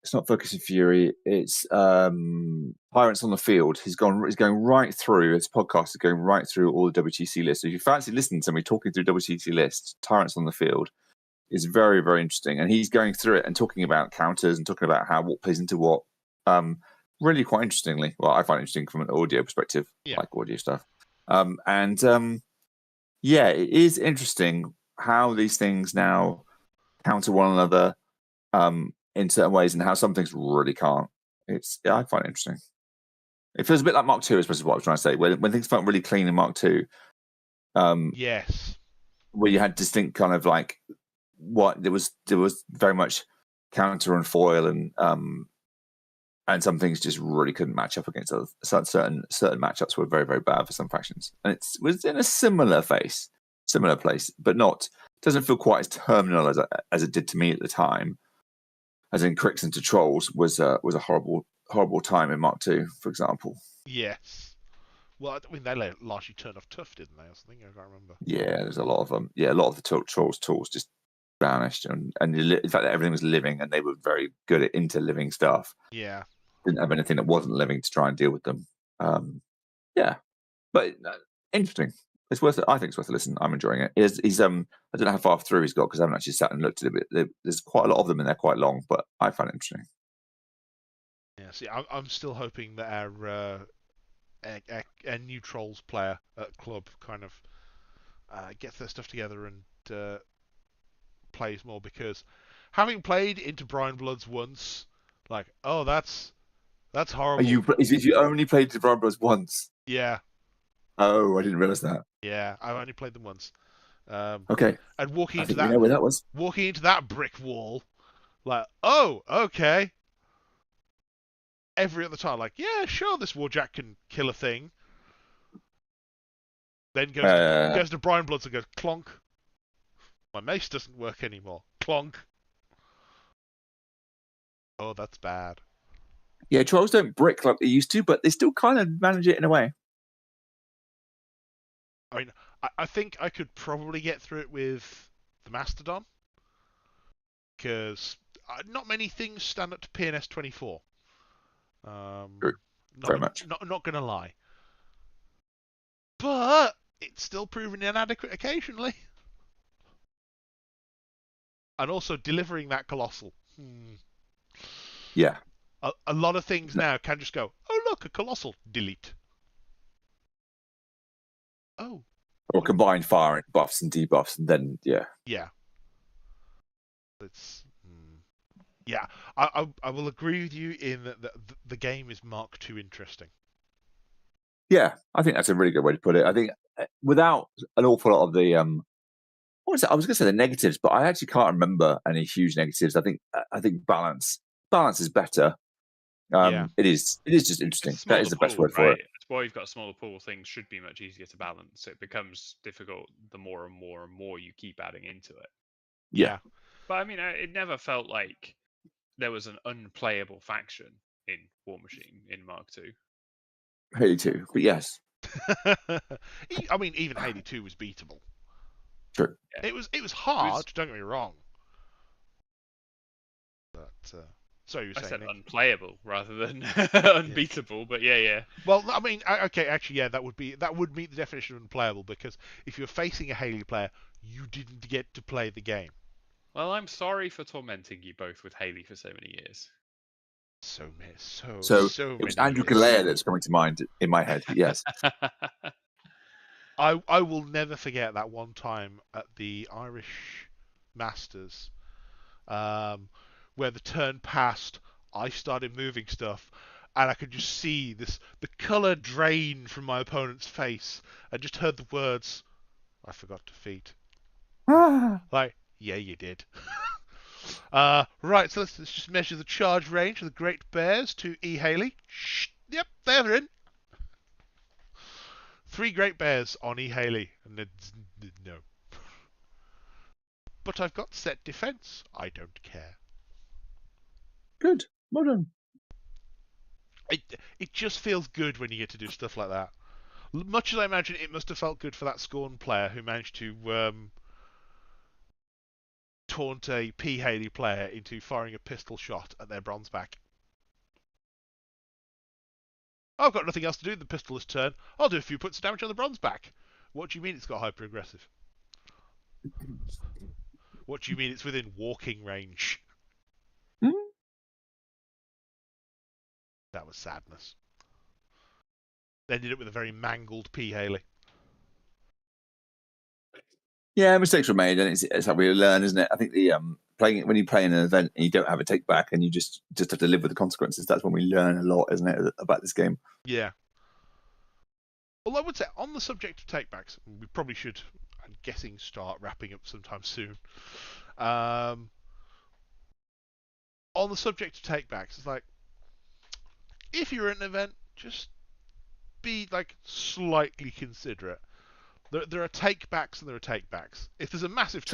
it's not Focus and Fury, it's Pirates on the Field. He's going right through, his podcast is going right through all the WTC lists. So if you fancy listening to somebody talking through WTC lists, Tyrants on the Field is very, very interesting. And he's going through it and talking about counters and talking about how what plays into what. Really quite interestingly. Well, I find it interesting from an audio perspective, like audio stuff. It is interesting how these things now counter one another in certain ways and how some things really can't. I find it interesting. It feels a bit like Mark II, I suppose is what I was trying to say. When things felt really clean in Mark II, yes, where you had distinct kind of like what there was very much counter and foil, and some things just really couldn't match up against others. Certain matchups were very, very bad for some factions, and it was in a similar place, but doesn't feel quite as terminal as it did to me at the time. As in, Crix into Trolls was a horrible time in Mark II, for example. Yes. Well, I mean, they largely turned off Tough, didn't they? Or something, I can't remember. Yeah, there's a lot of them. Yeah, a lot of the Trolls tools just vanished, and in fact, everything was living, and they were very good at interliving stuff. Yeah. Didn't have anything that wasn't living to try and deal with them. Yeah, but interesting. It's worth it. I think it's worth a listen. I'm enjoying it. He's I don't know how far through he's got because I haven't actually sat and looked at it. There's quite a lot of them, and they're quite long, but I find it interesting. Yeah. See, I'm still hoping that our new Trolls player at club kind of gets their stuff together and plays more, because having played into Brian Bloods once, like, oh, that's horrible. If you only played the Brown Bros once? Yeah. Oh, I didn't realize that. Yeah, I only played them once. Okay. And walking I into think we know where that was. walking into that brick wall, like, oh, okay. Every other time, like, yeah, sure, this Warjack can kill a thing. Then goes to Brian Bloods and goes clonk. My mace doesn't work anymore. Clonk. Oh, that's bad. Yeah, Trolls don't brick like they used to, but they still kind of manage it in a way. I mean, I think I could probably get through it with the Mastodon, because not many things stand up to PNS 24. True. Very much. Not gonna lie, but it's still proven inadequate occasionally. And also delivering that Colossal. Yeah. A lot of things now can just go, oh look, a Colossal, delete. Oh. Or combine fire buffs and debuffs, and then yeah. Yeah. It's yeah. I will agree with you in that the game is Mark II interesting. Yeah, I think that's a really good way to put it. I think without an awful lot of the what was it? I was going to say the negatives, but I actually can't remember any huge negatives. I think balance is better. Yeah. It is just interesting. That is the best word for it. That's why you've got a smaller pool. Things should be much easier to balance. It becomes difficult the more and more you keep adding into it. Yeah. But I mean, it never felt like there was an unplayable faction in War Machine in Mark II. Haley too, but yes. I mean, even Haley 2 was beatable. True. Yeah. It was hard. Don't get me wrong. But sorry, you were saying, I said Nick? unplayable rather than unbeatable. But yeah. Well, I mean, okay, actually, yeah, that would meet the definition of unplayable, because if you're facing a Haley player, you didn't get to play the game. Well, I'm sorry for tormenting you both with Haley for so many years. So many it was Andrew Galea that's coming to mind in my head. Yes. I will never forget that one time at the Irish Masters, where the turn passed, I started moving stuff, and I could just see the colour drain from my opponent's face. I just heard the words, "I forgot to feed." Like, yeah, you did. Right, so let's just measure the charge range of the Great Bears to E. Haley. Shh, yep, they're in. 3 Great Bears on E. Haley. No. But I've got set defense. I don't care. Good. Well done. It just feels good when you get to do stuff like that. Much as I imagine it must have felt good for that Scorn player who managed to taunt a P. Haley player into firing a pistol shot at their bronze back. I've got nothing else to do. The pistol is turn. I'll do a few points of damage on the bronze back. What do you mean it's got hyper aggressive? What do you mean it's within walking range? That was sadness. Ended up with a very mangled P. Haley. Yeah, mistakes were made, and it's how we learn, isn't it? I think the when you play in an event and you don't have a take back and you just have to live with the consequences, that's when we learn a lot, isn't it, about this game? Yeah. Well, I would say, on the subject of takebacks, we probably should, I'm guessing, start wrapping up sometime soon. on the subject of takebacks, it's like, if you're at an event, just be like slightly considerate. There are takebacks and there are takebacks. If there's a massive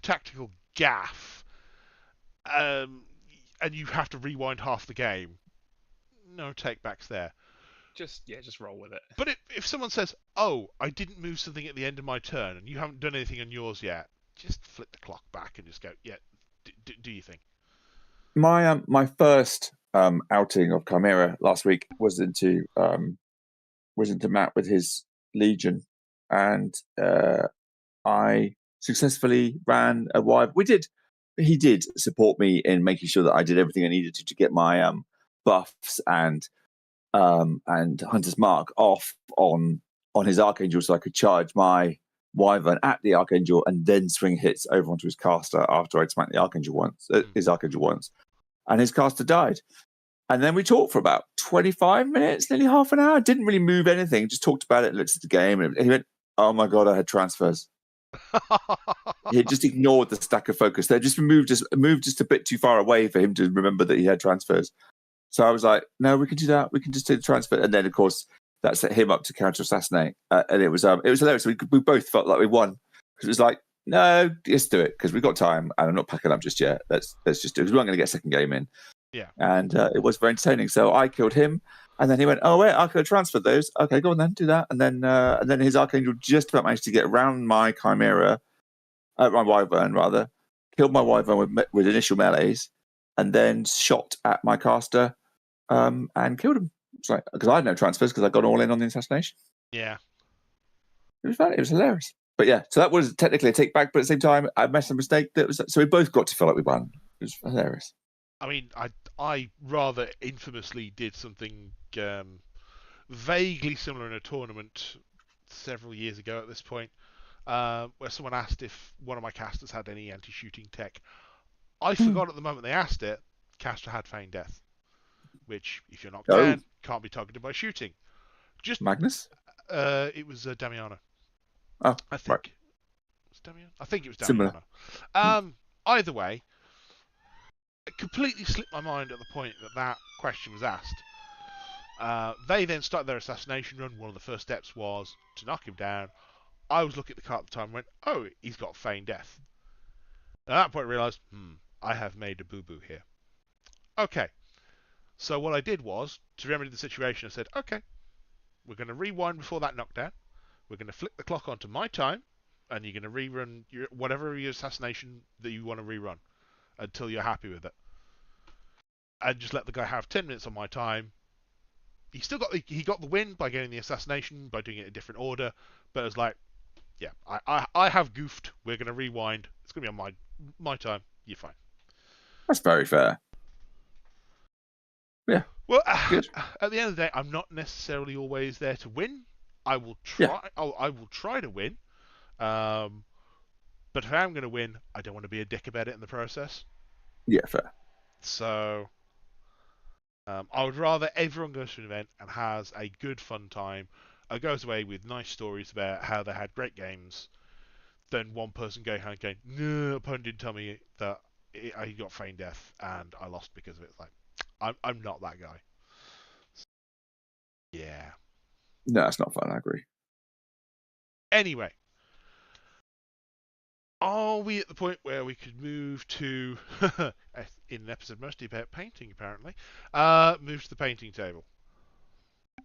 tactical gaff, and you have to rewind half the game, no takebacks there. Just roll with it. But if someone says, "Oh, I didn't move something at the end of my turn, and you haven't done anything on yours yet," just flip the clock back and just go, "Yeah, do you think?" My first outing of Chimera last week was into Matt with his Legion, and I successfully ran a wide. He did support me in making sure that I did everything I needed to get my buffs and Hunter's Mark off on his Archangel, so I could charge my Wyvern at the Archangel and then swing hits over onto his caster after I'd smacked the Archangel his Archangel once, and his caster died. And then we talked for about 25 minutes, nearly half an hour. Didn't really move anything, just talked about it, looked at the game, and he went, "Oh my god, I had transfers." He just ignored the stack of focus. They just moved just a bit too far away for him to remember that he had transfers. So I was like, "No, we can do that. We can just do the transfer." And then, of course, that set him up to counter assassinate, and it was hilarious. We both felt like we won because it was like, "No, let's do it because we've got time, and I'm not packing up just yet. Let's just do it because we weren't going to get a second game in." Yeah, and it was very entertaining. So I killed him, and then he went, "Oh wait, I could have transferred those. Okay, go on then, do that." And then his Archangel just about managed to get around my Chimera, my Wyvern rather, killed my Wyvern with initial melees, and then shot at my caster, and killed him. It's like because I had no transfers because I got all in on the assassination. yeah. It was fun. It was hilarious. But yeah, so that was technically a take back, but at the same time, I made a mistake. So we both got to feel like we won. It was hilarious. I mean, I rather infamously did something vaguely similar in a tournament several years ago at this point, where someone asked if one of my casters had any anti-shooting tech. I forgot at the moment they asked it, caster had Feign Death, which, if you're knocked down, can't be targeted by shooting. Just Magnus? It was Damiano. Oh, I think. right. Was Damiano? I think it was Similar. Damiano. Either way, it completely slipped my mind at the point that question was asked. They then started their assassination run. One of the first steps was to knock him down. I was looking at the card at the time and went, "Oh, he's got Feign Death." At that point I realised, I have made a boo-boo here. Okay. So what I did was, to remedy the situation, I said, "Okay, we're going to rewind before that knockdown. We're going to flip the clock onto my time, and you're going to rerun whatever your assassination that you want to rerun until you're happy with it. And just let the guy have 10 minutes on my time." He got the win by getting the assassination, by doing it in a different order, but it was like, yeah, I have goofed. We're going to rewind. It's going to be on my time. You're fine. That's very fair. Yeah. Well, Good. At the end of the day, I'm not necessarily always there to win. I will try. Yeah. I will try to win. But if I am going to win, I don't want to be a dick about it in the process. Yeah, fair. So I would rather everyone goes to an event and has a good, fun time, goes away with nice stories about how they had great games, than one person going home going, "No, opponent didn't tell me that I got Feign Death and I lost because of it." It's like, I'm not that guy. Yeah. No, it's not fun. I agree. Anyway, are we at the point where we could move to, in an episode mostly about painting apparently, move to the painting table?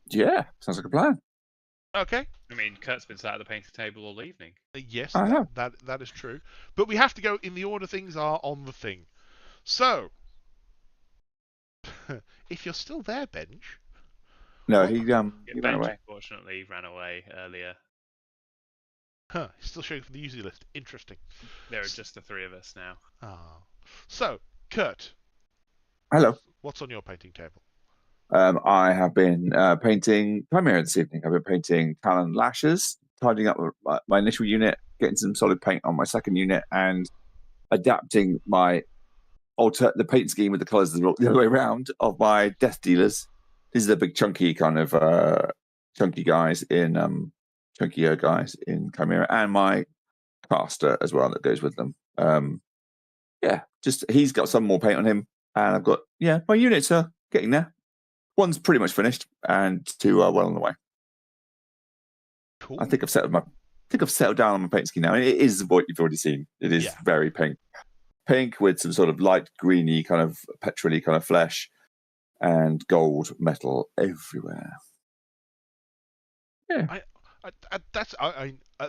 Yeah, sounds like a plan. Okay. I mean, Kurt's been sat at the painting table all evening. Yes, I have. that is true. But we have to go in the order things are on the thing. So, if you're still there, Benj. No, he ran Bench, away. unfortunately, ran away earlier. Huh, he's still showing for the user list. Interesting. There are just the three of us now. Ah. So, Kurt. Hello. What's on your painting table? I have been painting Chimera this evening. I've been painting Talon Lashes, tidying up my initial unit, getting some solid paint on my second unit, and adapting the paint scheme with the colours the other way around of my Death Dealers. These are the big chunky kind of chunky guys in chunkier guys in Chimera, and my caster as well that goes with them. yeah, just he's got some more paint on him, and I've got my units are getting there. One's pretty much finished, and two are well on the way. Cool. I think I've settled down on my paint scheme now. It is what you've already seen. It is very pink with some sort of light greeny kind of petrol-y kind of flesh, and gold metal everywhere. Yeah, I at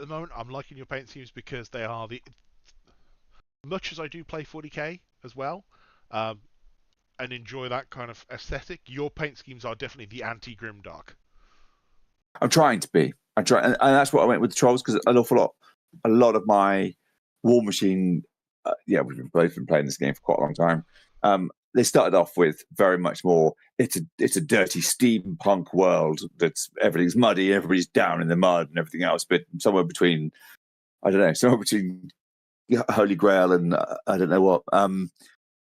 the moment I'm liking your paint schemes because they are much as I do play 40k as well, and enjoy that kind of aesthetic. Your paint schemes are definitely the anti-grimdark. I'm trying to be. I try, and that's what I went with the trolls, because a lot of my War Machine. We've both been playing this game for quite a long time. They started off with very much more. It's a dirty steampunk world that's everything's muddy, everybody's down in the mud and everything else. But somewhere between Holy Grail and I don't know what.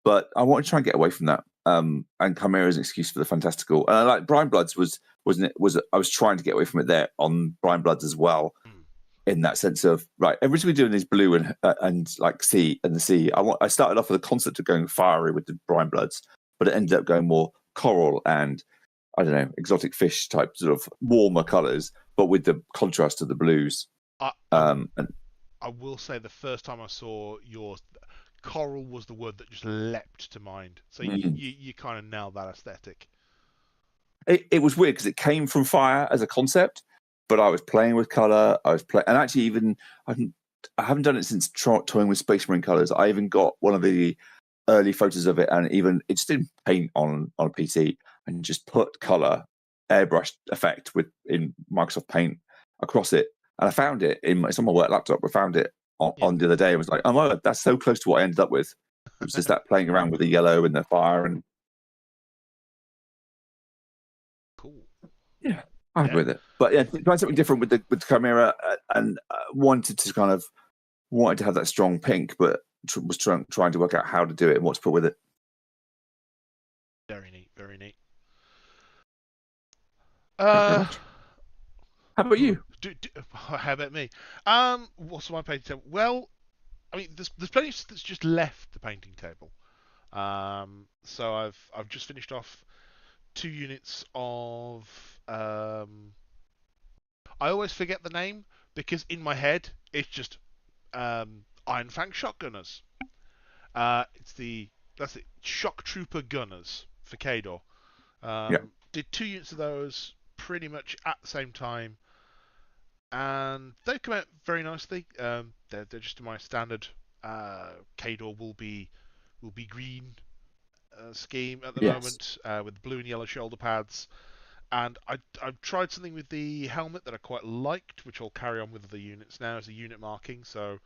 But I want to try and get away from that. And Chimera is an excuse for the fantastical. And I like Brine Bloods I was trying to get away from it there on Brine Bloods as well. In that sense of originally doing these blue and like sea and the sea. I started off with a concept of going fiery with the Brine Bloods, but it ended up going more coral and I don't know, exotic fish type sort of warmer colours, but with the contrast to the blues. And I will say the first time I saw yours, coral was the word that just leapt to mind. So you kind of nailed that aesthetic. It was weird because it came from fire as a concept. But I was playing with color. And actually, even I haven't done it since toying with Space Marine colors. I even got one of the early photos of it, and even it just didn't paint on a PC, and just put color airbrush effect in Microsoft Paint across it. And I found it it's on my work laptop. I found it on the other day. I was like, oh my God, that's so close to what I ended up with. It was just that playing around with the yellow and the fire and cool. Yeah. I'm with it, but trying something different with the Chimera, and wanted to have that strong pink, but was trying to work out how to do it and what to put with it. Very neat, very neat. How about you? How about me? What's on my painting table? Well, I mean, there's plenty that's just left the painting table. So I've just finished off 2 units of. I always forget the name because in my head it's just Iron Fang shotgunners. That's it, Shock Trooper Gunners for Cadre. Did 2 units of those pretty much at the same time, and they've come out very nicely. They're just my standard Cadre will be green scheme at the moment with blue and yellow shoulder pads. And I've tried something with the helmet that I quite liked, which I'll carry on with the units now as a unit marking. So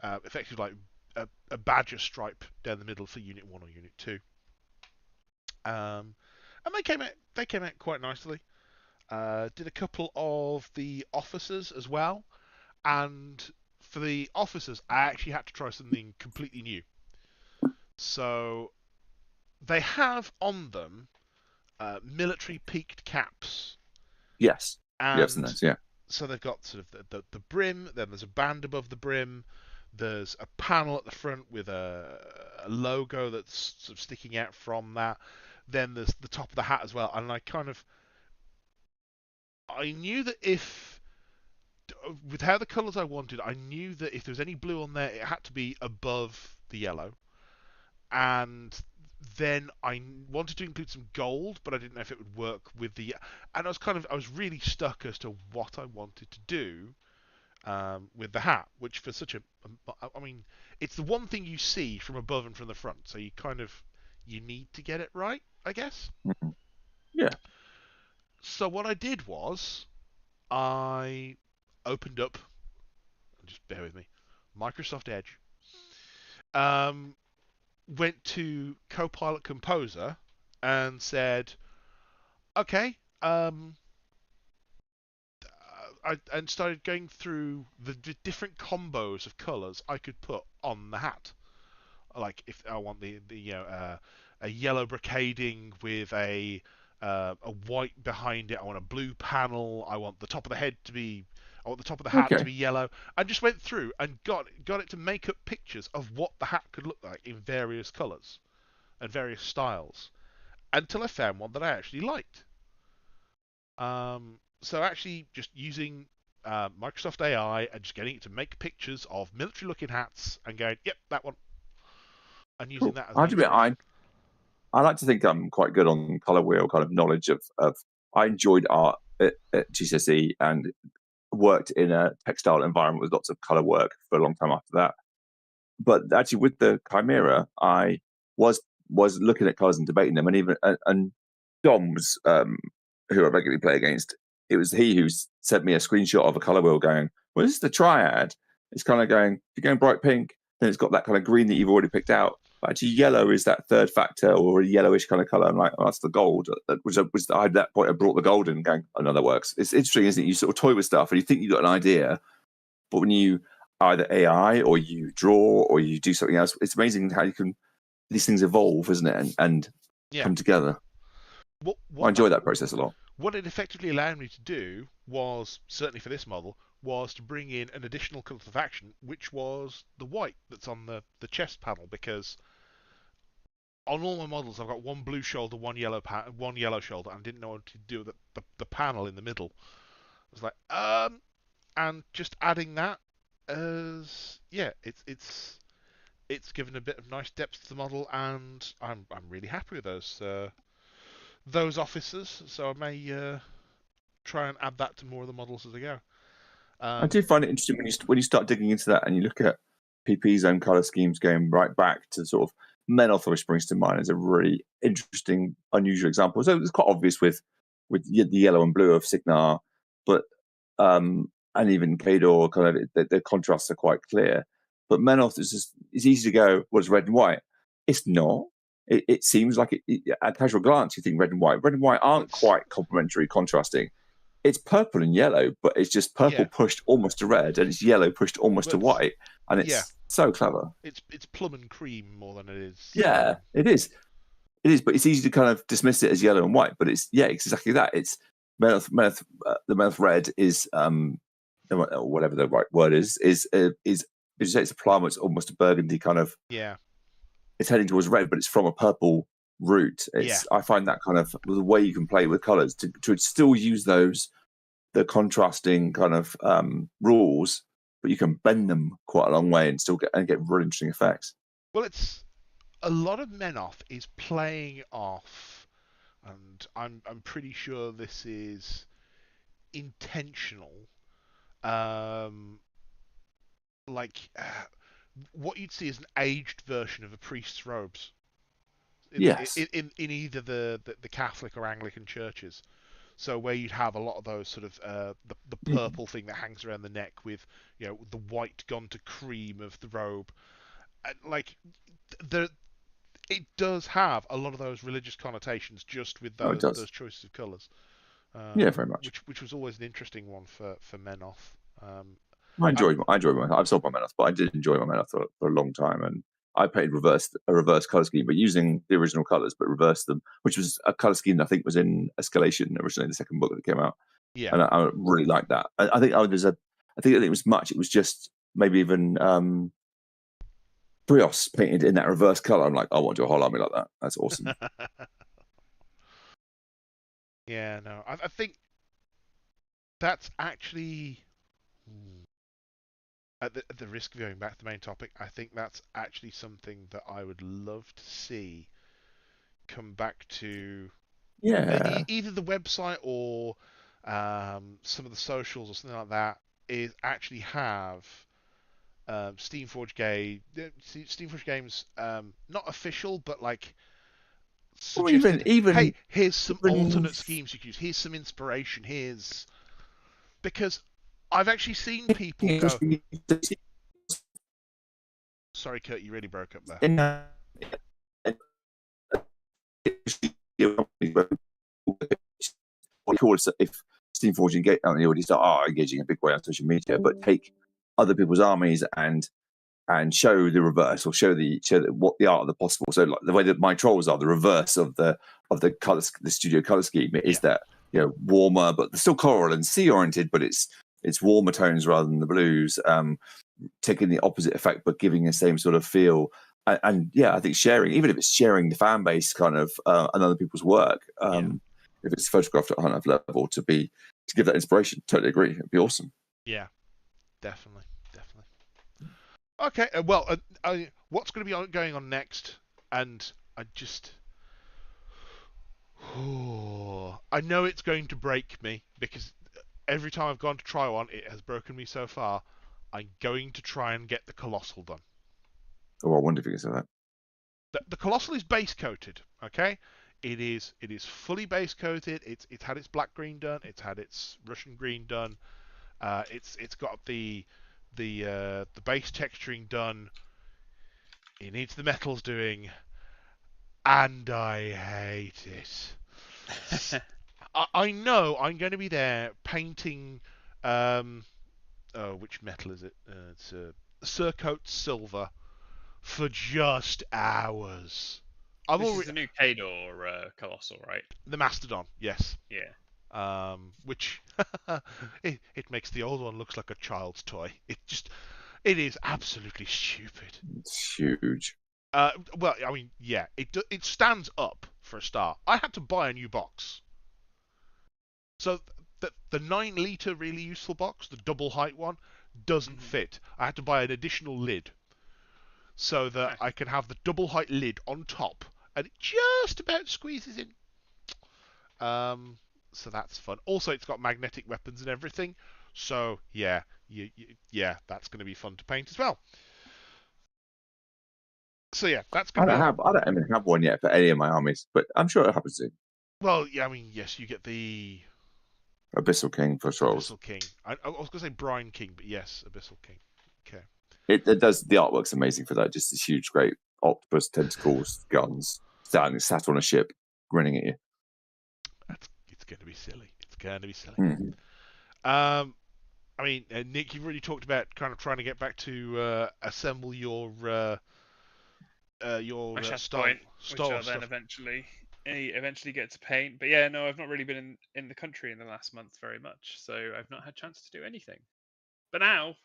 effectively like a badger stripe down the middle for Unit 1 or Unit 2. And they came out quite nicely. Did a couple of the officers as well. And for the officers, I actually had to try something completely new. So they have on them military peaked caps. Yes. And yes, nice, yeah. So they've got sort of the brim, then there's a band above the brim, there's a panel at the front with a logo that's sort of sticking out from that, then there's the top of the hat as well. And I knew that with how the colours I wanted, I knew that if there was any blue on there, it had to be above the yellow. And then I wanted to include some gold, but I didn't know if it would work with the. And I was really stuck as to what I wanted to do with the hat, which for such I mean, it's the one thing you see from above and from the front, so you need to get it right, I guess. Yeah. So what I did was I opened up, just bear with me, Microsoft Edge. Went to Copilot Composer and said, okay, and started going through the different combos of colours I could put on the hat. Like if I want a yellow brocading with a white behind it, I want a blue panel. I want the top of the head to be. I want the top of the hat Okay. to be yellow. I just went through and got it to make up pictures of what the hat could look like in various colours and various styles, until I found one that I actually liked. So actually just using Microsoft AI and just getting it to make pictures of military-looking hats and going, yep, that one, and using Cool. that as I the have to admit, inspiration. I like to think I'm quite good on colour wheel kind of knowledge of. I enjoyed art at GCSE and worked in a textile environment with lots of colour work for a long time after that. But actually, with the Chimera, I was looking at colours and debating them, and even and Dom was who I regularly play against. It was he who sent me a screenshot of a colour wheel, going, "Well, this is the triad. It's kind of going. If you're going bright pink, then it's got that kind of green that you've already picked out. But actually, yellow is that third factor or a yellowish kind of colour. I'm like, oh, that's the gold. Which was at that point I brought the gold in, going, oh no, that works. It's interesting, isn't it? You sort of toy with stuff and you think you've got an idea, but when you either AI or you draw or you do something else, it's amazing how you can these things evolve, isn't it? And Yeah. come together. I enjoy that process a lot. What it effectively allowed me to do was, certainly for this model, was to bring in an additional colour of action, which was the white that's on the chest panel, because on all my models I've got one blue shoulder, one yellow shoulder, and didn't know what to do with the panel in the middle. I was like, and just adding that as, yeah, it's given a bit of nice depth to the model, and I'm really happy with those officers, so I may try and add that to more of the models as I go. I do find it interesting when you start digging into that and you look at PP's own colour schemes going right back to sort of Menoth, which springs to mind as a really interesting, unusual example. So it's quite obvious with the yellow and blue of Signar, but and even Cadre, kind of the contrasts are quite clear. But Menoth is just, it's easy to go, well, it's red and white. It's not. It seems like at casual glance you think red and white. Red and white aren't quite complementary, contrasting. It's purple and yellow, but it's just purple pushed almost to red, and it's yellow pushed almost to white, and it's so clever. It's plum and cream more than it is. Yeah, it is. It is, but it's easy to kind of dismiss it as yellow and white. But it's exactly that. It's the Menoth red is or whatever the right word is it's a plum. It's almost a burgundy kind of. Yeah. It's heading towards red, but it's from a purple route. I find that kind of the way you can play with colours to still use the contrasting kind of rules, but you can bend them quite a long way and still get really interesting effects. Well, it's a lot of Menoth is playing off, and I'm pretty sure this is intentional. What you'd see is an aged version of a priest's robes. In either the Catholic or Anglican churches. So where you'd have a lot of those sort of the purple thing that hangs around the neck with, you know, the white gone to cream of the robe, it does have a lot of those religious connotations just with those choices of colours. Very much. Which was always an interesting one for Menoth. I enjoyed my. I've sold my Menoth, but I did enjoy my Menoth for a long time, and I played a reverse colour scheme, but using the original colours, but reversed them, which was a colour scheme that I think was in Escalation originally, the second book that came out. Yeah, and I really liked that. I think it was much. It was just maybe even Brios painted in that reverse colour. I'm like, I want to do a whole army like that. That's awesome. Yeah, no, I think that's actually. At the risk of going back to the main topic, I think that's actually something that I would love to see come back to either the website or some of the socials or something like that, is actually have Steamforged Games not official, but like suggested, even hey, here's some alternate schemes you can use, here's some inspiration, because I've actually seen people go. Sorry, Kurt, you really broke up there. If Steamforged already start engaging a big way on social media, but take other people's armies and show the reverse, or show what the art of the possible. So like the way that my trolls are, the reverse of the color, the studio color scheme is that, you know, warmer, but they're still coral and sea oriented, but it's it's warmer tones rather than the blues, taking the opposite effect but giving the same sort of feel. And yeah, I think sharing, even if it's sharing the fan base kind of and other people's work, if it's photographed at a high enough level to give that inspiration, totally agree. It'd be awesome. Yeah, definitely. Okay, well, what's going to be going on next? And I just, I know it's going to break me because every time I've gone to try one, it has broken me so far. I'm going to try and get the Colossal done. Oh, I wonder if you can say that. The Colossal is base coated, okay? It is fully base coated. It's had its black green done. It's had its Russian green done. It's got the base texturing done. It needs the metals doing, and I hate it. I know I'm going to be there painting. Which metal is it? It's Surcoat silver for just hours. This is the new Cadre Colossal, right? The Mastodon, yes. Yeah. Which it makes the old one looks like a child's toy. It is absolutely stupid. It's huge. Well, I mean, yeah, it stands up for a start. I had to buy a new box. So the 9-litre really useful box, the double height one, doesn't fit. I had to buy an additional lid so that I can have the double height lid on top, and it just about squeezes in. So that's fun. Also, it's got magnetic weapons and everything. So yeah, that's going to be fun to paint as well. So yeah, that's going to be. I don't even have one yet for any of my armies, but I'm sure it happens soon. Well, yeah, I mean, yes, you get the Abyssal King for trolls. Abyssal King. I was going to say Brine King, but yes, Abyssal King. Okay. It does. The artwork's amazing for that. Just this huge, great octopus tentacles, guns, sat on a ship, grinning at you. It's going to be silly. It's going to be silly. Mm-hmm. I mean, Nick, you've already talked about kind of trying to get back to assemble your style, which I'll then eventually get to paint. But yeah, no, I've not really been in the country in the last month very much, so I've not had a chance to do anything. But now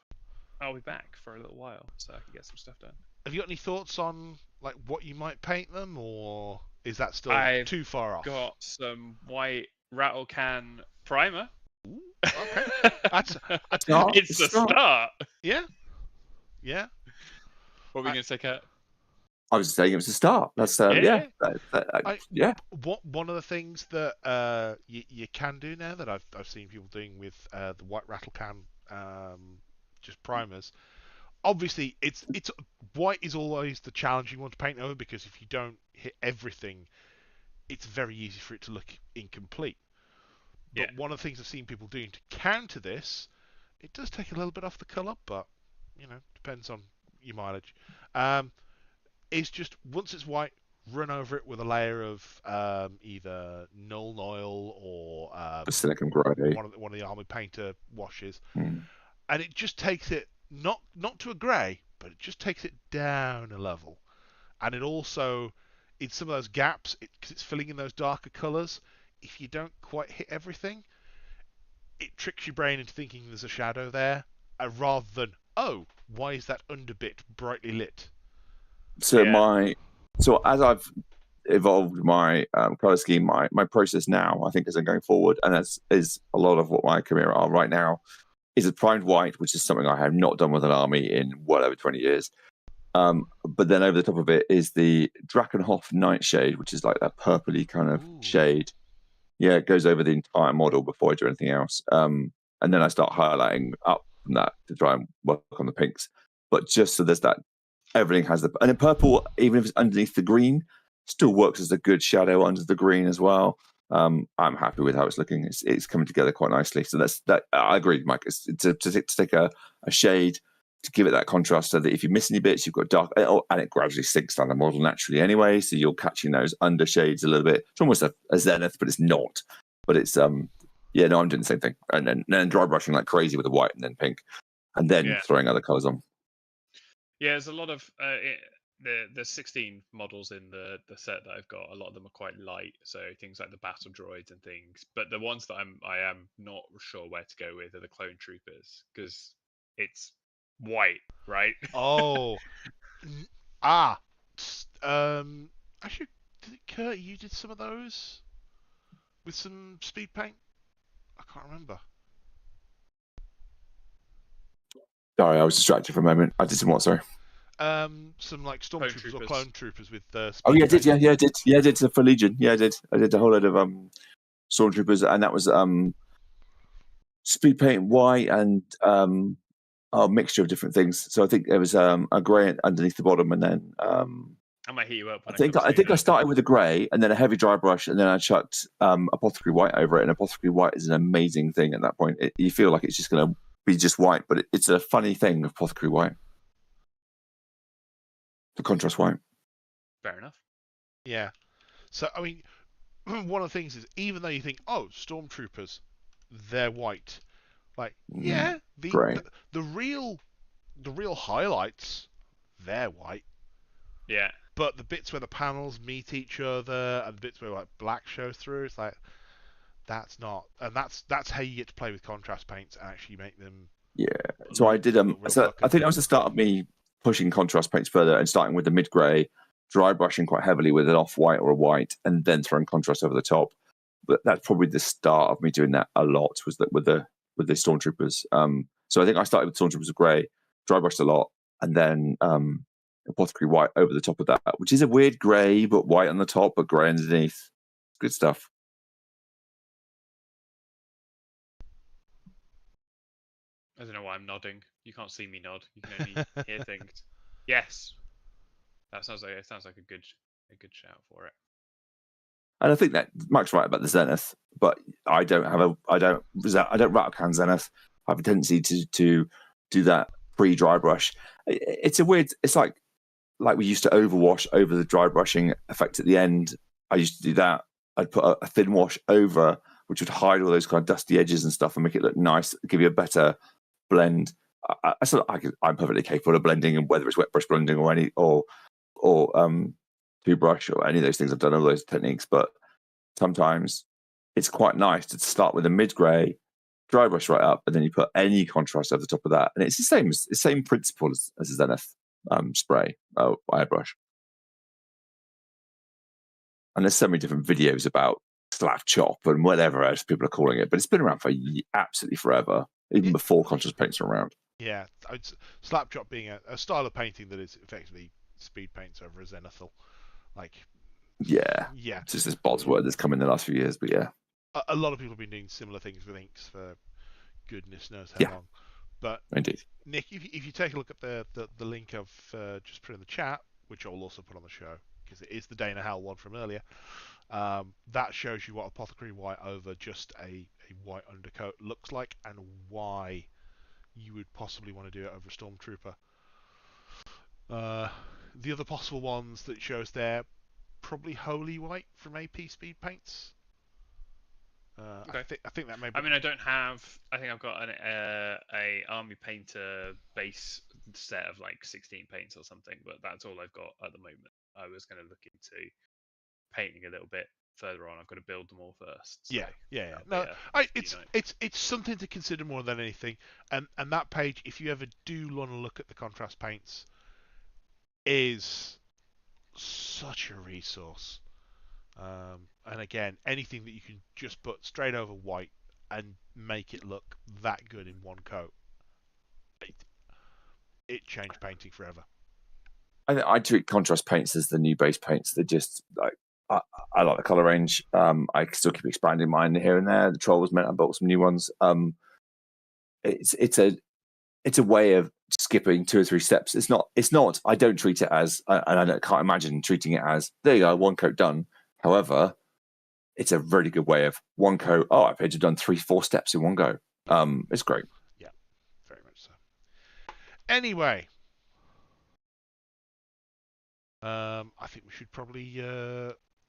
I'll be back for a little while, so I can get some stuff done. Have you got any thoughts on like what you might paint them, or is that still too far off? Got some white rattle can primer. Ooh, okay, it's a start. Yeah. What were we going to say, Kurt? I was saying it was a start. That's yeah. Yeah. One of the things that you can do now that I've seen people doing with the white rattle can just primers. Obviously, it's white is always the challenging one to paint over because if you don't hit everything, it's very easy for it to look incomplete. But one of the things I've seen people doing to counter this, it does take a little bit off the colour, but depends on your mileage. Is just once it's white, run over it with a layer of either Null Oil or Silicon Grey, one of the Army Painter washes, and it just takes it not to a grey, but it just takes it down a level, and it also in some of those gaps because it's filling in those darker colours. If you don't quite hit everything, it tricks your brain into thinking there's a shadow there, rather than why is that underbit brightly lit? So as I've evolved my color scheme, my process now, I think as I'm going forward, and as is a lot of what my career are right now, is a primed white, which is something I have not done with an army in well over 20 years. But then over the top of it is the Drakenhof Nightshade, which is like that purpley kind of shade. Yeah, it goes over the entire model before I do anything else. And then I start highlighting up from that to try and work on the pinks. But just so there's that, everything has and in purple, even if it's underneath the green, still works as a good shadow under the green as well. I'm happy with how it's looking. It's coming together quite nicely. So that I agree, Mike. It's to take a shade to give it that contrast, so that if you miss any bits, you've got dark, and it gradually sinks down the model naturally anyway. So you're catching those undershades a little bit. It's almost a zenith, but it's not. But it's I'm doing the same thing, and then dry brushing like crazy with the white and then pink, and then throwing other colours on. Yeah, there's a lot of the 16 models in the set that I've got, a lot of them are quite light, so things like the battle droids and things. But the ones that I am not sure where to go with are the clone troopers, because it's white, right? Oh, ah, actually, Kurt, you did some of those with some speed paint. I can't remember. Sorry, I was distracted for a moment. I did some what? Sorry. Some like Clone stormtroopers or troopers. clone troopers with speed Oh yeah, I did. paint. Yeah, I did. Yeah, I did for Legion. Yeah, I did. I did a whole load of stormtroopers, and that was speed paint white and a mixture of different things. So I think there was a grey underneath the bottom, and then I might heat you up. I When think come I see think you I now. started with a grey, and then a heavy dry brush, and then I chucked apothecary white over it. And apothecary white is an amazing thing at that point. You feel like it's just going to be just white, but it's a funny thing. Apothecary white, the contrast white. Fair enough. Yeah. So I mean, one of the things is, even though you think, oh, stormtroopers, they're white. Like, yeah, Grey. the real highlights, they're white. Yeah. But the bits where the panels meet each other and the bits where like black shows through, it's like that's not, and that's how you get to play with contrast paints and actually make them. Yeah. So I did. look real So fucking I think that good. was the start of me pushing contrast paints further and starting with the mid grey, dry brushing quite heavily with an off white or a white, and then throwing contrast over the top. But that's probably the start of me doing that a lot. Was that with the stormtroopers? So I think I started with stormtroopers of grey, dry brushed a lot, and then apothecary white over the top of that, which is a weird grey but white on the top, but grey underneath. Good stuff. I don't know why I'm nodding. You can't see me nod. You can only hear things. Yes. That sounds like a good shout for it. And I think that Mike's right about the Zenith, but I don't rattle can Zenith. I have a tendency to do that pre-dry brush. It's a weird. It's like we used to overwash over the dry brushing effect at the end. I used to do that. I'd put a thin wash over, which would hide all those kind of dusty edges and stuff and make it look nice, give you a better blend. I'm perfectly capable of blending, and whether it's wet brush blending or two brush or any of those things. I've done all those techniques, but sometimes it's quite nice to start with a mid grey, dry brush right up, and then you put any contrast over the top of that, and it's the same principle as a Zenith spray airbrush. And there's so many different videos about slap chop and whatever else people are calling it, but it's been around for absolutely forever, even before contrast paints were around. Yeah, slap chop being a style of painting that is effectively speed paints over a zenithal. Like, yeah, it's just this buzzword that's come in the last few years, but yeah, a lot of people have been doing similar things with inks for goodness knows how long. But indeed, Nick, if you take a look at the link I've just put in the chat, which I'll also put on the show because it is the Dana Howell one from earlier, that shows you what apothecary white over just a white undercoat looks like and why you would possibly want to do it over a stormtrooper. The other possible ones that it shows there, probably Holy White from AP Speed Paints. Okay. I think that may be. I mean, I don't have. I think I've got a Army Painter base set of like 16 paints or something, but that's all I've got at the moment. I was going to look into painting a little bit further on. I've got to build them all first. So yeah. No, it's something to consider more than anything. And that page, if you ever do want to look at the contrast paints, is such a resource. And again, anything that you can just put straight over white and make it look that good in one coat, it changed painting forever. I treat contrast paints as the new base paints. They're just like I like the color range. I still keep expanding mine here and there. The Troll was meant I bought some new ones. It's a way of skipping 2 or 3 steps. It's not. I don't treat it as, and I can't imagine treating it as, there you go, one coat done. However, it's a really good way of one coat. Oh, I've had to done 3-4 steps in one go. It's great. Yeah, very much so. Anyway, I think we should probably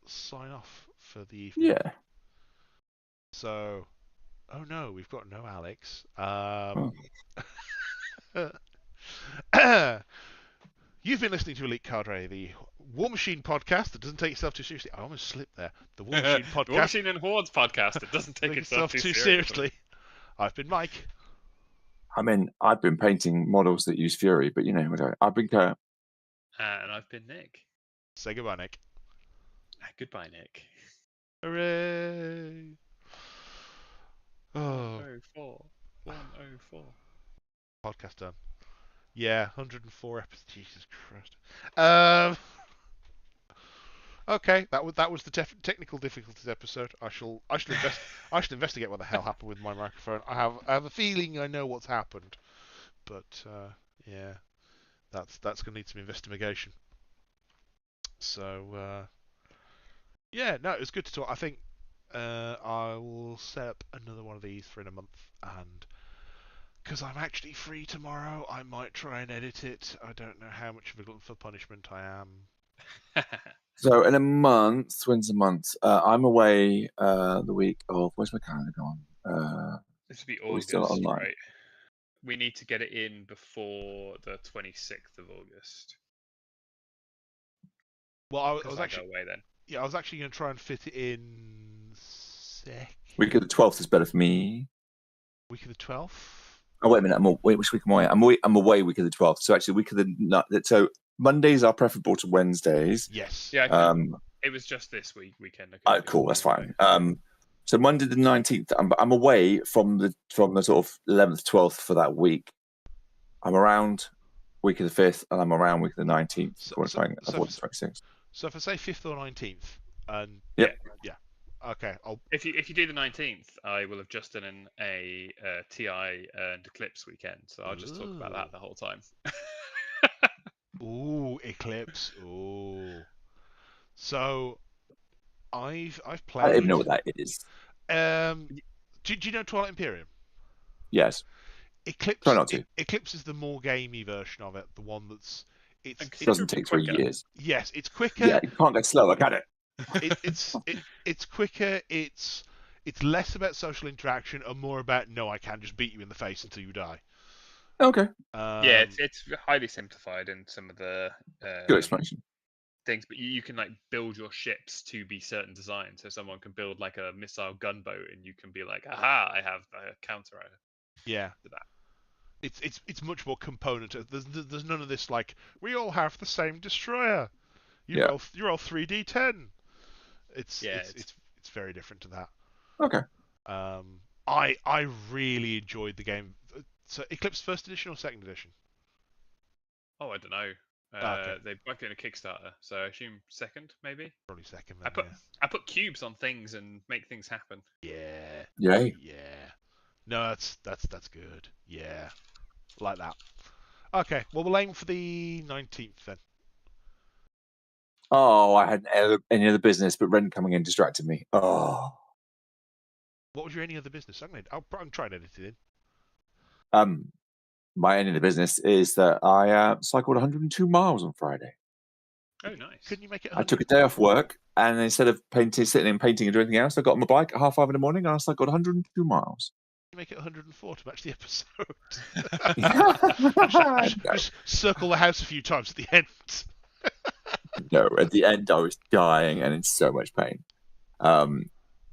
sign off for the evening. Yeah. So, oh no, we've got no Alex. You've been listening to Elite Cadre, the War Machine podcast that doesn't take itself too seriously. I almost slipped there. The War Machine podcast. War Machine and Hordes podcast that doesn't take itself too seriously. I've been Mike. I mean, I've been painting models that use Fury, but I've been Kurt. And I've been Nick. Say goodbye, Nick. Goodbye, Nick. Hooray! Oh, 104. 104. podcast done. Yeah, 104 episodes. Jesus Christ. Okay, that was the technical difficulties episode. I shall investigate what the hell happened with my microphone. I have a feeling I know what's happened, but yeah, that's gonna need some investigation. So yeah, no, it was good to talk. I think I will set up another one of these for in a month, and because I'm actually free tomorrow, I might try and edit it. I don't know how much of a glutton for punishment I am. So in a month, when's a month? I'm away the week of. Where's my calendar gone? This would be we August, still online? right? We need to get it in before the 26th of August. Well, I was I'll actually go away then. Yeah, I was actually going to try and fit it in Week of the 12th is better for me. week of the 12th. Oh wait a minute! Which week am I? I'm away week of the 12th. So actually, week of the so Mondays are preferable to Wednesdays. Yes. Yeah. It was just this weekend. Cool. That's fine. So Monday the 19th, I'm away from the sort of 11th, 12th for that week. I'm around week of the 5th, and I'm around week of the 19th. So if I say 5th or 19th, and yeah. Okay. If you do the 19th, I will have just done a TI and Eclipse weekend, so I'll just talk about that the whole time. Ooh, Eclipse. Ooh. So I've played. I don't even know what that is. Do you know Twilight Imperium? Yes. Eclipse. Try not to. Eclipse is the more gamey version of it, the one that's it doesn't take 3 years. Yes, it's quicker. Yeah, you can't go slower, can it? It's quicker. It's less about social interaction and more about I can just beat you in the face until you die. Okay. Yeah, it's highly simplified in some of the good explanation things, but you can like build your ships to be certain designs. So someone can build like a missile gunboat, and you can be like, "Aha! I have a counter." Yeah. To that. It's much more component. There's none of this like we all have the same destroyer. You roll 3d10. It's very different to that. Okay. I really enjoyed the game. So Eclipse first edition or second edition? Oh, I don't know. Okay. They might be in a Kickstarter, so I assume second, maybe. Probably second. Then, I put cubes on things and make things happen. Yeah. Yeah. Yeah. No, that's good. Yeah. Like that. Okay. Well, we'll aim for the 19th then. Oh, I hadn't any other business, but Ren coming in distracted me. Oh. What was your any other business? I'm trying to edit it in. My end of the business is that I cycled 102 miles on Friday. Oh, nice. Couldn't you make it? I took a day off work, and instead of sitting and painting and doing anything else, I got on my bike at 5:30 in the morning, and I cycled 102 miles. You make it 104 to match the episode. No. Just circle the house a few times at the end. No, at the end I was dying and in so much pain.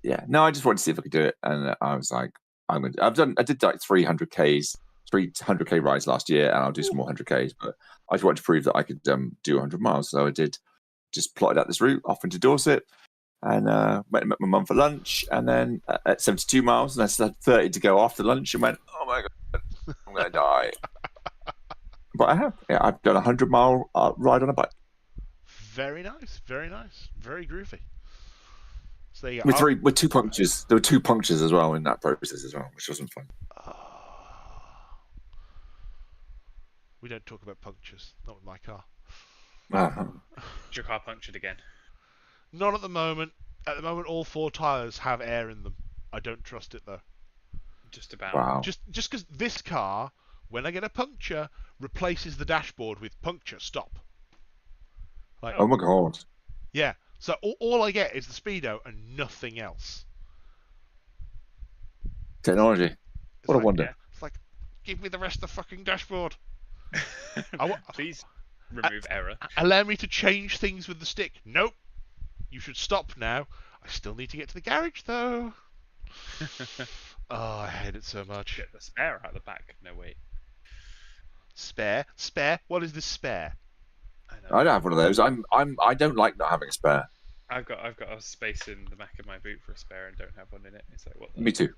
Yeah, no, I just wanted to see if I could do it, and I was like, I did like 300k rides last year, and I'll do some more 100ks, but I just wanted to prove that I could do 100 miles. So I did, just plotted out this route off into Dorset, and went and met my mum for lunch, and then at 72 miles, and I still had 30 to go after lunch, and went, oh my god, I'm gonna die. But I have, I've done a 100-mile ride on a bike. Very nice, very groovy. So there you go. With 2 punctures. There were 2 punctures as well in that process as well, which wasn't fun. We don't talk about punctures, not with my car. Is your car punctured again? Not at the moment. At the moment, all 4 tires have air in them. I don't trust it though. Just about. Wow. Just because this car, when I get a puncture, replaces the dashboard with puncture stop. Like, oh my god. Yeah. So all I get is the speedo and nothing else. Technology. What a wonder. Yeah, it's like, give me the rest of the fucking dashboard. Please. remove error. Allow me to change things with the stick. Nope. You should stop now. I still need to get to the garage, though. Oh, I hate it so much. Get the spare out the back. No, wait. Spare? Spare? What is this spare? I don't have one of those. I don't like not having a spare. I've got a space in the back of my boot for a spare and don't have one in it. It's like, what the... Me too.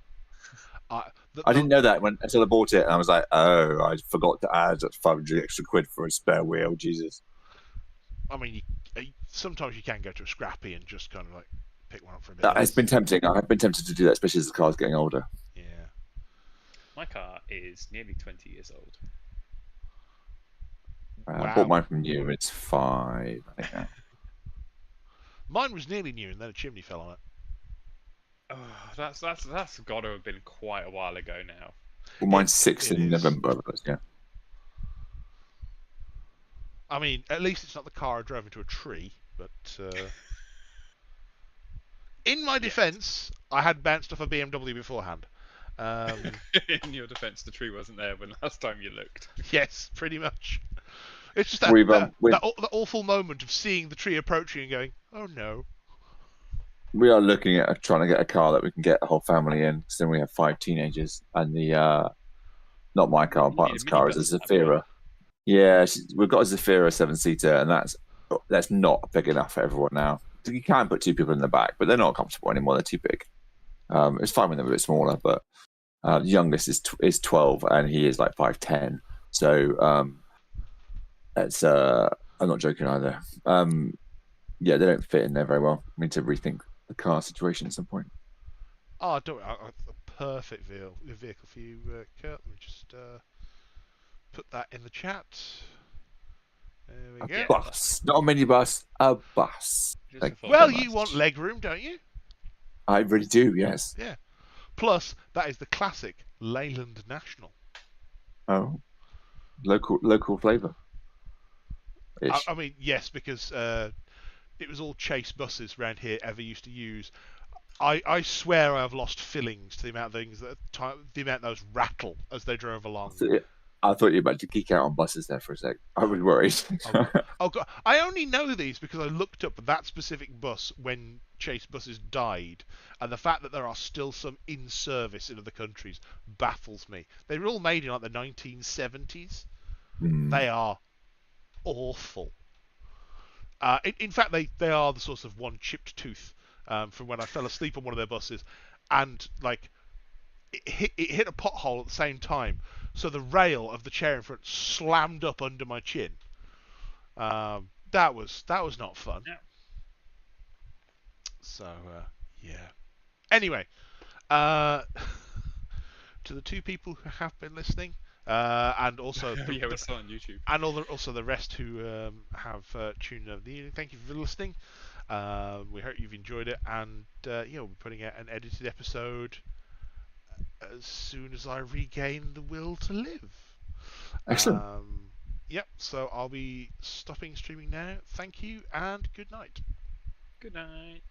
I didn't know that until I bought it, and I was like, oh, I forgot to add 500 extra quid for a spare wheel. Jesus. I mean, sometimes you can go to a scrappy and just kind of like pick one up for a bit. It's been tempting. I have been tempted to do that, especially as the car's getting older. Yeah. My car is nearly 20 years old. I bought mine from you, and it's 5, I think now. Mine was nearly new, and then a chimney fell on it. Oh, that's got to have been quite a while ago now. Well, mine's 6 in November. Yeah. I mean, at least it's not the car I drove into a tree. But in my defence, I had bounced off a BMW beforehand. In your defence, the tree wasn't there when last time you looked. Yes, pretty much. It's just that awful moment of seeing the tree approaching and going, "Oh no." We are looking at trying to get a car that we can get the whole family in. Because then we have 5 teenagers, and the not my car, partner's car is a Zafira. Yeah, we've got a Zafira 7-seater, and that's not big enough for everyone now. You can put 2 people in the back, but they're not comfortable anymore. They're too big. It's fine when they're a bit smaller, but the youngest is 12, and he is like 5'10". So it's I'm not joking either. Yeah, they don't fit in there very well. I need to rethink the car situation at some point. Oh, a perfect vehicle for you, Kurt. Let me just put that in the chat. There we go. A bus, not a minibus, a bus. Well, you want legroom, don't you? I really do, yes. Yeah. Plus, that is the classic Leyland National. Oh, local flavour. I mean, yes, because it was all Chase buses around here ever used to use. I swear I have lost fillings to the amount of things the amount those rattle as they drove along. I thought you were about to geek out on buses there for a sec. I was worried. Oh God! I only know these because I looked up that specific bus when Chase buses died, and the fact that there are still some in service in other countries baffles me. They were all made in like the 1970s. They are awful. In fact, they are the source of one chipped tooth from when I fell asleep on one of their buses, and like it hit a pothole at the same time, so the rail of the chair in front slammed up under my chin. That was not fun. Yeah. So yeah. Anyway, to the 2 people who have been listening. And also we're still on YouTube. And also the rest who have tuned in. Thank you for listening. We hope you've enjoyed it, and we'll be putting out an edited episode as soon as I regain the will to live. Excellent. Yep. So I'll be stopping streaming now. Thank you, and good night. Good night.